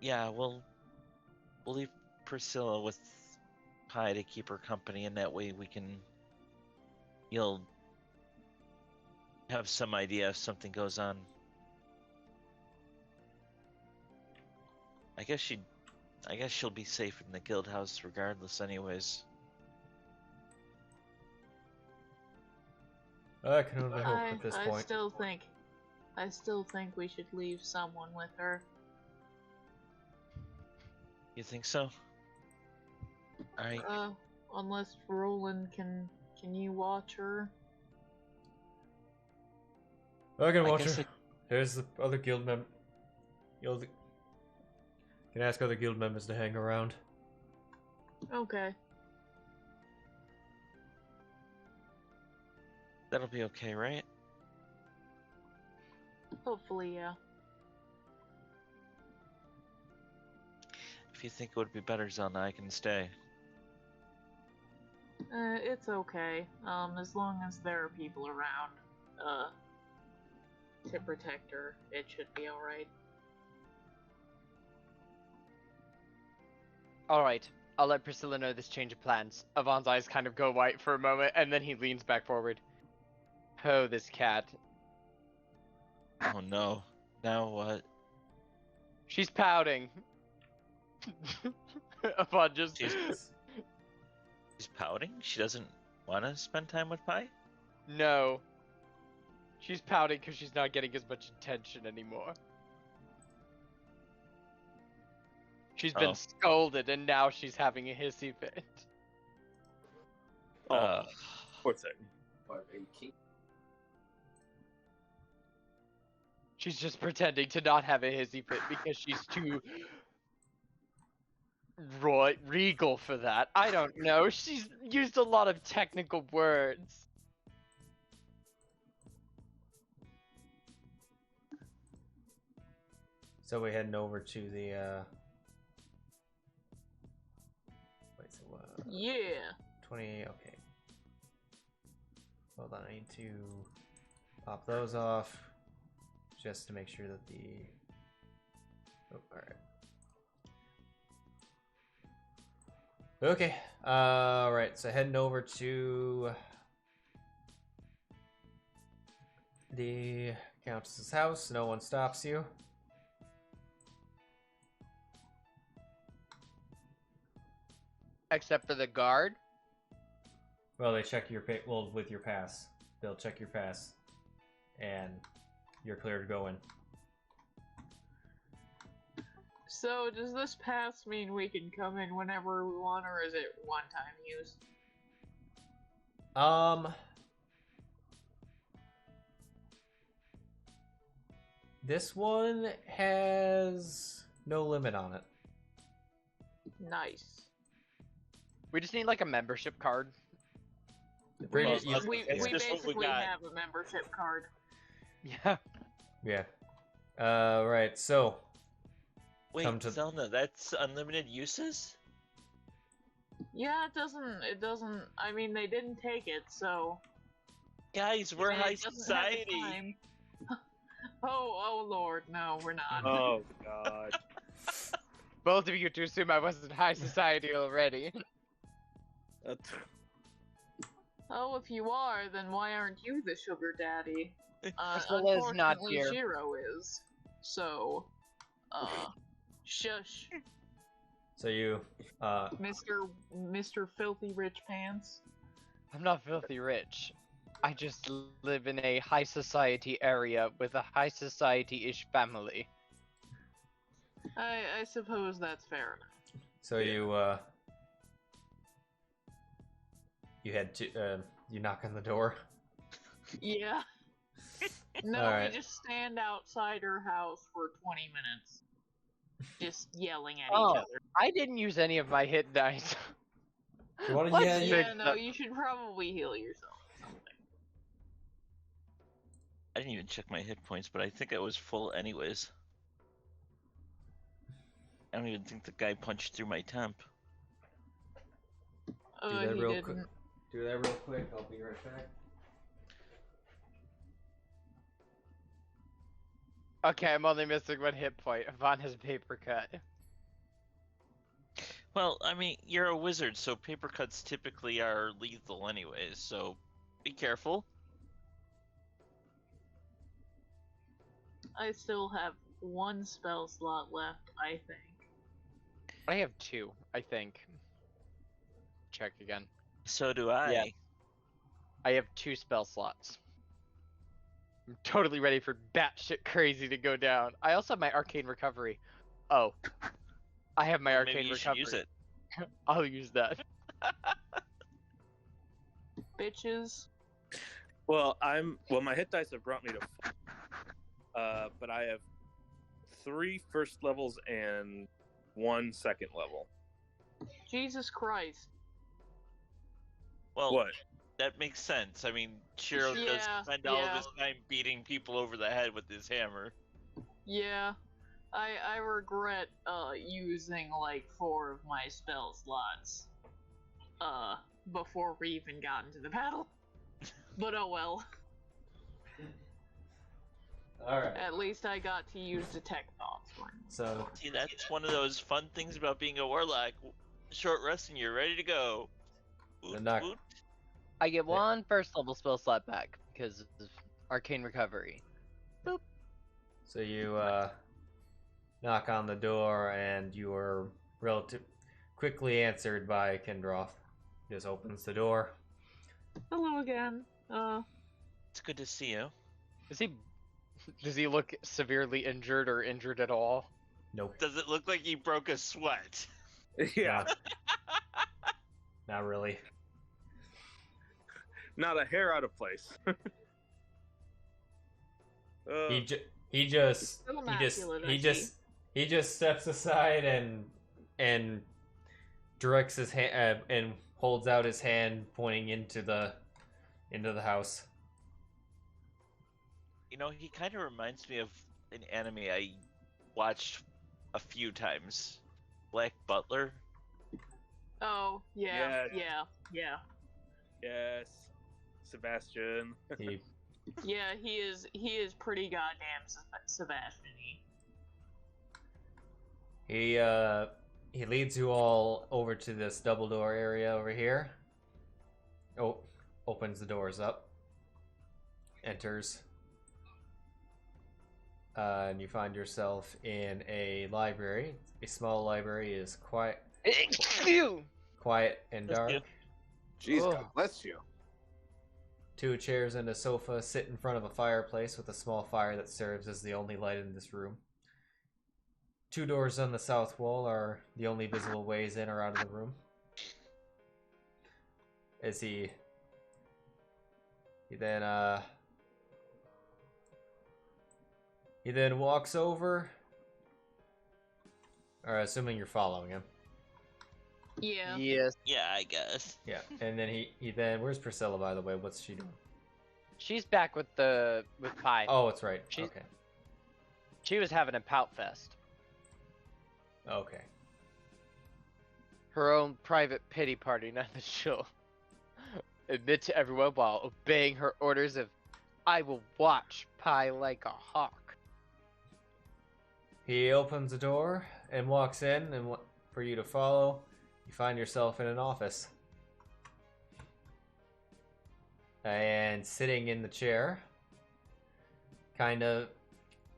Yeah, we'll leave Priscilla with Pi to keep her company, and that way you'll have some idea if something goes on. I guess she'll be safe in the guild house regardless anyways. I can only hope at this point. I still think we should leave someone with her. You think so? Alright. Unless Roland can you watch her? I can watch her. There's the other guild member. Can ask other guild members to hang around. Okay. That'll be okay, right? Hopefully, yeah. If you think it would be better, Zylna, I can stay. It's okay. As long as there are people around, to protect her, it should be alright. Alright, I'll let Priscilla know this change of plans. Avon's eyes kind of go white for a moment, and then he leans back forward. Oh, this cat. Oh no. Now what? She's pouting. Avon just... She's pouting? She doesn't want to spend time with Pi? No. She's pouting because she's not getting as much attention anymore. She's been scolded, and now she's having a hissy fit. Poor thing. She's just pretending to not have a hissy fit because she's too regal for that. I don't know. She's used a lot of technical words. So we're heading over to the wait, so Yeah. 20, okay. Hold on, I need to pop those off just to make sure that the alright. Okay. Alright, so heading over to the Countess's house. No one stops you. Except for the guard. Well, they check your with your pass. They'll check your pass, and you're clear to go in. So, does this pass mean we can come in whenever we want, or is it one-time use? This one has no limit on it. Nice. We just need like a membership card. The We previous- basically have a membership card. Yeah. Yeah. Right. So. Wait, Come to- Zylna, that's unlimited uses? Yeah, it doesn't, I mean, they didn't take it, so... Guys, we're I mean, high it doesn't have the society. time. Oh lord, no, we're not. Oh god. Both of you to assume I wasn't high society already. Oh, if you are, then why aren't you the sugar daddy? Priscilla's not Unfortunately, here. Sheero is. So, shush, So you. Mr. Filthy Rich Pants. I'm not filthy rich. I just live in a high society area with a high society-ish family. I suppose that's fair enough. So you head to you knock on the door. Yeah. No, Alright. we just stand outside her house for 20 minutes. Just yelling at Oh. each other. I didn't use any of my hit dice. What? Let's Yeah, fix Yeah, no, that. you should probably heal yourself or something. I didn't even check my hit points, but I think I was full anyways. I don't even think the guy punched through my temp. Do that He real didn't. quick. Do that real quick. I'll be right back. Okay, I'm only missing one hit point. Vaughn has a paper cut. Well, I mean, you're a wizard, so paper cuts typically are lethal anyways, so be careful. I still have one spell slot left, I think. I have 2, I think. Check again. So do I. Yeah. I have 2 spell slots. I'm totally ready for batshit crazy to go down. I also have my arcane recovery. Oh. I have my Well, arcane maybe you should recovery. use it. I'll use that. Bitches. Well, my hit dice have brought me to 4. But I have 3 first levels and 1 second level. Jesus Christ. Well, What? that makes sense. I mean, Sheero does Yeah, spend all of yeah. his time beating people over the head with his hammer. Yeah. I regret using like 4 of my spell slots before we even got into the battle. But oh well. Alright. At least I got to use Detect Thoughts one. So, See, that's one of those fun things about being a warlock. Short rest and you're ready to go. The knock- Woot. I get 1 first level spell slot back because of arcane recovery. so you knock on the door, and you are quickly answered by Kendroth. He just opens the door. Hello again. It's good to see you. Does he look severely injured or injured at all? Nope. Does it look like he broke a sweat? Yeah, Not really. not a hair out of place. He just Still immaculate, I he just steps aside and directs his hand and holds out his hand, pointing into the house. You know, he kind of reminds me of an anime I watched a few times. Black Butler. Oh, yeah, Yeah. yeah. Yes, Sebastian. He Yeah, he is pretty goddamn Sebastian-y. he leads you all over to this double door area over here. Oh, opens the doors up. Enters. And you find yourself in a library. A small library is quiet and dark. Jeez, Oh. God bless you. 2 chairs and a sofa sit in front of a fireplace with a small fire that serves as the only light in this room. 2 doors on the south wall are the only visible ways in or out of the room. As he then walks over, or assuming you're following him. Yeah. Yes. Yeah, I guess. Yeah, and then he then where's Priscilla, by the way? What's she doing? She's back with Pi. Oh, it's right. She's- Okay. She was having a pout fest. Okay. Her own private pity party, not the show. Admit to everyone while obeying her orders of, I will watch Pi like a hawk. He opens the door and walks in, and for you to follow, you find yourself in an office. And sitting in the chair, kind of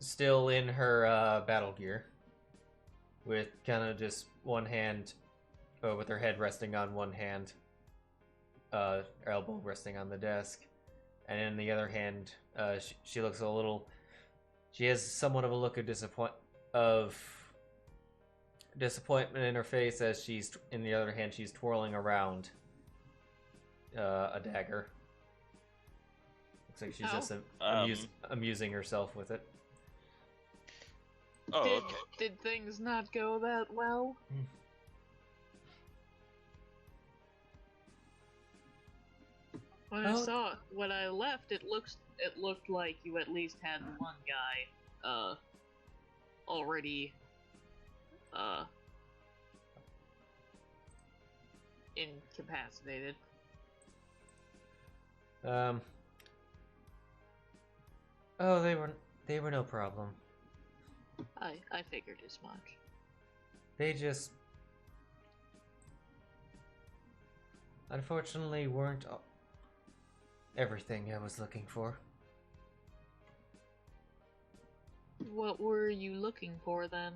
still in her battle gear, with kind of just one hand, with her head resting on one hand, her elbow resting on the desk, and in the other hand, she looks a little. She has somewhat of a look of disappointment in her face as she's, in the other hand, she's twirling around a dagger. Looks like she's just amusing herself with it. Oh, okay. Did things not go that well? When I left, it looked like you at least had one guy, already, incapacitated. Oh, they were no problem. I figured as much. They just unfortunately weren't everything I was looking for. What were you looking for then?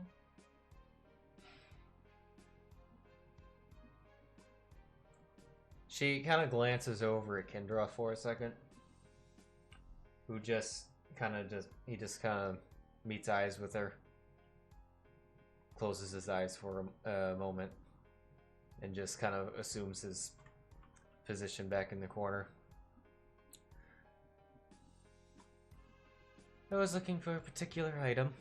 She kind of glances over at Kendra for a second, who just kind of meets eyes with her, closes his eyes for a moment, and just kind of assumes his position back in the corner. I was looking for a particular item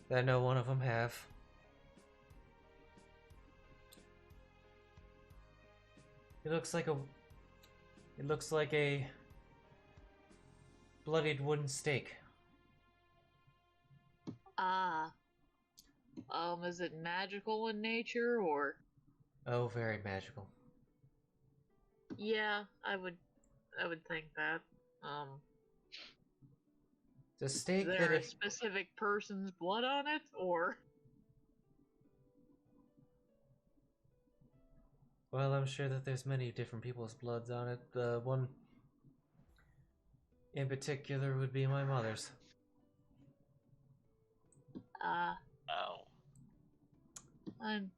that no one of them have. It looks like a bloodied wooden stake. Ah. Is it magical in nature, or? Oh, very magical. Yeah, I would think that. The stake Is that there a it... specific person's blood on it, or? Well, I'm sure that there's many different people's bloods on it. The one in particular would be my mother's. Ow.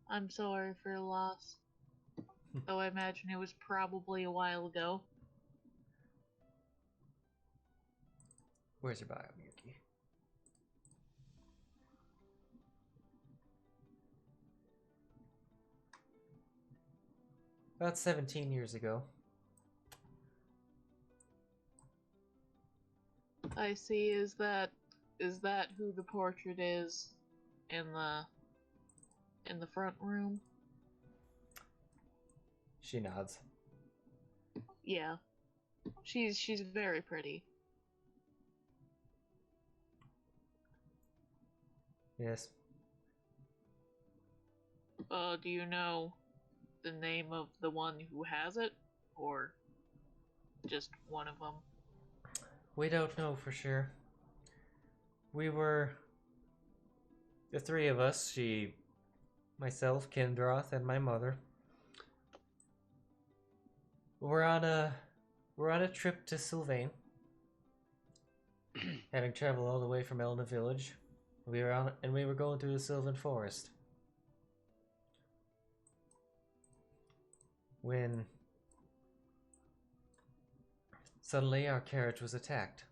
I'm sorry for your loss. Though I imagine it was probably a while ago. Where's your bio, Miyuki? About 17 years ago. I see. Is that who the portrait is in the front room? She nods. Yeah. She's very pretty. Yes. Do you know the name of the one who has it, or just one of them? We don't know for sure. We were the three of us, myself, Kendroth, and my mother. We're on a trip to Sylvain. Having traveled all the way from Elna Village. We were going through the Sylvan Forest. When suddenly our carriage was attacked.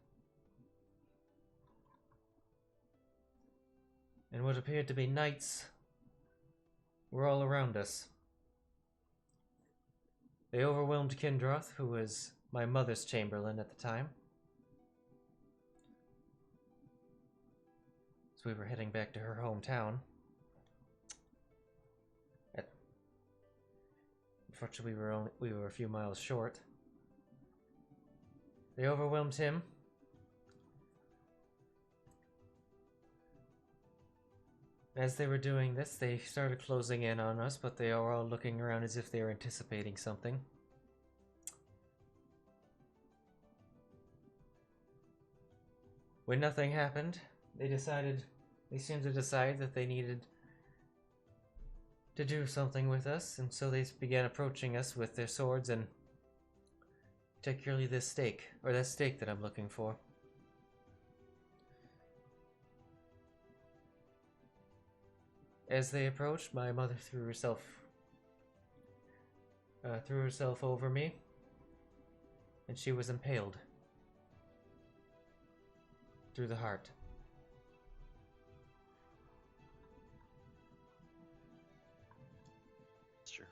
And what appeared to be knights were all around us. They overwhelmed Kindroth, who was my mother's chamberlain at the time. So we were heading back to her hometown. Unfortunately, we were a few miles short. They overwhelmed him. As they were doing this, they started closing in on us, but they were all looking around as if they were anticipating something. When nothing happened, they seemed to decide that they needed to do something with us, and so they began approaching us with their swords, and particularly this stake, or that stake that I'm looking for. As they approached, my mother threw herself over me, and she was impaled through the heart. Sure.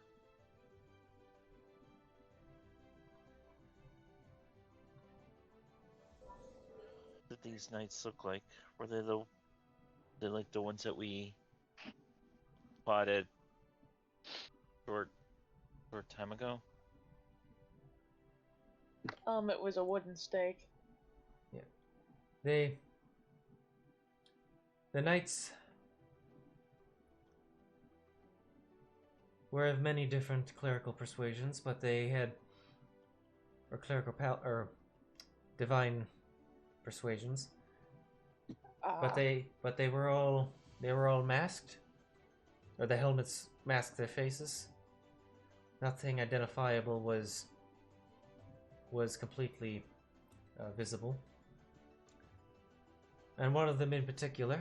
What did these knights look like? Were they like the ones that we spotted short time ago? It was a wooden stake. Yeah. The knights were of many different clerical persuasions, but they had or divine persuasions. But they were all masked, or the helmets masked their faces. Nothing identifiable was completely visible. And one of them in particular,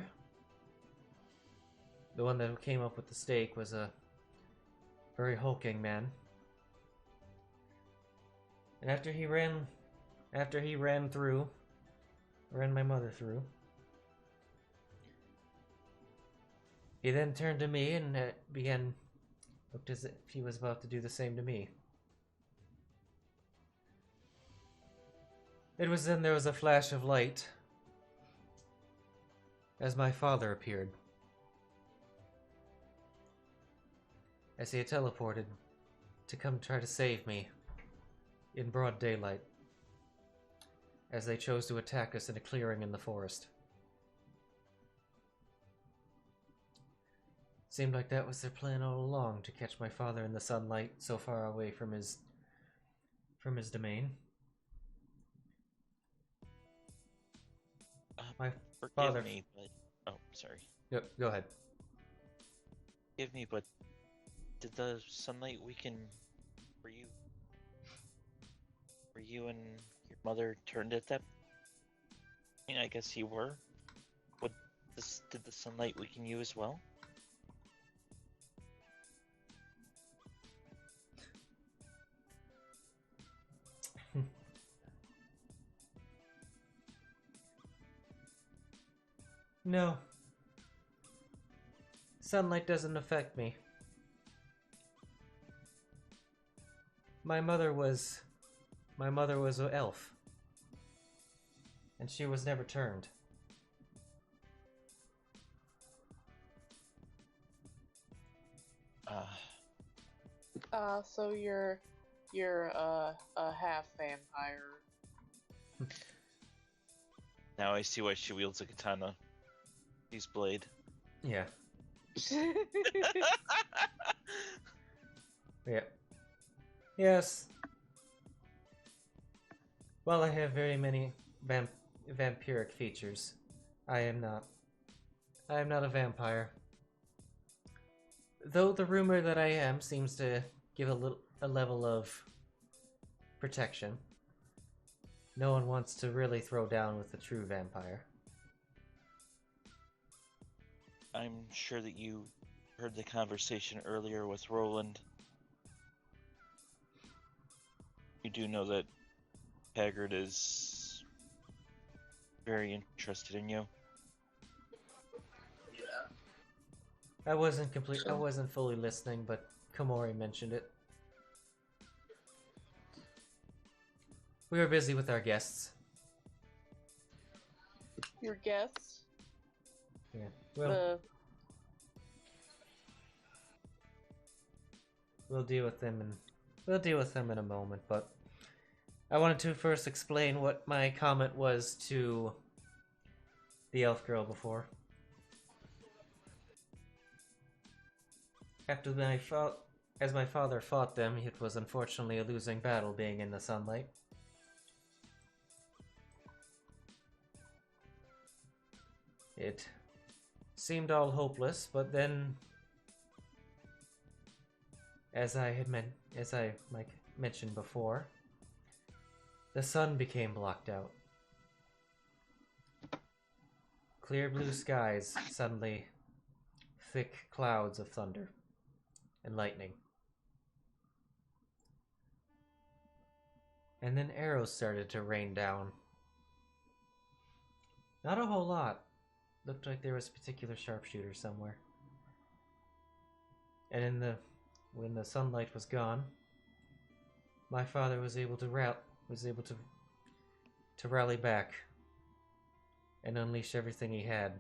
the one that came up with the stake, was a very hulking man. And after he ran my mother through, he then turned to me and looked as if he was about to do the same to me. It was then there was a flash of light as my father appeared. As he had teleported to come try to save me in broad daylight, as they chose to attack us in a clearing in the forest. Seemed like that was their plan all along, to catch my father in the sunlight so far away from his domain. My father... Forgive me, but... Oh, sorry. Yep, go ahead. Forgive me, but... Did the sunlight weaken... Were you and your mother turned at that? I mean, I guess you were. Did the sunlight weaken you as well? No. Sunlight doesn't affect me. My mother was an elf. And she was never turned. So you're a half vampire. Now I see why she wields a katana. She's Blade. Yeah. Yeah. Yes. While I have very many vampiric features, I am not a vampire. Though the rumor that I am seems to give a level of protection. No one wants to really throw down with a true vampire. I'm sure that you heard the conversation earlier with Roland. You do know that Haggard is very interested in you. I wasn't fully listening, but Komori mentioned it. We were busy with our guests. Your guests? Yeah. Well, we'll deal with them in a moment, but I wanted to first explain what my comment was to the elf girl before. As my father fought them, it was unfortunately a losing battle being in the sunlight. It seemed all hopeless, but then, as I mentioned before, the sun became blocked out. Clear blue skies, suddenly thick clouds of thunder and lightning. And then arrows started to rain down. Not a whole lot. Looked like there was a particular sharpshooter somewhere. And when the sunlight was gone, my father was able to rally back and unleash everything he had.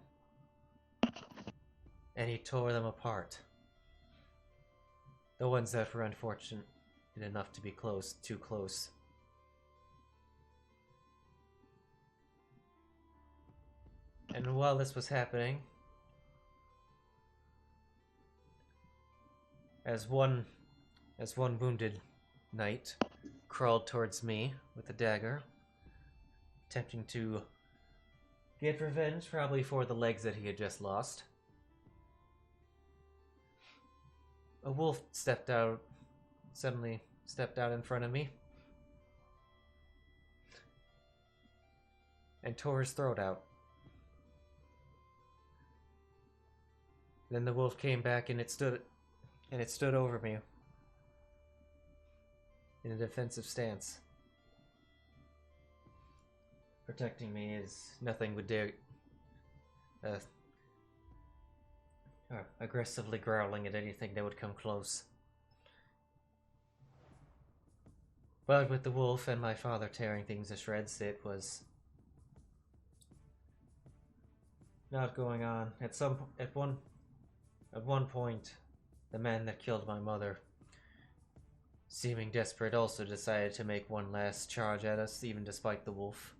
And he tore them apart. The ones that were unfortunate enough to be too close. And while this was happening, as one wounded knight crawled towards me with a dagger, attempting to get revenge, probably for the legs that he had just lost, a wolf stepped suddenly stepped out in front of me and tore his throat out. Then the wolf came back and it stood over me in a defensive stance, protecting me as nothing would dare, aggressively growling at anything that would come close. But with the wolf and my father tearing things to shreds, it was not going on. At one point, the man that killed my mother, seeming desperate, also decided to make one last charge at us, even despite the wolf.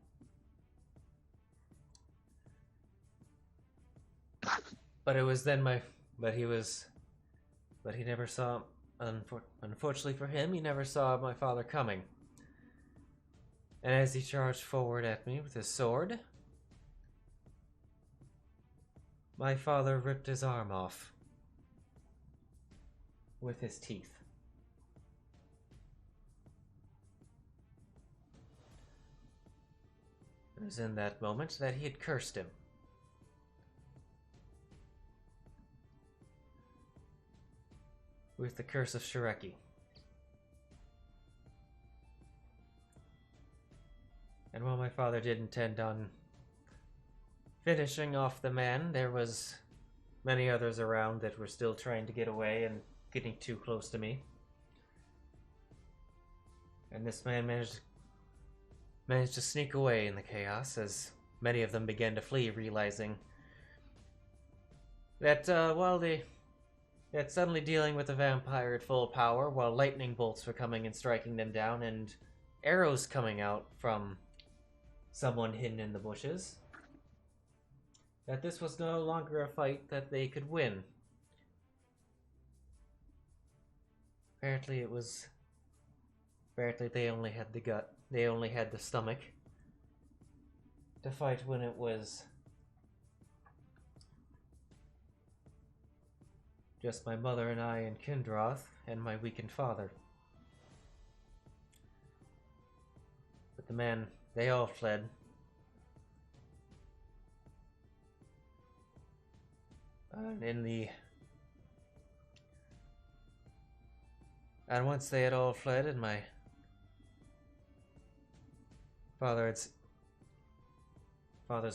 But it was then but he never saw, unfortunately for him, he never saw my father coming. And as he charged forward at me with his sword, my father ripped his arm off with his teeth. It was in that moment that he had cursed him. With the curse of Shireki. And while my father did intend on finishing off the man, there was many others around that were still trying to get away and getting too close to me. And this man managed to sneak away in the chaos as many of them began to flee, realizing that that suddenly dealing with a vampire at full power while lightning bolts were coming and striking them down and arrows coming out from someone hidden in the bushes, that this was no longer a fight that they could win. Apparently they only had the gut, they only had the stomach to fight when it was just my mother and I and Kindroth and my weakened father. But the men, they all fled. And once they had all fled and my father's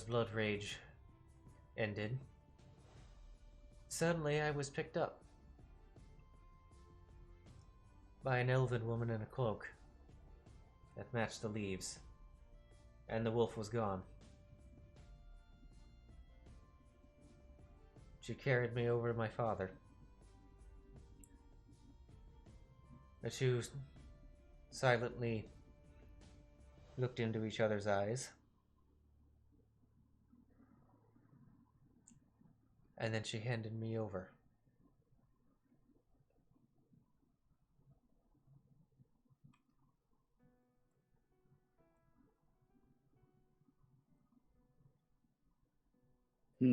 blood rage ended, suddenly I was picked up by an elven woman in a cloak that matched the leaves, and the wolf was gone. She carried me over to my father. The two silently looked into each other's eyes. And then she handed me over.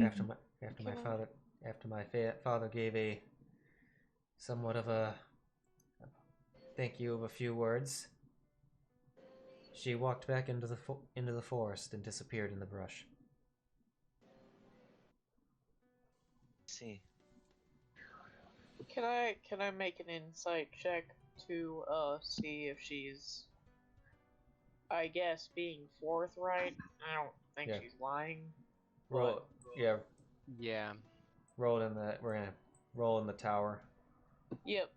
After my father gave a somewhat of a thank you of a few words, she walked back into the forest and disappeared in the brush. See. Can I make an insight check to see if she's, I guess, being forthright? I don't think she's lying. Roll, yeah. Yeah. Roll in the. We're gonna roll in the tower. Yep.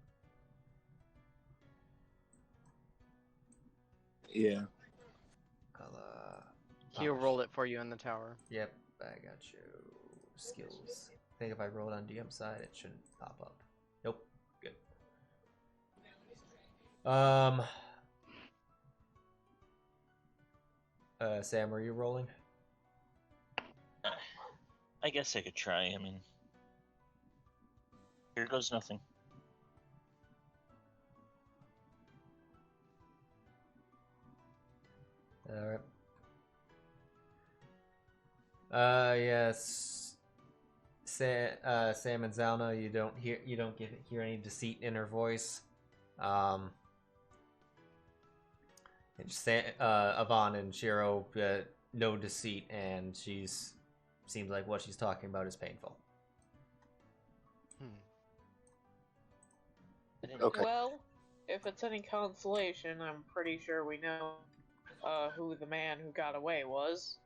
Yeah. He'll roll it for you in the tower. Yep, I got you. Skills. I think if I roll it on DM side, it shouldn't pop up. Nope. Good. Sam, are you rolling? I guess I could try. I mean, here goes nothing. Alright. Yes. Sam and Zylna, you don't hear any deceit in her voice. Yvonne and Sheero, no deceit, and seems like what she's talking about is painful. Okay. Well, if it's any consolation, I'm pretty sure we know who the man who got away was.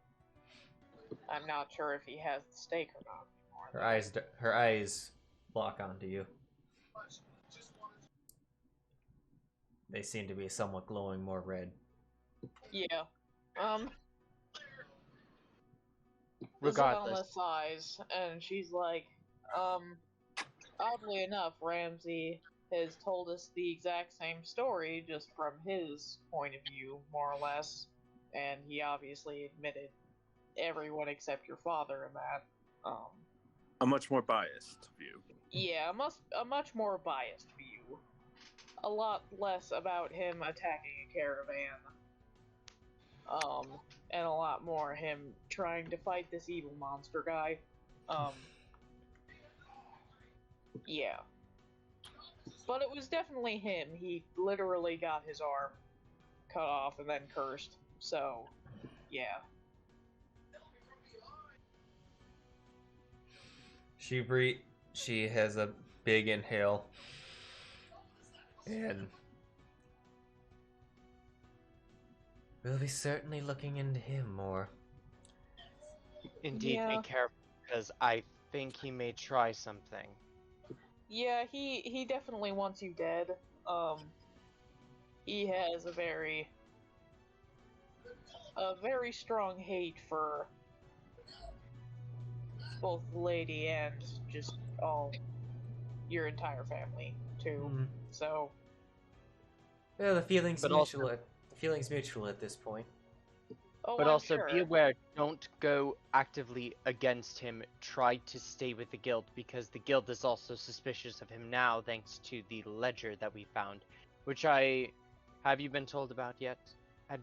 I'm not sure if he has the stake or not anymore. Her eyes lock onto you. They seem to be somewhat glowing more red. Yeah. Regardless. Zylna sighs, and she's like, oddly enough, Ramsey has told us the exact same story, just from his point of view, more or less. And he obviously admitted everyone except your father in that. A much more biased view. Yeah, a much more biased view. A lot less about him attacking a caravan. And a lot more him trying to fight this evil monster guy. Yeah. But it was definitely him. He literally got his arm cut off and then cursed. So, yeah. She has a big inhale. And we'll be certainly looking into him more. Indeed, Yeah. be careful, because I think he may try something. Yeah, he definitely wants you dead. He has a very strong hate for both the lady and just your entire family too. Mm. So, Well, the feeling's But mutual. The feeling's mutual at this point. oh, But I'm also sure. be aware, don't go actively against him. Try to stay with the guild, because the guild is also suspicious of him now, thanks to the ledger that we found. Which have you been told about yet?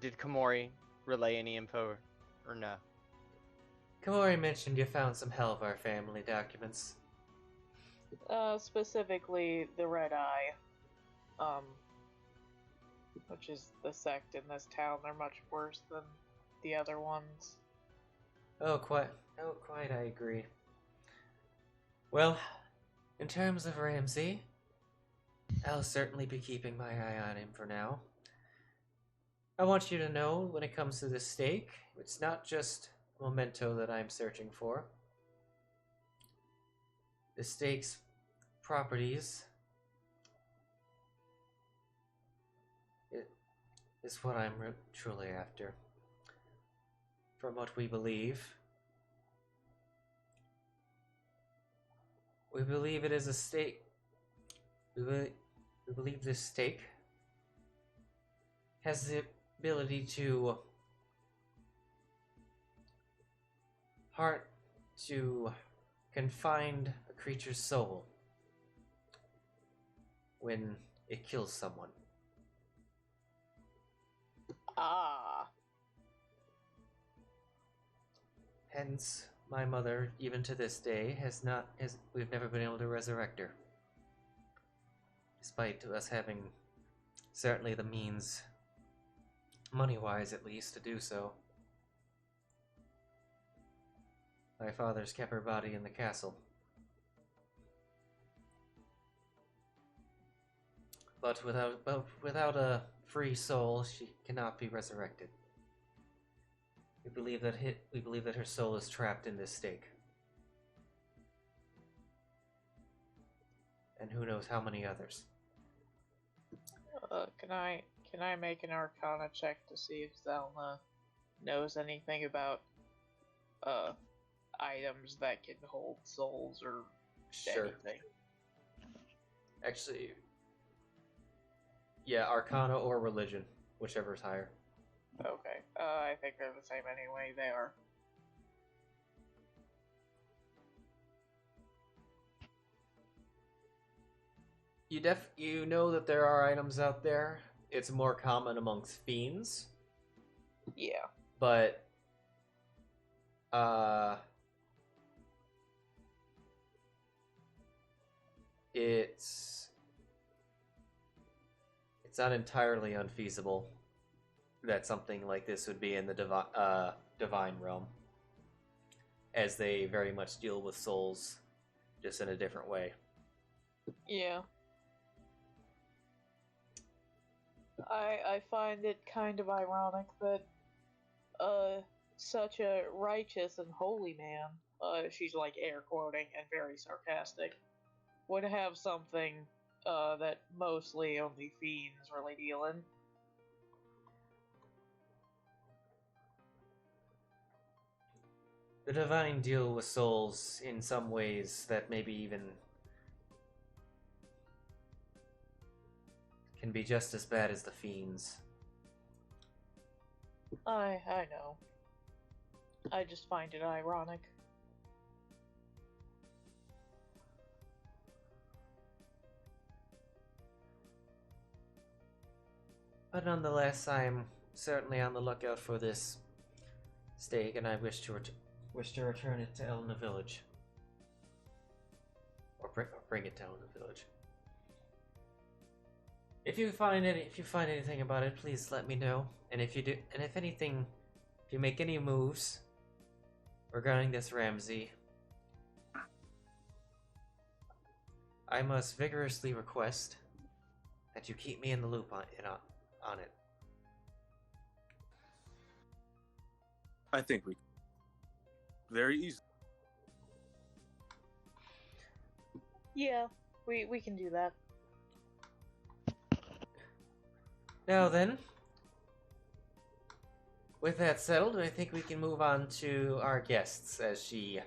Did Komori relay any info, or no? Komori mentioned you found some Helvar family documents. Specifically the Red Eye, which is the sect in this town. They're much worse than the other ones. Oh, quite, I agree. Well, in terms of Ramsey, I'll certainly be keeping my eye on him for now. I want you to know, when it comes to the stake, it's not just memento that I'm searching for. The stake's properties is what I'm truly after. From what we believe it is a stake. We believe this stake has the ability to confine a creature's soul when it kills someone. Ah. Hence, my mother, even to this day, we've never been able to resurrect her. Despite us having certainly the means, money-wise at least, to do so. My father's kept her body in the castle. But without a free soul, she cannot be resurrected. We believe that her soul is trapped in this stake. And who knows how many others. Can I make an Arcana check to see if Zylna knows anything about items that can hold souls or Sure. anything? Actually, yeah, Arcana or Religion, whichever's higher. Okay. I think they're the same anyway. They are. You know that there are items out there. It's more common amongst fiends, Yeah. but it's it's not entirely unfeasible that something like this would be in the divine realm, as they very much deal with souls, just in a different way. Yeah. I find it kind of ironic that such a righteous and holy man, she's like air quoting and very sarcastic, would have something that mostly only fiends really deal in. The divine deal with souls in some ways that maybe even can be just as bad as the fiends. I know. I just find it ironic. But nonetheless, I'm certainly on the lookout for this stake, and I wish to return it to Elna Village, or bring it to Elna Village. If you find anything about it, please let me know. And if you do, and if you make any moves regarding this Ramsey, I must vigorously request that you keep me in the loop on it. I think we very easy. Yeah, we can do that. Now then, with that settled, I think we can move on to our guests as she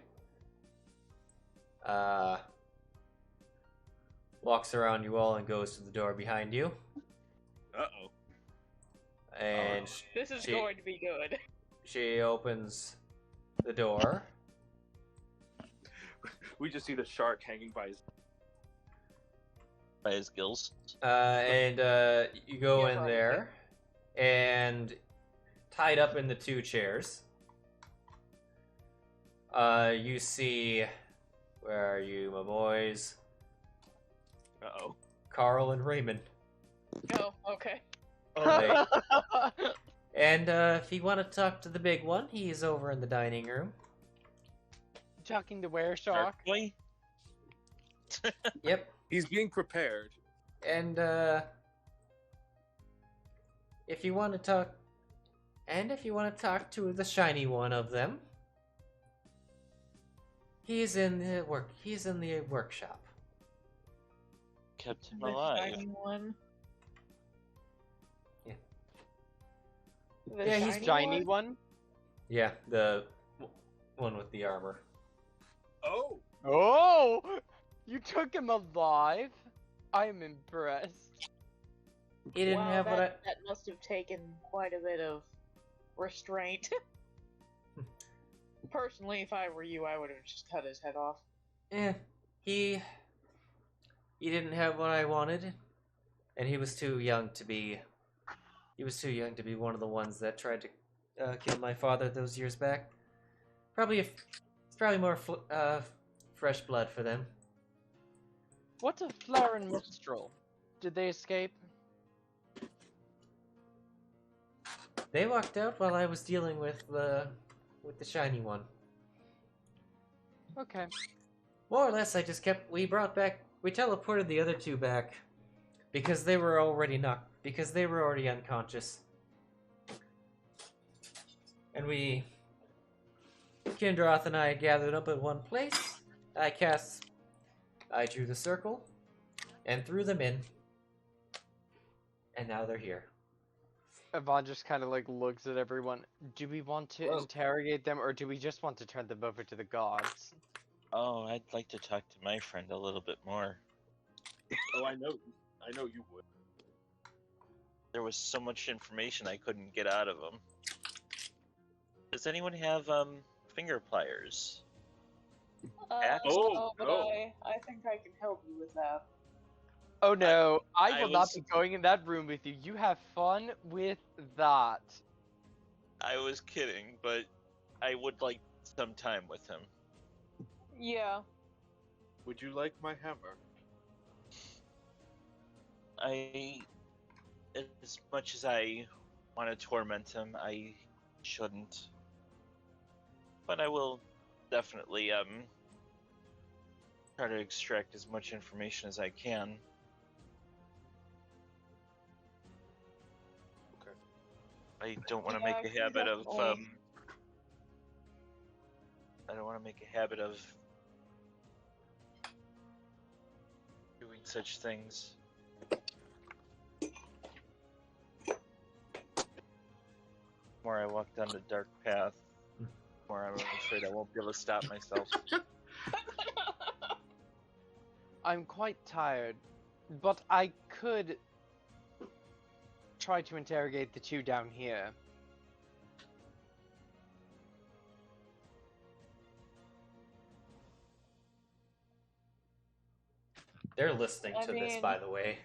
walks around you all and goes to the door behind you. Uh-oh. And This is she- going to be good. she opens the door. We just see the shark hanging by his gills. And you go Yeah, in right. there, and tied up in the two chairs, you see, where are you, my boys? Uh-oh. Carl and Raymond. Oh, okay. Right. And if you want to talk to the big one, he's over in the dining room. Talking to where, Shark? Boy? Yep. He's being prepared. And if you want to talk to the shiny one of them, he's in the workshop. Kept him The alive. shiny one. Yeah. The Yeah, he's Shiny one? Yeah, the one with the armor. Oh! Oh! You took him alive? I'm impressed. He didn't Wow, have what I. that must have taken quite a bit of restraint. Personally, if I were you, I would have just cut his head off. Yeah, he didn't have what I wanted, and he was too young to be. He was too young to be one of the ones that tried to kill my father those years back. It's probably more fresh blood for them. What's a Flower and Minstrel? Did they escape? They walked out while I was dealing with the shiny one. Okay. More or less, we teleported the other two back because they were already unconscious. And Kindroth and I gathered up at one place. I drew the circle and threw them in. And now they're here. Yvonne just kind of like looks at everyone. Do we want to interrogate them, or do we just want to turn them over to the gods? Oh, I'd like to talk to my friend a little bit more. Oh, I know you would. There was so much information I couldn't get out of him. Does anyone have finger pliers? Oh, but no. I think I can help you with that. Oh no, I I will not was- be going in that room with you. You have fun with that. I was kidding, but I would like some time with him. Yeah. Would you like my hammer? I as much as I want to torment him, I shouldn't. But I will definitely try to extract as much information as I can. Okay. I don't want to Yeah, make a habit of definitely. I don't want to make a habit of doing such things. The more I walk down the dark path, the more I'm afraid I won't be able to stop myself. I'm quite tired, but I could try to interrogate the two down here. They're listening I to this, mean- by the way.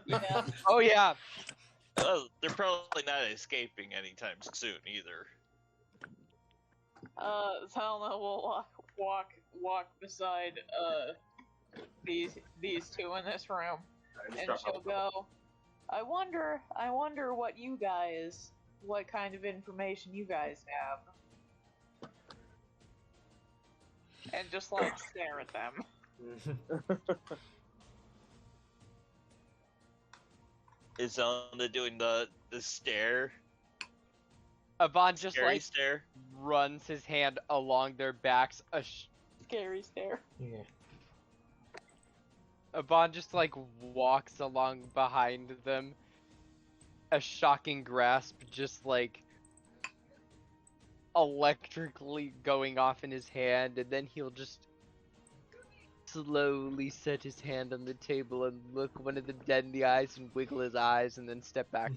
Yeah. Oh yeah, Well, they're probably not escaping anytime soon either. Zylna will walk beside these two in this room, and she'll go. I wonder what kind of information you guys have, and just like stare at them. Is Zelda doing the stare? Avon just Scary like stare? runs his hand along their backs. Scary stare. Yeah. Avon just like walks along behind them. A shocking grasp just like electrically going off in his hand, and then he'll just slowly set his hand on the table and look one of them dead in the eyes and wiggle his eyes and then step back.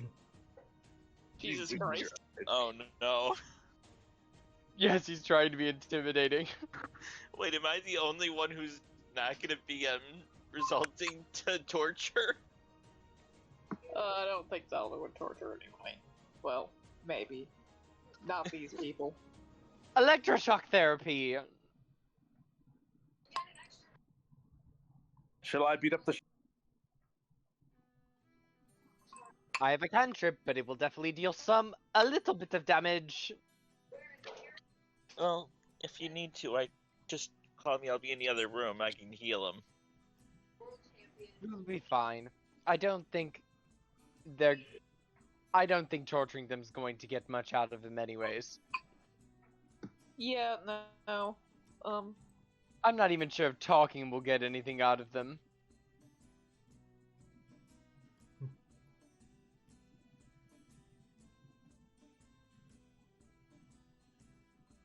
Jesus Christ. Oh no. Yes, he's trying to be intimidating. Wait, am I the only one who's not gonna be resulting to torture? I don't think Zelda would torture anyway. Well, maybe. Not these people. Electroshock therapy! Shall I beat up the? I have a cantrip, but it will definitely deal a little bit of damage. Well, if you need to, just call me. I'll be in the other room. I can heal him. It'll be fine. I don't think torturing them is going to get much out of him anyways. Yeah, no. I'm not even sure if talking will get anything out of them.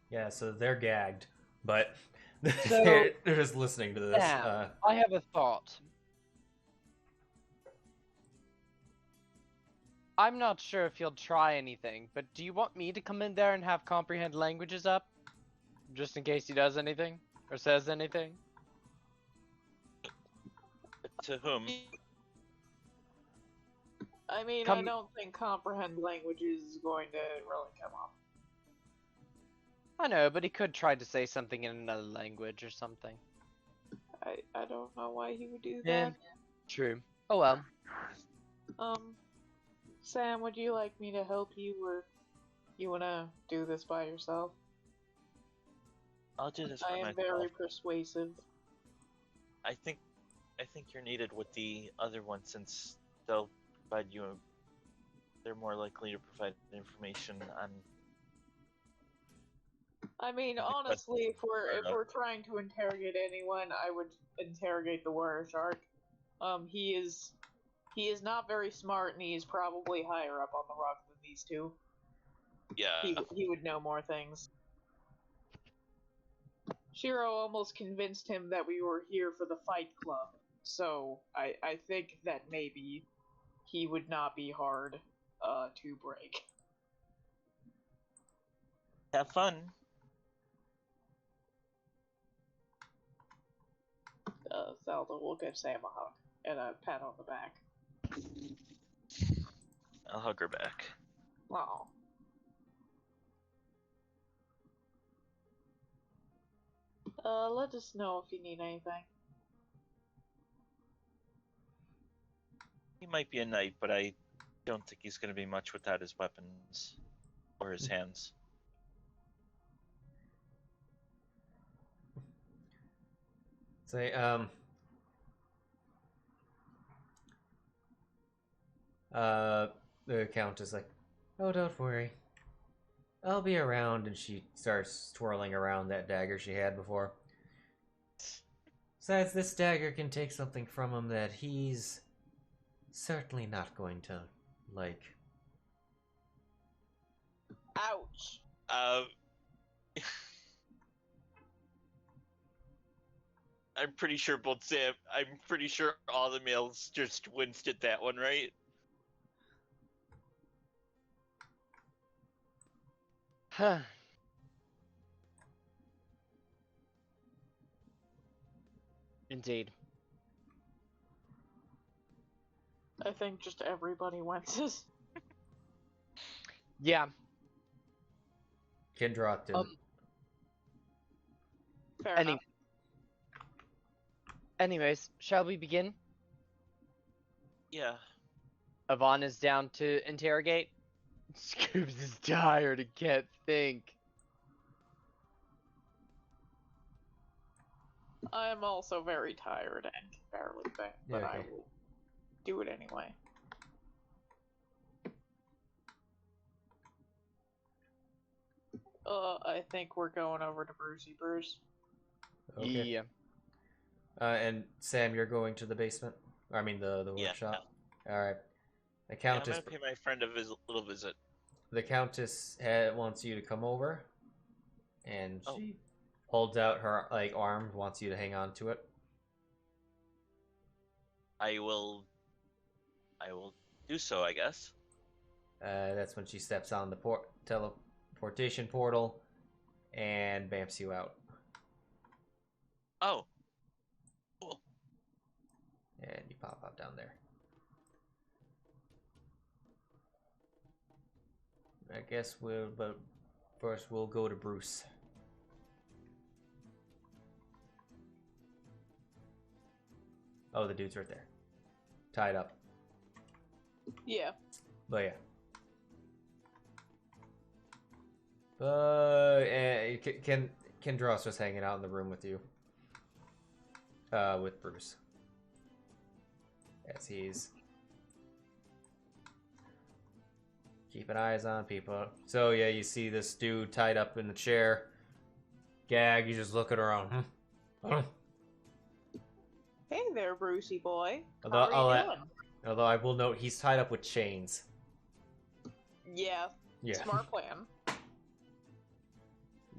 Yeah, so they're gagged, but So- they're just listening to this. Now, I have a thought. I'm not sure if he'll try anything, but do you want me to come in there and have comprehend languages up? Just in case he does anything? Or says anything? To whom? I mean, I don't think comprehend languages is going to really come up. I know, but he could try to say something in another language or something. I don't know why he would do Yeah. that. True. Oh well. Sam, would you like me to help you, or you wanna do this by yourself? I'll do this for I am myself. very persuasive. I think you're needed with the other one since they'll provide you. They're more likely to provide information on. I mean, I think honestly, if fair enough. we're trying to interrogate anyone, I would interrogate the Warrior Shark. He is not very smart, and he is probably higher up on the rock than these two. Yeah. He would know more things. Sheero almost convinced him that we were here for the Fight Club, so I think that maybe he would not be hard to break. Have fun. Zelda will give Sam a hug and a pat on the back. I'll hug her back. Wow. Let us know if you need anything. He might be a knight, but I don't think he's going to be much without his weapons or his hands. Say, the Count is like, oh, don't worry. I'll be around, and she starts twirling around that dagger she had before. Besides, this dagger can take something from him that he's certainly not going to like. Ouch. I'm pretty sure all the males just winced at that one, right? Huh. Indeed. I think just everybody winces. Yeah. Kendra didn't. Fair enough. Anyways, shall we begin? Yeah. Yvonne is down to interrogate. Scoobs is tired and can't think. I am also very tired and can barely think, but Yeah, I okay. will do it anyway. I think we're going over to Brucey Bruce. Okay. Yeah. And Sam, you're going to the basement? I mean, the Yeah. workshop? Alright. The Yeah, I'm Countess, gonna pay my friend a little visit. the Countess wants you to come over, and Oh. she holds out her arm, wants you to hang on to it. I will do so, I guess. That's when she steps on the teleportation portal and bamps you out. Oh. Cool. And you pop out down there. I guess but first we'll go to Bruce. Oh, the dude's right there. Tied up. Yeah. But yeah. Kendros was hanging out in the room with you. With Bruce. As he's keeping eyes on people. So yeah, you see this dude tied up in the chair. Gag, he's just looking around. Hey there, Brucey boy. Although, How are you doing? although I will note, he's tied up with chains. Yeah. Yeah. Smart plan.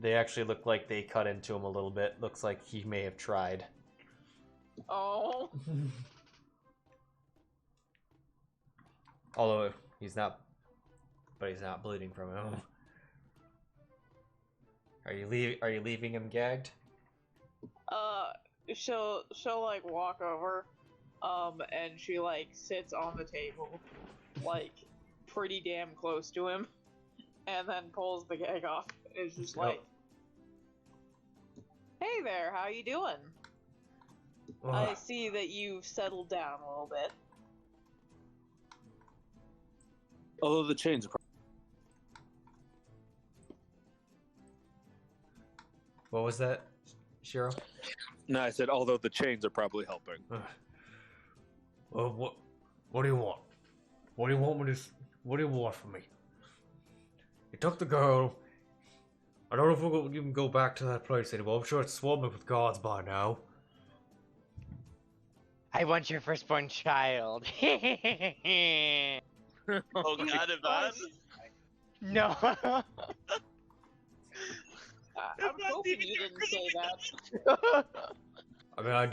They actually look like they cut into him a little bit. Looks like he may have tried. Oh. Although he's not, but he's not bleeding from him. Are you leaving him gagged? She'll like walk over, and she like sits on the table, like pretty damn close to him, and then pulls the gag off. It's just like, hey there, how you doing? I see that you've settled down a little bit. Although the chains are What was that, Sheero? No, I said although the chains are probably helping. What do you want? What do you want from me? You took the girl. I don't know if we'll even go back to that place anymore. I'm sure it's swarming with guards by now. I want your firstborn child. Oh God, Yvonne! No. I'm hoping you didn't say that. I mean, I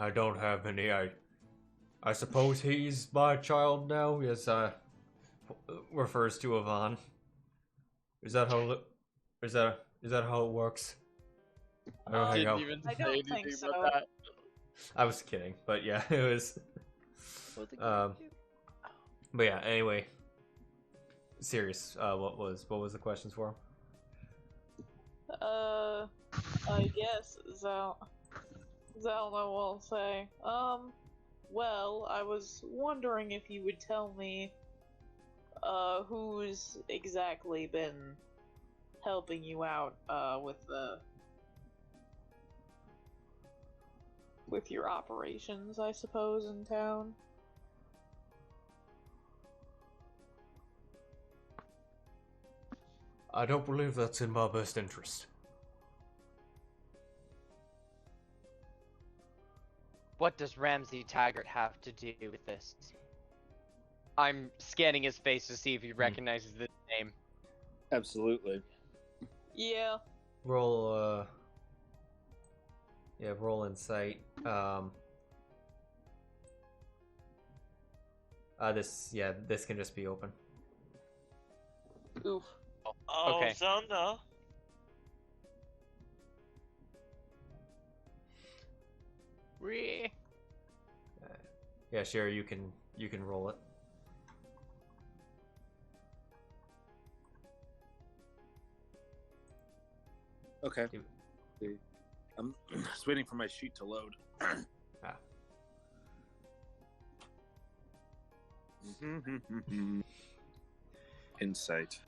don't have any. I suppose he's my child now. Yes, refers to Yvonne. Is that how it works? I don't hang out. I don't think so. I was kidding, but yeah, it was. But yeah, anyway. Serious. What was the questions for him? I guess Zylna will say, Well, I was wondering if you would tell me who's exactly been helping you out with your operations, I suppose, in town. I don't believe that's in my best interest. What does Ramsay Taggart have to do with this? I'm scanning his face to see if he recognizes this name. Absolutely. Yeah. Roll, roll insight. This can just be open. Oof. Oh, Okay. Zylna. Yeah, Sheero, you can roll it. Okay. I'm just waiting for my sheet to load. Insight.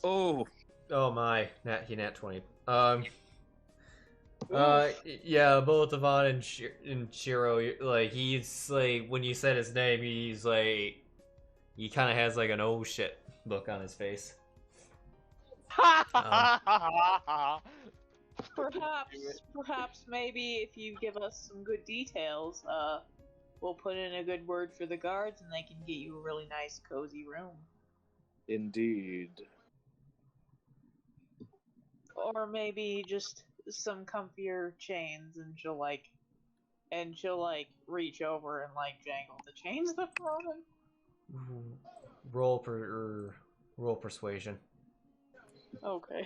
Oh, Oh my, nat 20. Yeah, both Devon and Sheero, like, he's like, when you said his name, he's like, he kind of has like an oh shit look on his face. Perhaps maybe if you give us some good details, we'll put in a good word for the guards and they can get you a really nice cozy room. indeed. Or maybe just some comfier chains and she'll reach over and like jangle the chains that throw them. Roll persuasion. Okay.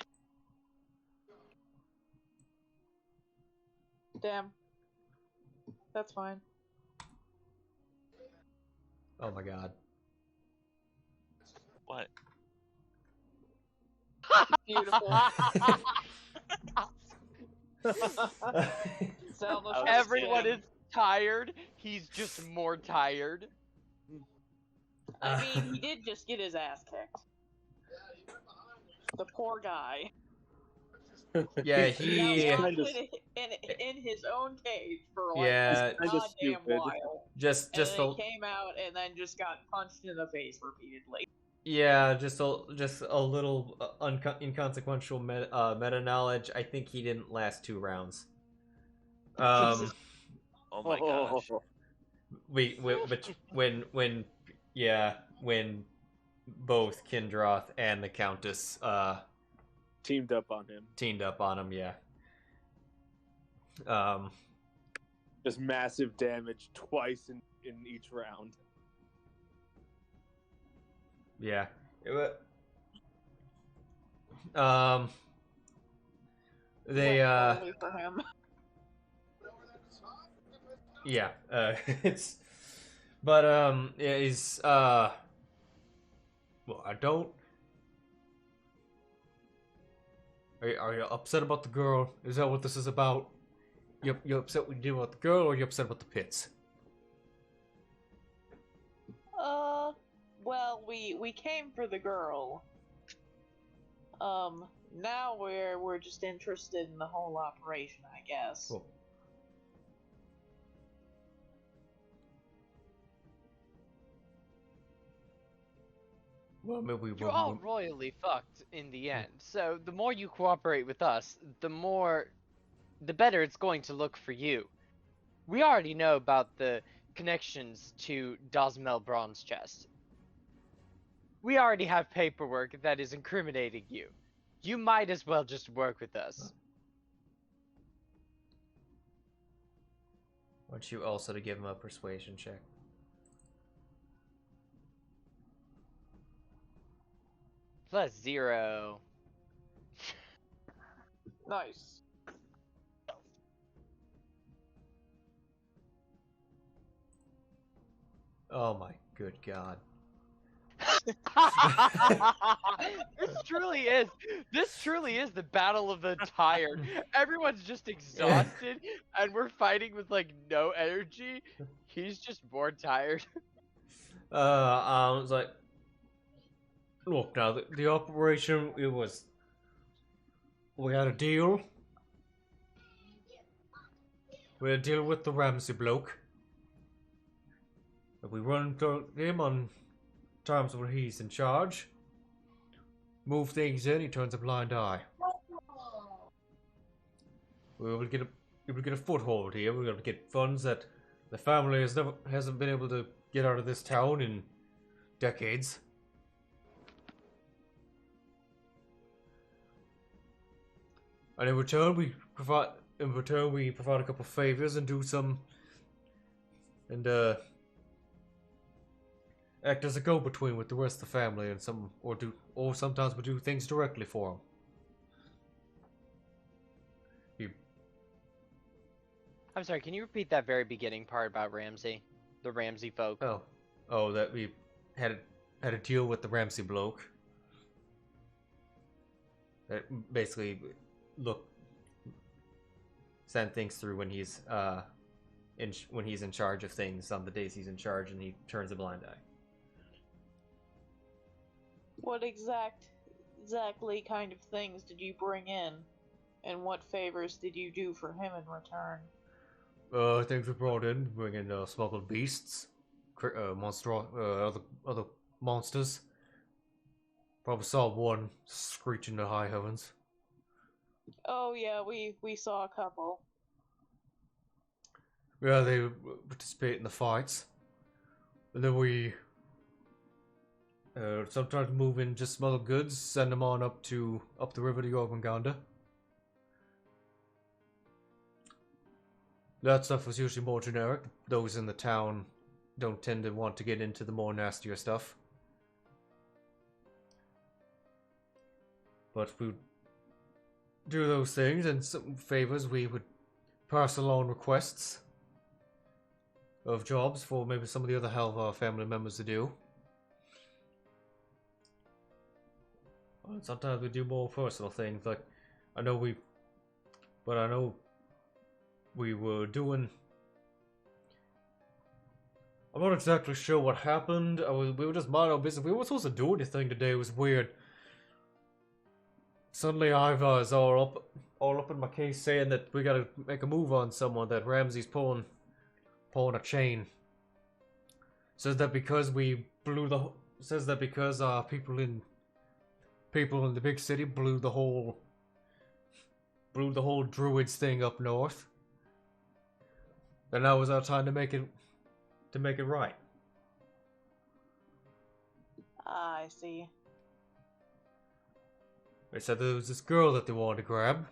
Damn. That's fine. Oh my god. What? Beautiful. Everyone is tired. He's just more tired. I mean, he did just get his ass kicked. The poor guy. Yeah, He's he kind of- in his own cage for like Yeah, a kind of goddamn stupid. while. just And then a he came out and then just got punched in the face repeatedly. yeah, just a little inconsequential meta knowledge. I think he didn't last 2 rounds. Jesus. Oh my gosh. When both Kindroth and the Countess Teamed up on him. teamed up on him, yeah. Just massive damage twice in each round. Yeah. They Went poorly for him. yeah, it's yeah, he's well, I don't. Are you upset about the girl? Is that what this is about? You upset what you did about the girl, or you upset about the pits? Well, we came for the girl. Now we're just interested in the whole operation, I guess. Cool. Well, maybe You're all royally fucked in the end. So the more you cooperate with us, the better it's going to look for you. We already know about the connections to Dosmel Bronze Chest. We already have paperwork that is incriminating you. You might as well just work with us. I want you also to give him a persuasion check. +0. Nice. Oh my good god. This truly is the battle of the tired. Everyone's just exhausted, and we're fighting with like no energy. He's just more tired. It's like, look now, the operation, we had a deal. We had a deal with the Ramsey bloke. If we run to him on terms when he's in charge, move things in, he turns a blind eye. We will get a foothold here. We're going to get funds that the family hasn't been able to get out of this town in decades. And in return, we provide a couple favors and do some, and act as a go-between with the rest of the family, and sometimes we do things directly for them. I'm sorry, can you repeat that very beginning part about Ramsey? The Ramsey folk. Oh, that we had a deal with the Ramsey bloke. That basically, send things through when he's in charge of things on the days he's in charge, and he turns a blind eye. What exactly kind of things did you bring in, and what favors did you do for him in return? Things we brought in, bring in smuggled beasts, other monsters. Probably saw one screeching to high heavens. Oh yeah, we saw a couple. Yeah, they participate in the fights. And then we sometimes move in just smuggled goods, send them on up the river to Jormungandr. That stuff was usually more generic. Those in the town don't tend to want to get into the more nastier stuff. But we would do those things, and some favors we would pass along requests of jobs for maybe some of the other Helvar family members to do. And sometimes we do more personal things, like I know we were doing. I'm not exactly sure what happened. We were just minding our business. We weren't supposed to do anything today. It was weird. Suddenly, Iva is all up in my case, saying that we gotta make a move on someone. That Ramsey's pulling a chain. Says that because people in the big city blew the whole druids thing up north. Then now was our time to make it right. I see. They said there was this girl that they wanted to grab.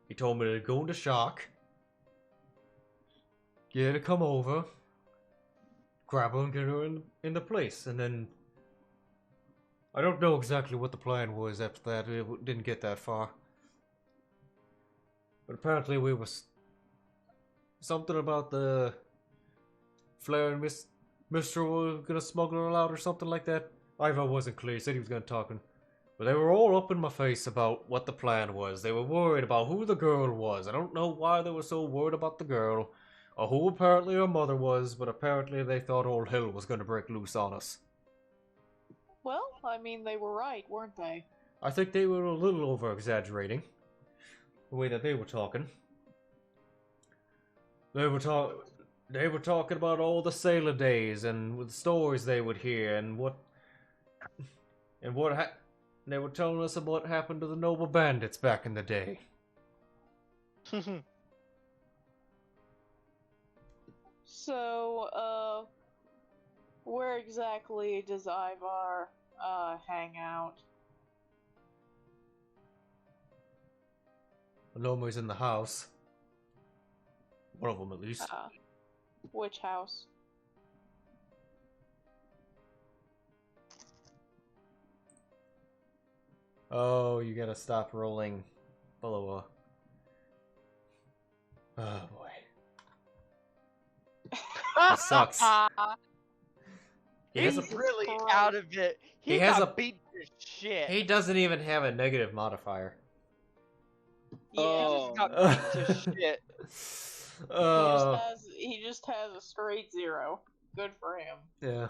He told me to go into shock, get her to come over, grab her and get her in the place, and then I don't know exactly what the plan was after that. It didn't get that far. But apparently we was something about the Flair and Mr. were gonna smuggle her out or something like that. Ivar wasn't clear. He said he was gonna talk, but they were all up in my face about what the plan was. They were worried about who the girl was. I don't know why they were so worried about the girl, or who apparently her mother was, but apparently they thought all hell was gonna break loose on us. Well, I mean, they were right, weren't they? I think they were a little over-exaggerating the way that they were talking. They were talking about all the sailor days and the stories they would hear and they were telling us about what happened to the noble bandits back in the day. So, where exactly does Ivar hang out? Noma's in the house. One of them, at least. Which house? Oh, you gotta stop rolling below a... Oh, boy. This sucks. He has He's a, really Christ. out of it. He has got a- beat to shit. he doesn't even have a negative modifier. Yeah. He got beat to shit. He just has a straight 0. Good for him. Yeah.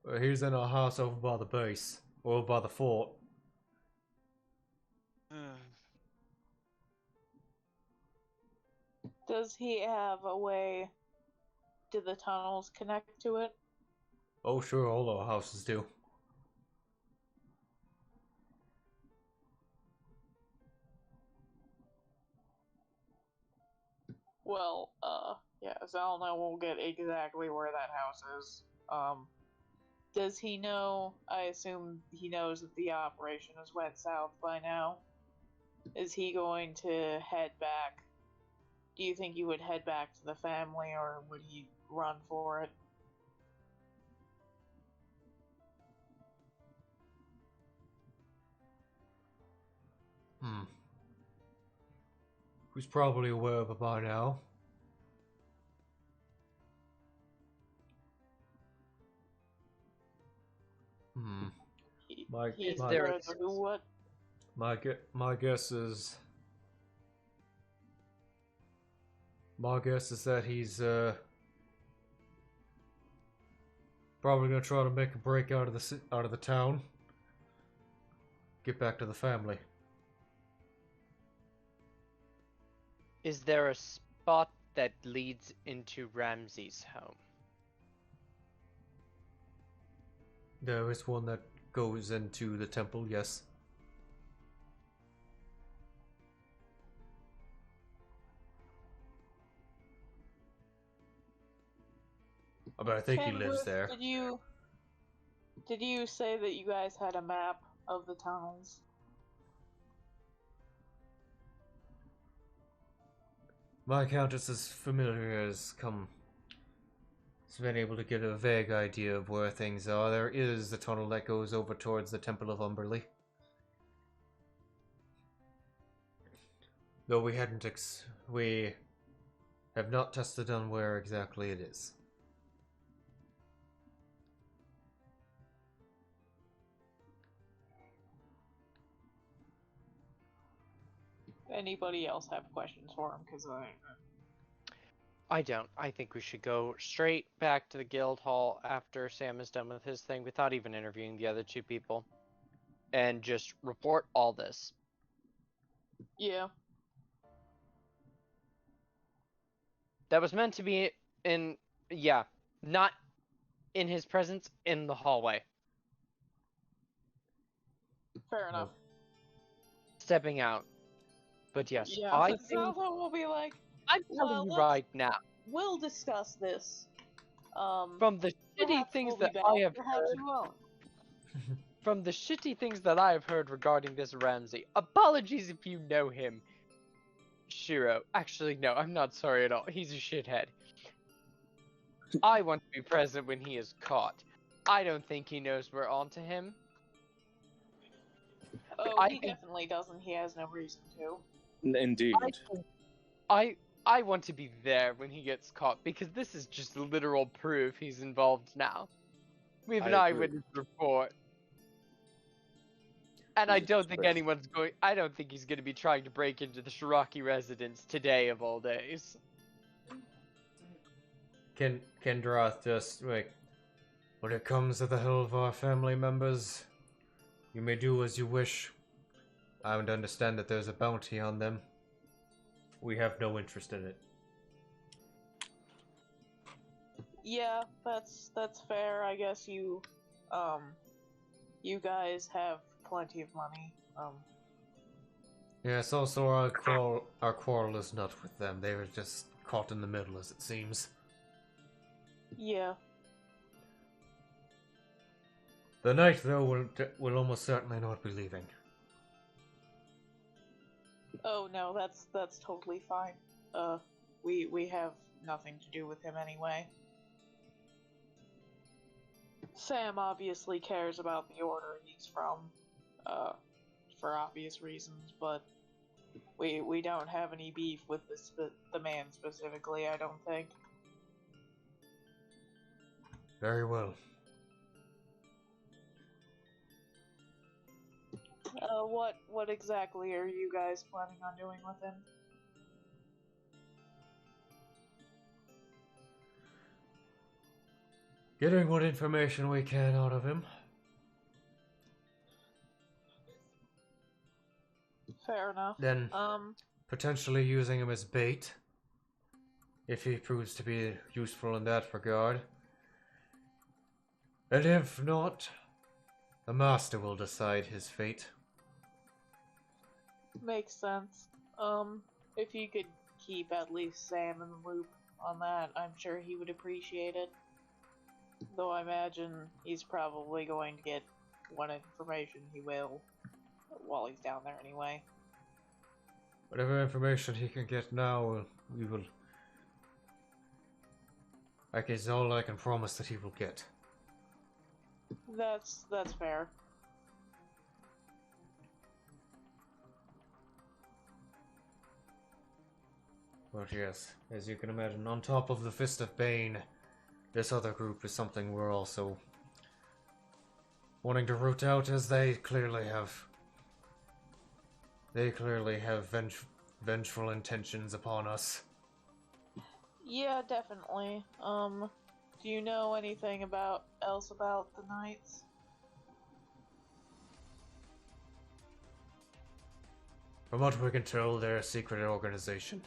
Well, he's in a house over by the base, or by the fort. Does he have a way? Do the tunnels connect to it? Oh, sure, all our houses do. Well, yeah, Zylna will get exactly where that house is. Does he know? I assume he knows that the operation has went south by now. Is he going to head back? Do you think he would head back to the family, or would he run for it? Who's probably aware of it by now. He's my- there going to do what? My guess is that he's probably gonna try to make a break out of the town. Get back to the family. Is there a spot that leads into Ramsey's home? There is one that goes into the temple, yes. But I think he lives Kenworth, there. Did you say that you guys had a map of the tunnels? My account is as familiar as been able to get a vague idea of where things are. There is a tunnel that goes over towards the Temple of Umberly. Though we have not tested on where exactly it is. Anybody else have questions for him? Because I don't. I think we should go straight back to the guild hall after Sam is done with his thing without even interviewing the other two people. And just report all this. yeah. That was meant to be not in his presence, in the hallway. Fair enough. Stepping out. But yes, Yeah, I but think Zelda will be like, I'm telling well, you let's- right now. we'll discuss this. From the shitty Perhaps things we'll be that back, I have perhaps heard, you won't. from the shitty things that I have heard regarding this Ramsey. Apologies if you know him, Sheero. Actually, no, I'm not sorry at all. He's a shithead. I want to be present when he is caught. I don't think he knows we're onto him. Oh, I he think- definitely doesn't. He has no reason to. Indeed. I want to be there when he gets caught because this is just literal proof he's involved now. We have an I agree. eyewitness report. And I don't think I don't think he's going to be trying to break into the Shiraki residence today of all days. Kendroth just like, when it comes to the Helvar family members, you may do as you wish. I would understand that there's a bounty on them. We have no interest in it. Yeah, that's fair. I guess you guys have plenty of money. Yes, also our quarrel is not with them. They were just caught in the middle, as it seems. Yeah. The knight, though, will almost certainly not be leaving. Oh no, that's totally fine. We have nothing to do with him anyway. Sam obviously cares about the order he's from, for obvious reasons, but we don't have any beef with the man specifically, I don't think. Very well. What exactly are you guys planning on doing with him? Getting what information we can out of him. Fair enough. Then potentially using him as bait, if he proves to be useful in that regard. And if not, the master will decide his fate. Makes sense. If you could keep at least Sam in the loop on that, I'm sure he would appreciate it. Though I imagine he's probably going to get what information he will while he's down there anyway. Whatever information he can get now, we will... I guess all I can promise that he will get. That's fair. But yes, as you can imagine, on top of the Fist of Bane, this other group is something we're also wanting to root out, as they clearly have vengeful intentions upon us. Yeah, definitely. Do you know anything else about the Knights? From what we can tell, they're a secret organization.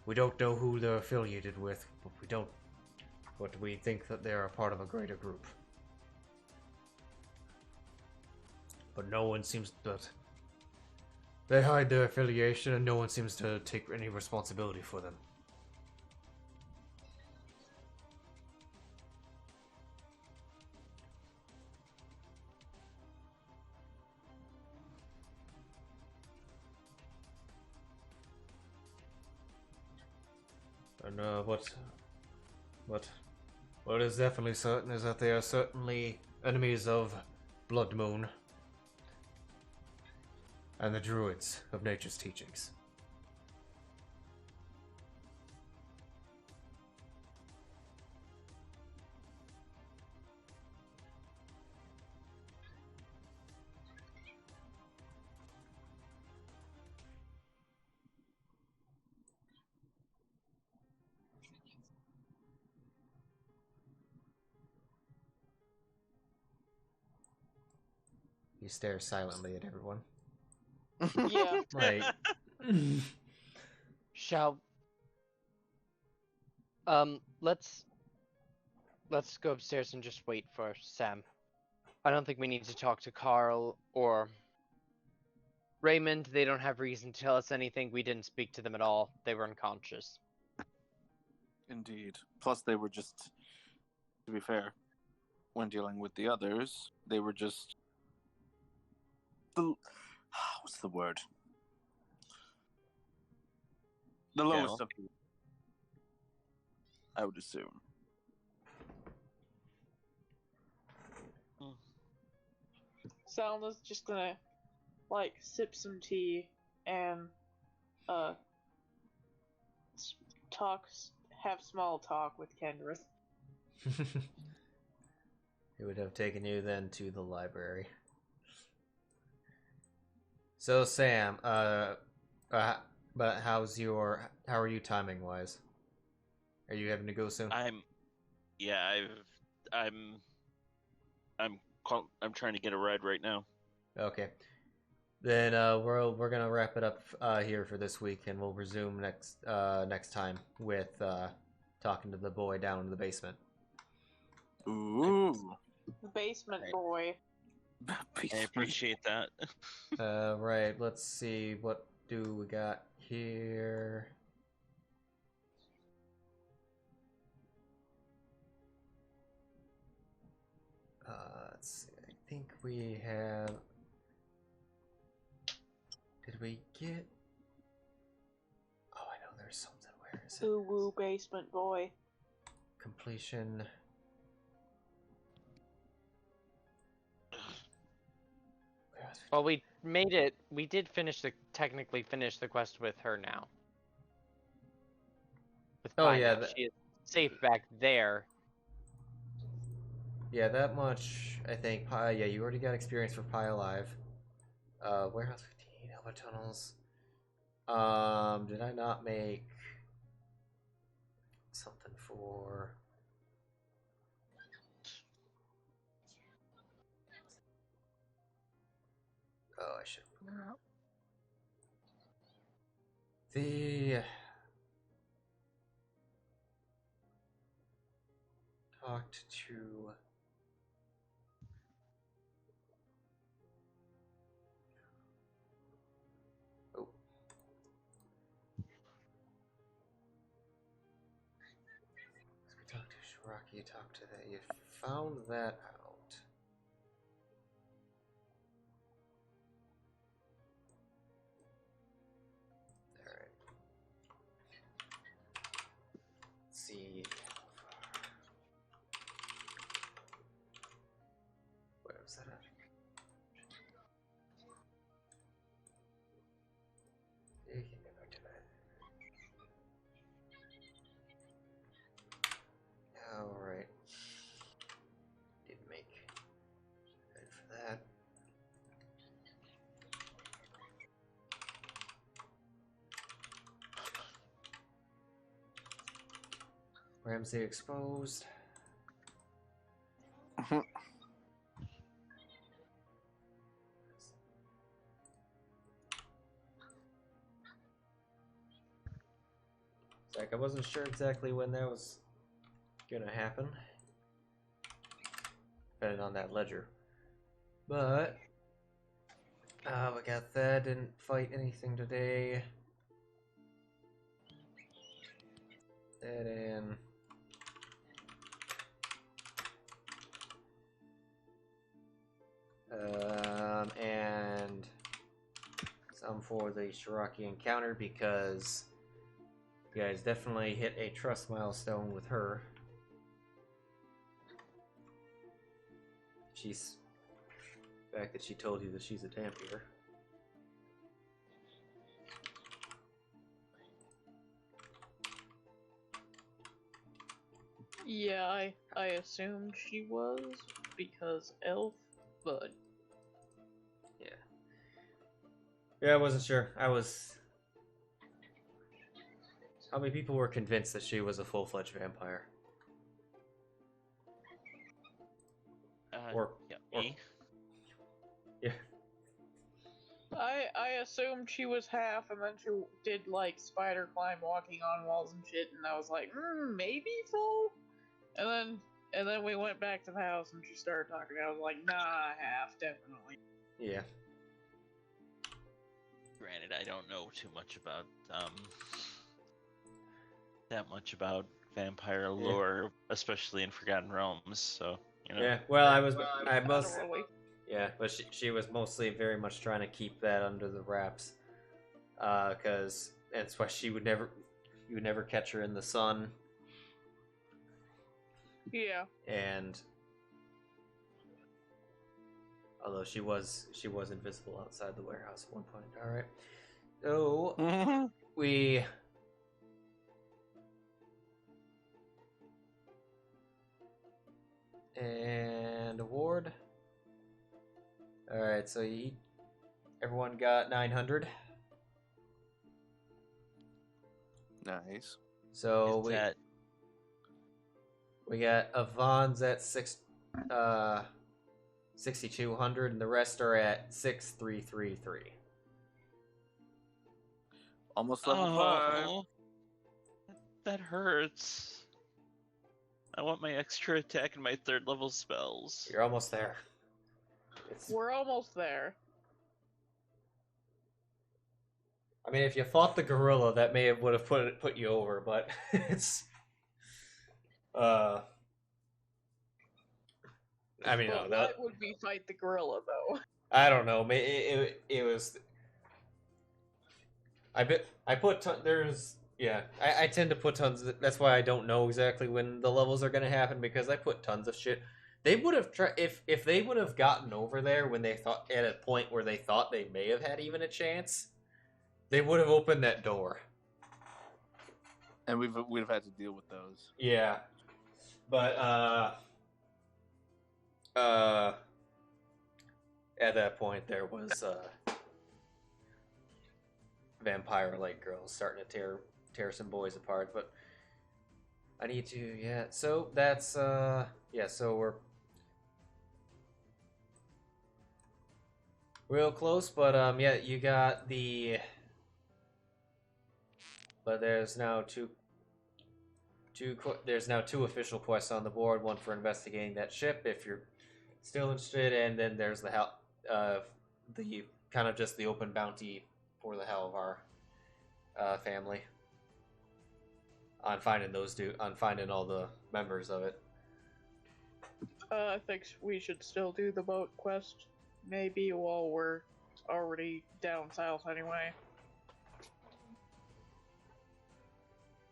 We don't know who they're affiliated with, but we think that they're a part of a greater group. But no one seems that they hide their affiliation, and no one seems to take any responsibility for them. And what is definitely certain is that they are certainly enemies of Blood Moon and the Druids of Nature's teachings. He stares silently at everyone. Yeah. Right. Shall let's go upstairs and just wait for Sam. I don't think we need to talk to Carl or Raymond. They don't have reason to tell us anything. We didn't speak to them at all. They were unconscious. Indeed. Plus, they were just, to be fair, when dealing with the others, they were just what's the word? The lowest of the, I would assume. Zylna's just gonna, sip some tea and, have small talk with Kendrith. It would have taken you then to the library. So Sam, but how are you timing wise? Are you having to go soon? I'm trying to get a ride right now. Okay. Then we're gonna wrap it up here for this week, and we'll resume next time with talking to the boy down in the basement. Ooh. The basement boy. I appreciate that. Right. Let's see. What do we got here? Let's see. I think we have. Did we get? Oh, I know there's something. Where is it? Ooh woo basement boy. Completion. Well, we made it. We did technically finish the quest with her now. With Oh, Pine yeah, now. She is safe back there. Yeah, that much, I think. Yeah, you already got experience for Pie Alive. Warehouse 15, Elbow Tunnels. Did I not make something for... Oh, I should... The... Talked to... Oh. We talked to Shiraki, talked to that. You found that out. Alright. Let's see. Where was that at? You can go back to that. Alright. Didn't make good for that. Ramsey exposed. Like, I wasn't sure exactly when that was gonna happen, depending on that ledger. But we got that. Didn't fight anything today. That in. And some for the Shiraki encounter because you guys definitely hit a trust milestone with her. She's the fact that she told you that she's a Dampier. Yeah, I assumed she was because elf, but Yeah. Yeah, I wasn't sure. How many people were convinced that she was a full-fledged vampire? Me? Yeah. I assumed she was half, and then she did like spider climb, walking on walls and shit, and I was like, maybe full. And then we went back to the house, and she started talking. I was like, nah, half definitely. Yeah. Granted, I don't know too much about that much about vampire lore, especially in Forgotten Realms. So you know. Yeah. Well, I Not really. Yeah, but she was mostly very much trying to keep that under the wraps, because that's why you would never catch her in the sun. Yeah. And although she was invisible outside the warehouse at one point. All right, so we. And award. All right, so everyone got 900. Nice. So Is we got Avon's at 6,200, and the rest are at 6,333. Almost level 5. That hurts. I want my extra attack and my 3rd level spells. You're almost there. We're almost there. I mean, if you fought the gorilla, that would have put you over, but it's. I mean, But no, what would we fight the gorilla though? I don't know. It was. I put there's. Yeah, I tend to put tons. That's why I don't know exactly when the levels are going to happen, because I put tons of shit. They would have tried if they would have gotten over there when they thought at a point where they thought they may have had even a chance. They would have opened that door, and we'd have had to deal with those. Yeah, but at that point, there was vampire-like girls starting to tear some boys apart. But I need to, yeah. So that's yeah. So we're real close, but yeah. You got the. But there's now there's now two official quests on the board. One for investigating that ship, if you're still interested, and then there's the kind of just the open bounty for the Halvar family on finding all the members of it. I think we should still do the boat quest, maybe while we're already down south anyway.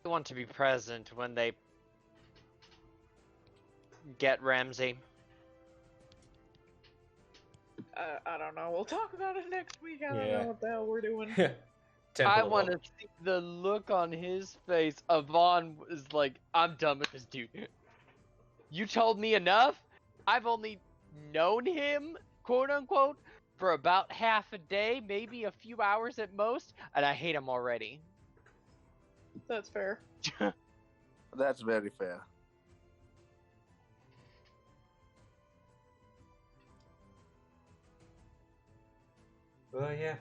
I want to be present when they get Ramsey. I don't know. We'll talk about it next week. I don't Yeah. know what the hell we're doing. I want to see the look on his face. Avon is like, I'm done with this dude. You told me enough? I've only known him, quote unquote, for about half a day, maybe a few hours at most, and I hate him already. That's fair. That's very fair. Well, yeah,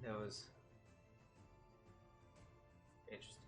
that was interesting.